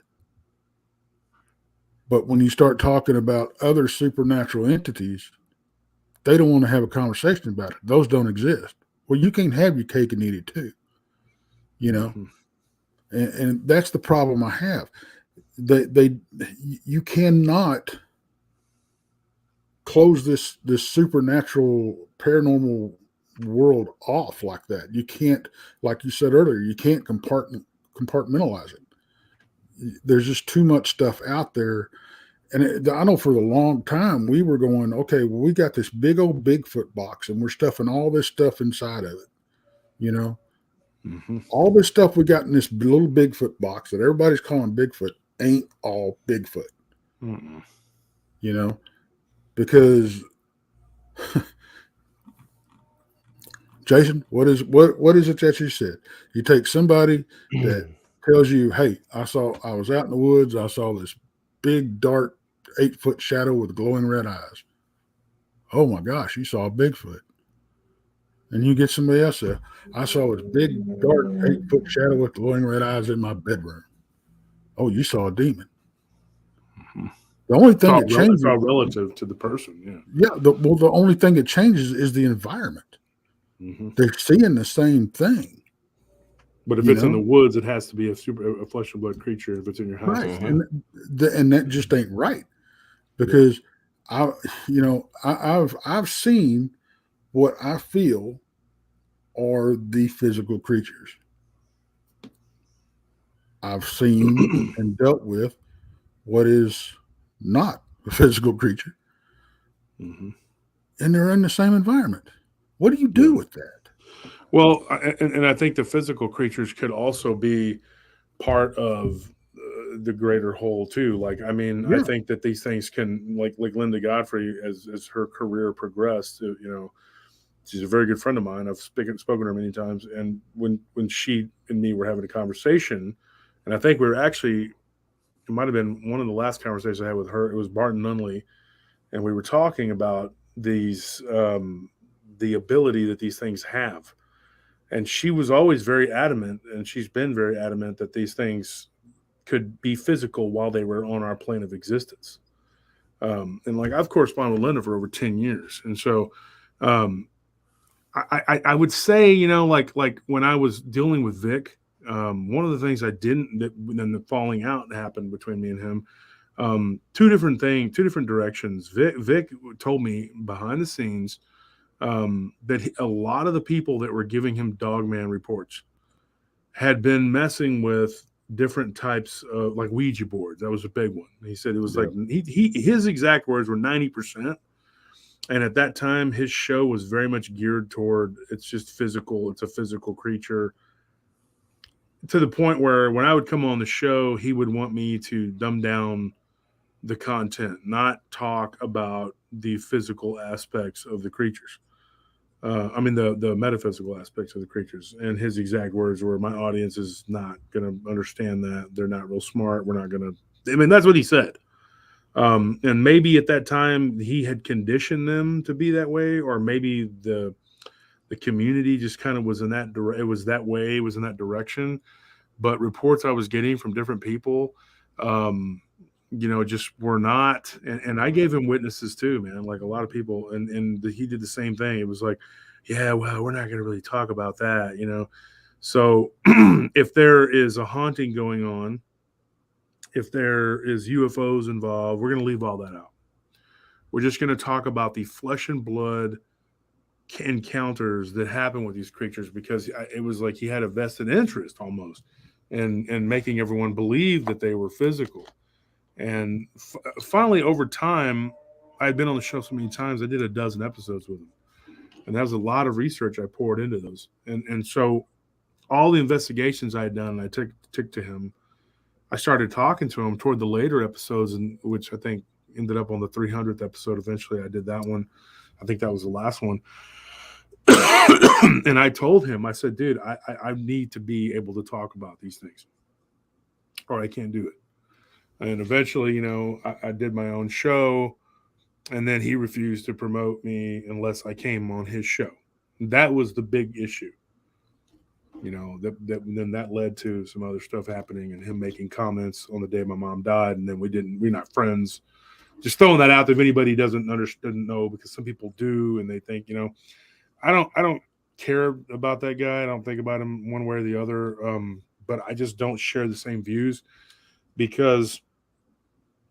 But when you start talking about other supernatural entities, they don't want to have a conversation about it. Those don't exist. Well, you can't have your cake and eat it too, you know? And that's the problem I have. You cannot close this supernatural paranormal world off like that. You can't, like you said earlier, you can't compartmentalize it. There's just too much stuff out there. And I know for a long time we were going, okay, well, we got this big old Bigfoot box and we're stuffing all this stuff inside of it, you know? All this stuff we got in this little Bigfoot box that everybody's calling Bigfoot ain't all Bigfoot, you know? Because Jason, what is it that you said? You take somebody that tells you, hey, I was out in the woods, I saw this big, dark, 8-foot shadow with glowing red eyes. Oh my gosh, you saw a Bigfoot. And you get somebody else there. I saw this big, dark, 8-foot shadow with glowing red eyes in my bedroom. Oh, you saw a demon. The only thing that changes is relative to the person. Yeah. The only thing that changes is the environment. They're seeing the same thing. But if it's in the woods, it has to be a flesh and blood creature. If it's in your house, right? And that just ain't right, because I've seen what I feel are the physical creatures. I've seen and dealt with what is not a physical creature, and they're in the same environment. What do you do with that? Well, and I think the physical creatures could also be part of the greater whole too. Like, I mean, I think that these things can, like Linda Godfrey, as her career progressed, you know, she's a very good friend of mine. I've spoken to her many times. And when she and me were having a conversation, and I think we were actually it might have been one of the last conversations I had with her. It was Barton Nunley, and we were talking about these, the ability that these things have. And she was always very adamant, and she's been very adamant that these things could be physical while they were on our plane of existence. And like I've corresponded with Linda for over 10 years. And so I would say, you know, like when I was dealing with Vic, one of the things I didn't, then the falling out happened between me and him. Two different directions. Vic told me behind the scenes that a lot of the people that were giving him Dogman reports had been messing with different types of like Ouija boards. That was a big one. He said it was like his exact words were 90%. And at that time, his show was very much geared toward it's just physical. It's a physical creature, to the point where when I would come on the show, he would want me to dumb down the content, not talk about the physical aspects of the creatures. I mean, the metaphysical aspects of the creatures. And his exact words were, my audience is not going to understand that. They're not real smart. We're not going to, I mean, that's what he said. And maybe at that time he had conditioned them to be that way, or maybe the community just kind of was in that it was that way, it was in that direction. But reports I was getting from different people, you know, just were not, and I gave him witnesses too, man. Like a lot of people, and he did the same thing. It was like, yeah, well, we're not going to really talk about that, you know. So if there is a haunting going on, if there is UFOs involved, we're going to leave all that out. We're just going to talk about the flesh and blood encounters that happen with these creatures, because it was like he had a vested interest almost in making everyone believe that they were physical. And finally, over time, I had been on the show so many times, I did a dozen episodes with him. And that was a lot of research I poured into those. And so all the investigations I had done, I took to him. I started talking to him toward the later episodes, and which I think ended up on the 300th episode. Eventually, I did that one. I think that was the last one. And I told him, I said, dude, I need to be able to talk about these things, or I can't do it. And eventually, you know, I did my own show, and then he refused to promote me unless I came on his show. That was the big issue. You know, then that led to some other stuff happening, and him making comments on the day my mom died, and then we're not friends. Just throwing that out there if anybody doesn't know, because some people do, and they think, you know, I don't care about that guy. I don't think about him one way or the other. But I just don't share the same views because,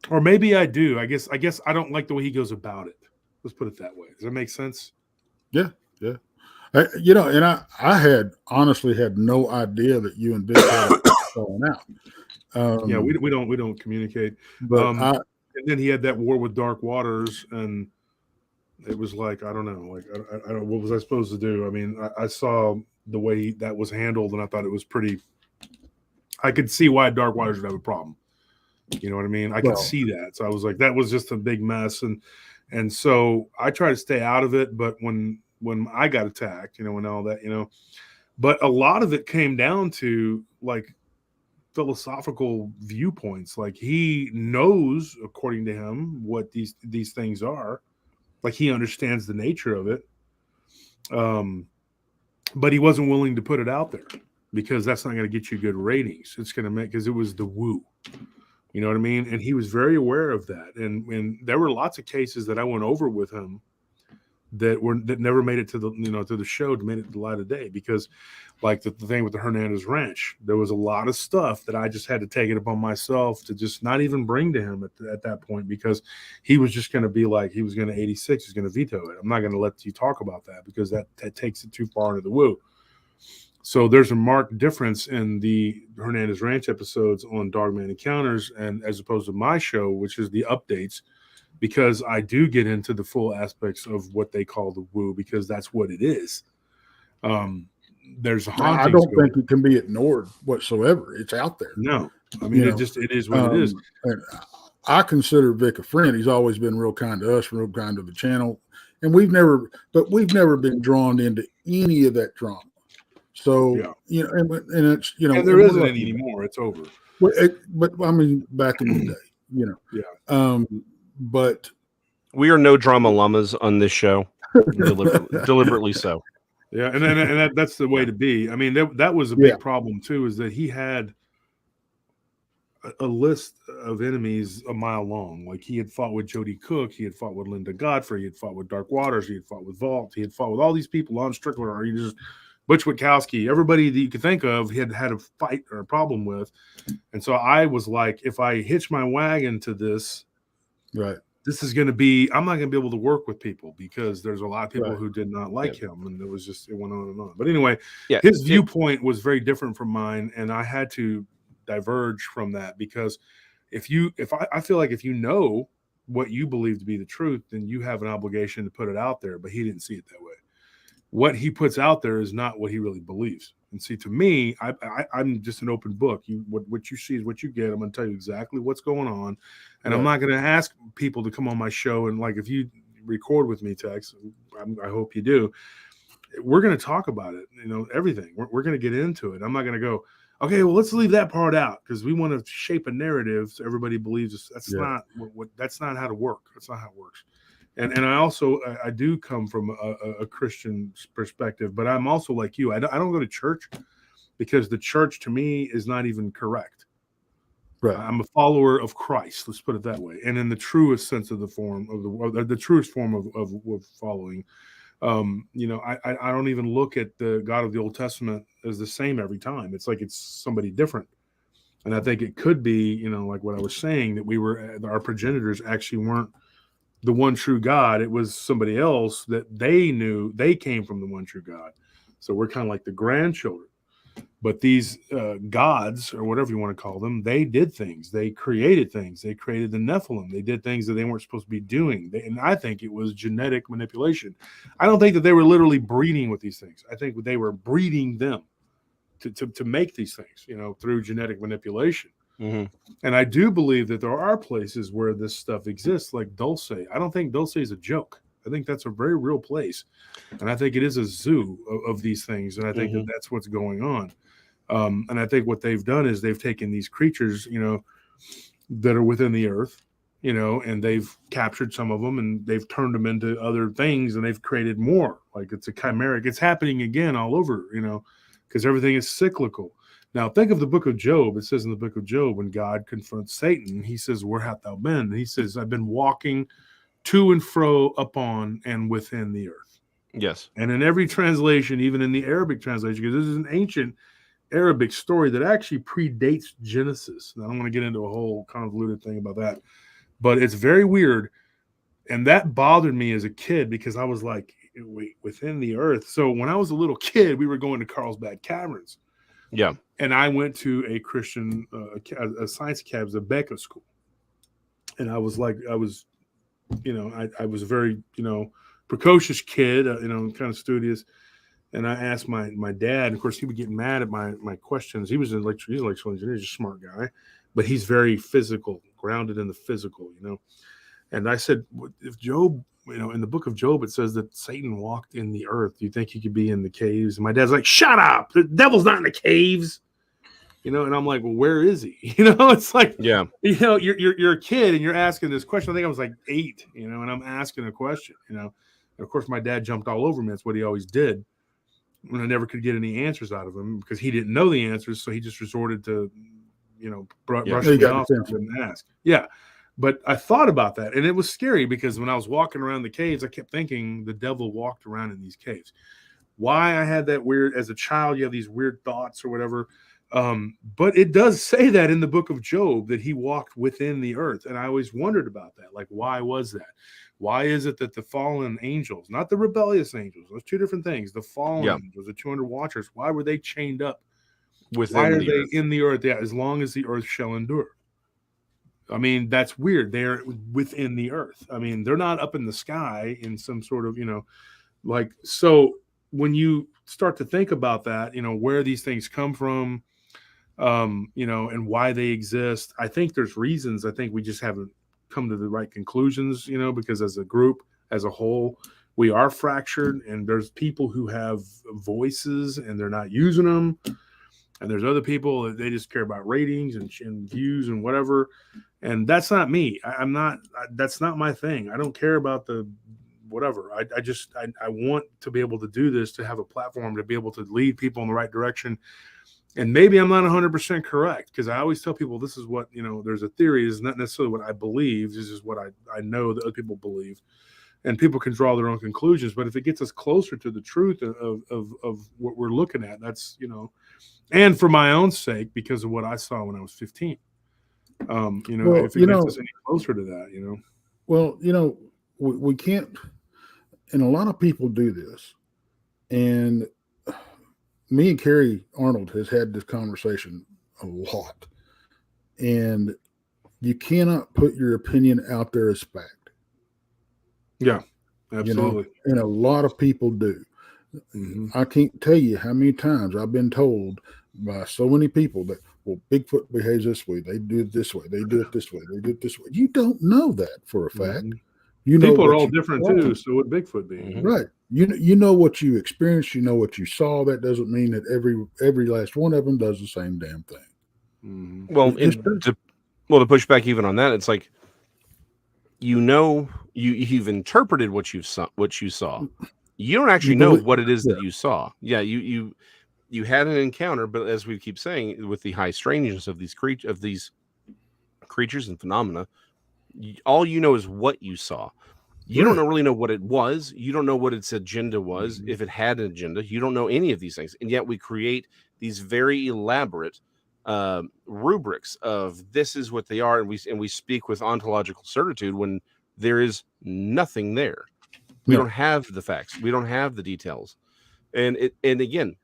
or maybe I do. I guess I don't like the way he goes about it. Let's put it that way. Does that make sense? Yeah. You know, and I had honestly had no idea that you and Vic had fallen out. Yeah, we don't communicate. But and then he had that war with Dark Waters, and it was like, I don't know, like I don't, what was I supposed to do? I mean, I saw the way that was handled, and I thought it was pretty. I could see why Dark Waters would have a problem. You know what I mean? I could see that. So I was like, that was just a big mess, and so I try to stay out of it. But when I got attacked, you know, and all that, you know, but a lot of it came down to like philosophical viewpoints. Like he knows, according to him, what these things are. Like he understands the nature of it. But he wasn't willing to put it out there because that's not going to get you good ratings. It's going to make, because it was the woo. You know what I mean? And he was very aware of that. And there were lots of cases that I went over with him that never made it to the show, to made it to the light of day, because like the thing with the Hernandez Ranch, there was a lot of stuff that I just had to take it upon myself to just not even bring to him at that point, because he was just going to be like, he was going to 86, he's going to veto it. I'm not going to let you talk about that because that takes it too far into the woo. So there's a marked difference in the Hernandez Ranch episodes on Dogman Encounters, and as opposed to my show, which is the updates, because I do get into the full aspects of what they call the woo, because that's what it is. There's hauntings. I don't think it can be ignored whatsoever. It's out there. No, I mean, it is what it is. And I consider Vic a friend. He's always been real kind to us, real kind to the channel, and we've never been drawn into any of that drama. So you know, and it's, you know, and there isn't any anymore. It's over. But I mean, back in the day, you know. Yeah. But we are no drama llamas on this show, deliberately so. Yeah, and that's the way to be. I mean, that was a big problem too, is that he had a list of enemies a mile long. Like he had fought with Jody Cook, he had fought with Linda Godfrey, he had fought with Dark Waters, he had fought with Vault, he had fought with all these people, Lon Strickland, or he just Butch Witkowski, everybody that you could think of, he had a fight or a problem with. And so I was like, if I hitch my wagon to this, right, this is going to be, I'm not going to be able to work with people because there's a lot of people who did not like him. And it went on and on. But anyway, his viewpoint was very different from mine. And I had to diverge from that because I feel like if you know what you believe to be the truth, then you have an obligation to put it out there. But he didn't see it that way. What he puts out there is not what he really believes. And see, to me, I'm just an open book. What you see is what you get. I'm going to tell you exactly what's going on. And I'm not going to ask people to come on my show. And like, if you record with me, Tex, I hope you do, we're going to talk about it, everything. We're going to get into it. I'm not going to go, okay, well, let's leave that part out because we want to shape a narrative so everybody believes that's not that's not how to work. That's not how it works. And I do come from a Christian perspective, but I'm also like you. I don't go to church because the church to me is not even correct. Right. I'm a follower of Christ. Let's put it that way. And in the truest sense of the form of the truest form of following, I don't even look at the God of the Old Testament as the same every time. It's like it's somebody different. And I think it could be, like what I was saying, that our progenitors actually weren't the one true God. It was somebody else that they knew they came from the one true God. So we're kind of like the grandchildren. But these gods, or whatever you want to call them, they did things. They created things. They created the Nephilim. They did things that they weren't supposed to be doing. And I think it was genetic manipulation. I don't think that they were literally breeding with these things. I think they were breeding them to make these things, through genetic manipulation. Mm-hmm. And I do believe that there are places where this stuff exists, like Dulce. I don't think Dulce is a joke. I think that's a very real place. And I think it is a zoo of these things. And I think that that's what's going on. And I think what they've done is they've taken these creatures, that are within the earth, and they've captured some of them and they've turned them into other things and they've created more. Like it's a chimeric. It's happening again all over, because everything is cyclical. Now, think of the book of Job. It says in the book of Job, when God confronts Satan, he says, "Where hast thou been?" And he says, "I've been walking to and fro upon and within the earth." Yes. And in every translation, even in the Arabic translation, because this is an ancient Arabic story that actually predates Genesis. Now, I don't want to get into a whole convoluted thing about that, but it's very weird. And that bothered me as a kid because I was like, wait, within the earth. So when I was a little kid, we were going to Carlsbad Caverns. Yeah. And I went to a Christian, a science academy, a Becca school. And I was very, precocious kid, kind of studious. And I asked my dad, of course, he would get mad at my questions. He's an electrical engineer, he's a smart guy, but he's very physical, grounded in the physical, And I said, if Job, in the book of Job, it says that Satan walked in the earth. Do you think he could be in the caves? And my dad's like, shut up. The devil's not in the caves. And I'm like, well, where is he? It's like, yeah, you're a kid and you're asking this question. I think I was like 8, and I'm asking a question, And of course, my dad jumped all over me. That's what he always did. And I never could get any answers out of him because he didn't know the answers. So he just resorted to, brush me off and didn't ask. Yeah. But I thought about that, and it was scary because when I was walking around the caves, I kept thinking the devil walked around in these caves. Why I had that weird, as a child, you have these weird thoughts or whatever. But it does say that in the book of Job that he walked within the earth. And I always wondered about that. Like, why was that? Why is it that the fallen angels, not the rebellious angels, those two different things, the fallen angels, the 200 watchers, why were they chained up? Why are they in the earth? Yeah, as long as the earth shall endure. I mean, that's weird. They're within the earth. I mean, they're not up in the sky in some sort of, so when you start to think about that, where these things come from, and why they exist, I think there's reasons. I think we just haven't come to the right conclusions, because as a group, as a whole, we are fractured, and there's people who have voices and they're not using them. And there's other people that they just care about ratings and views and whatever. And that's not me. That's not my thing. I don't care about the whatever. I want to be able to do this, to have a platform to be able to lead people in the right direction. And maybe I'm not 100% correct, because I always tell people this is what, there's a theory. It's not necessarily what I believe. This is what I know that other people believe. And people can draw their own conclusions. But if it gets us closer to the truth of what we're looking at, that's, and for my own sake, because of what I saw when I was 15, if it gets us any closer to that, Well, we can't, and a lot of people do this. And me and Carrie Arnold has had this conversation a lot. And you cannot put your opinion out there as fact. Yeah, absolutely. And a lot of people do. Mm-hmm. I can't tell you how many times I've been told by so many people that, well, Bigfoot behaves this way. They do it this way. They do it this way. They do it this way. You don't know that for a fact. Mm-hmm. People are all different too. So would Bigfoot be? Mm-hmm. Right. You know what you experienced. You know what you saw. That doesn't mean that every last one of them does the same damn thing. Mm-hmm. Well, to push back even on that, it's like, you've interpreted what you saw. You don't actually know what it is that you saw. Yeah, you had an encounter, but as we keep saying, with the high strangeness of these creatures and phenomena, all you know is what you saw. You don't really know what it was. You don't know what its agenda was. Mm-hmm. If it had an agenda, you don't know any of these things, and yet we create these very elaborate rubrics of this is what they are, and we speak with ontological certitude when there is nothing there. We don't have the facts. We don't have the details, and again,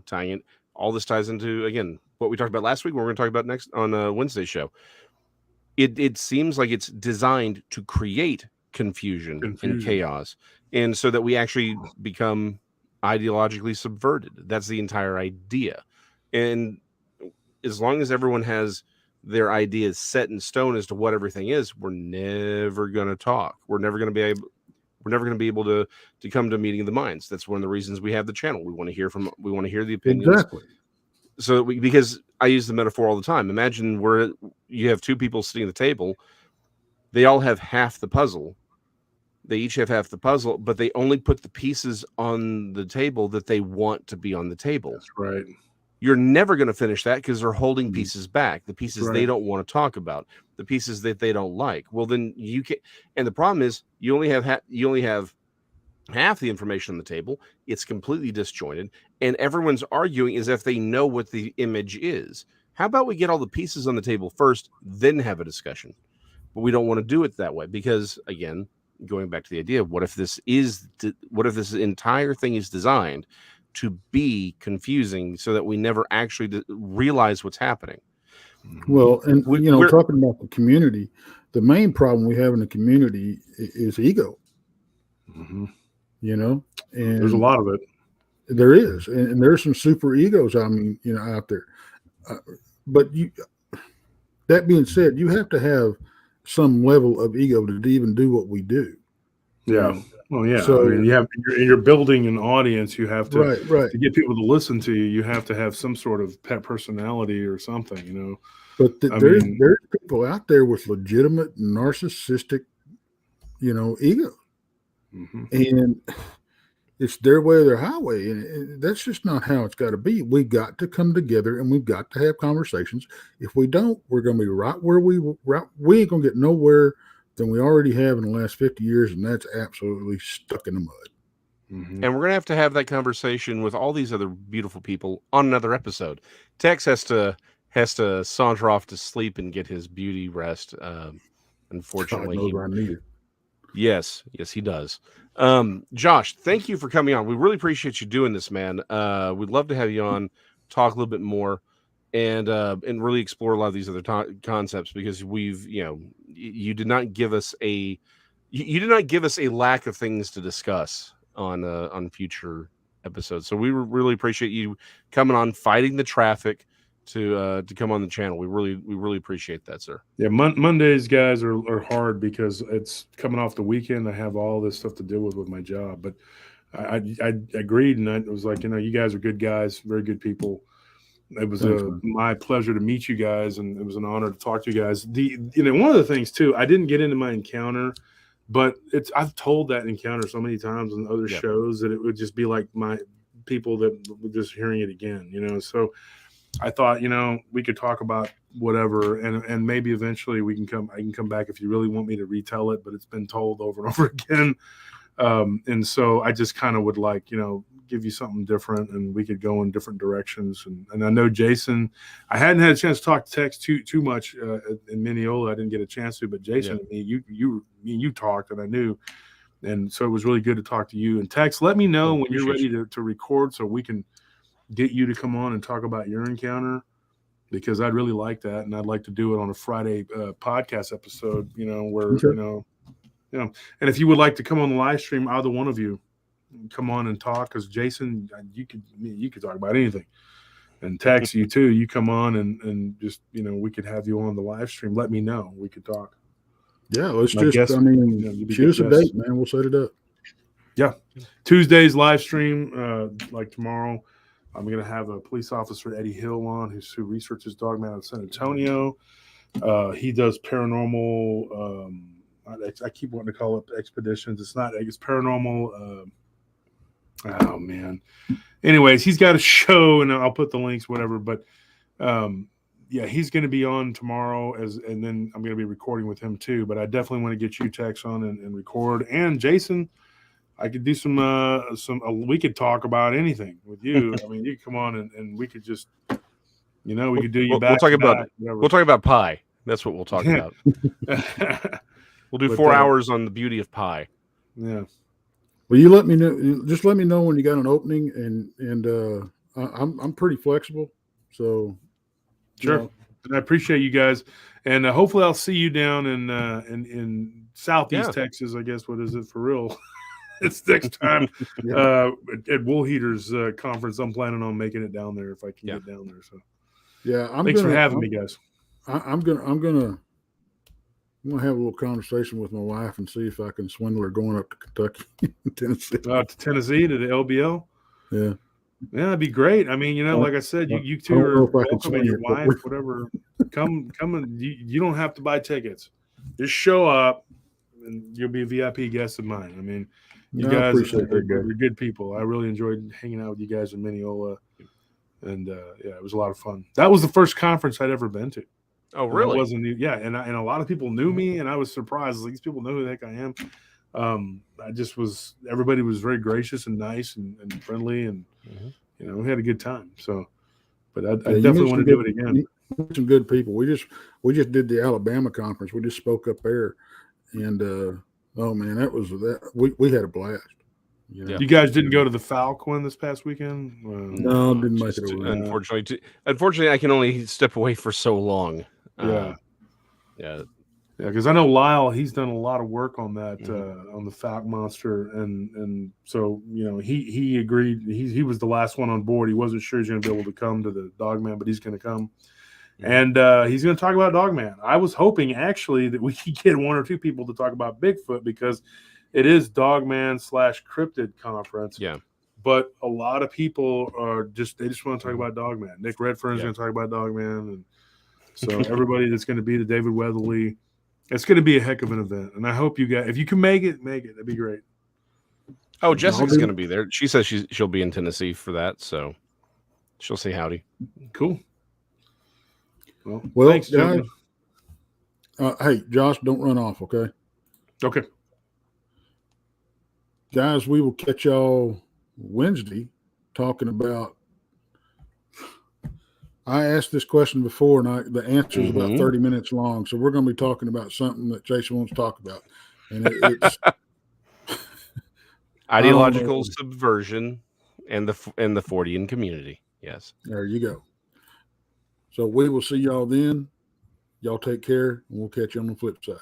tying it, all this ties into again what we talked about last week. What we're going to talk about next on Wednesday's show. It seems like it's designed to create confusion and chaos, and so that we actually become ideologically subverted. That's the entire idea, and as long as everyone has their ideas set in stone as to what everything is, we're never going to talk. We're never going to be able to come to a meeting of the minds. That's one of the reasons we have the channel. We want to hear the opinions. Exactly. So because I use the metaphor all the time. Imagine you have two people sitting at the table. They all have half the puzzle. They each have half the puzzle, but they only put the pieces on the table that they want to be on the table. That's right. You're never going to finish that because they're holding pieces back, the pieces they don't want to talk about, the pieces that they don't like. Well, then you can, and the problem is you only have half the information on the table. It's completely disjointed, and everyone's arguing as if they know what the image is. How about we get all the pieces on the table first, then have a discussion? But we don't want to do it that way because, again, going back to the idea, what if this entire thing is designed to be confusing so that we never actually realize what's happening? Well, and talking about the community, the main problem we have in the community is ego. Mm-hmm. And there's a lot of it. There is, and there's some super egos. I mean, out there. But that being said, you have to have some level of ego to even do what we do. Yeah. Well, yeah. So, you're building an audience. You have to to get people to listen to you. You have to have some sort of pet personality or something, But there's people out there with legitimate narcissistic, ego, and it's their way or their highway, and that's just not how it's got to be. We've got to come together and we've got to have conversations. If we don't, we're going to be right where we ain't going to get nowhere than we already have in the last 50 years, and that's absolutely stuck in the mud. Mm-hmm. And we're going to have that conversation with all these other beautiful people on another episode. Tex has to saunter off to sleep and get his beauty rest. Unfortunately, I need it. Yes, he does. Josh, thank you for coming on. We really appreciate you doing this, man. We'd love to have you on, talk a little bit more, and really explore a lot of these other concepts, because you did not give us a lack of things to discuss on future episodes. So we really appreciate you coming on, fighting the traffic to come on the channel. We really appreciate that, sir. Yeah, Mondays, guys, are hard because it's coming off the weekend. I have all this stuff to deal with my job, but I agreed, and I was like, you guys are good guys, very good people. It was Thanks, man. my pleasure to meet you guys, and it was an honor to talk to you guys. One of the things too, I didn't get into my encounter, but I've told that encounter so many times on other shows that it would just be like my people that were just hearing it again, So I thought, we could talk about whatever, and maybe eventually I can come back if you really want me to retell it, but it's been told over and over again. And so I just kind of would like, give you something different, and we could go in different directions. And I know Jason, I hadn't had a chance to talk to Tex too much in Mineola. I didn't get a chance to, but Jason and me, you talked, and I knew. And so it was really good to talk to you. And Tex, let me know when you're ready to record so we can get you to come on and talk about your encounter, because I'd really like that. And I'd like to do it on a Friday podcast episode, where, and if you would like to come on the live stream, either one of you come on and talk, because Jason, you could talk about anything, and Tex, you too, you come on and just, we could have you on the live stream. Let me know. We could talk. Yeah. Let's shoot us a date, man. We'll set it up. Yeah. Tuesday's live stream, like tomorrow, I'm going to have a police officer, Eddie Hill, on who researches Dogman out of San Antonio. He does paranormal, I keep wanting to call it expeditions. It's paranormal. Oh man. Anyways, he's got a show, and I'll put the links, whatever. But he's going to be on tomorrow, and then I'm going to be recording with him too. But I definitely want to get you, Tex, on and record. And Jason, I could do some. We could talk about anything with you. I mean, you could come on and we could just, we could do you back. We'll talk about pie. That's what we'll talk about. We'll do 4 hours on the beauty of pie. Yeah. Well, you let me know. Just let me know when you got an opening, and I'm pretty flexible. So, sure. And I appreciate you guys, and hopefully I'll see you down in Southeast Texas. I guess what is it for real? It's next time at Wool Heaters conference. I'm planning on making it down there if I can get down there. So, thanks for having me, guys. I'm gonna have a little conversation with my wife and see if I can swindle her going up to Kentucky, Tennessee. To Tennessee, to the LBL? Yeah. Yeah, it'd be great. I mean, like I said, you two are welcome, and your wife, whatever. Come and you don't have to buy tickets. Just show up, and you'll be a VIP guest of mine. I mean, you guys are good people. I really enjoyed hanging out with you guys in Mineola, and it was a lot of fun. That was the first conference I'd ever been to. Oh, really? And a lot of people knew me, and I was surprised. Like, these people know who the heck I am. Everybody was very gracious and nice and friendly, and we had a good time. So, but I definitely want to do it again. Some good people. We just did the Alabama conference. We just spoke up there, and oh man, we had a blast. You guys didn't go to the Falcon this past weekend? No, didn't make it over. Unfortunately, I can only step away for so long. Because I know Lyle, he's done a lot of work on that on the Falcon Monster, and so he agreed. He was the last one on board. He wasn't sure he's going to be able to come to the Dogman, but he's going to come, and he's going to talk about Dogman. I was hoping actually that we could get one or two people to talk about Bigfoot, because it is Dogman / cryptid conference. Yeah. But a lot of people they just want to talk about Dogman. Nick Redfern's going to talk about Dogman, and so everybody that's going to be the David Weatherly, it's going to be a heck of an event. And I hope you guys, if you can make it. That'd be great. Oh, Jessica's going to be there. She says she'll be in Tennessee for that, so she'll say howdy. Cool. Well, thanks, guys. Hey, Josh, don't run off, okay? Okay. Guys, we will catch y'all Wednesday talking about. I asked this question before, and the answer is about 30 minutes long. So we're going to be talking about something that Jason wants to talk about, and it's ideological subversion and the Fortean community. Yes, there you go. So we will see y'all then. Y'all take care, and we'll catch you on the flip side.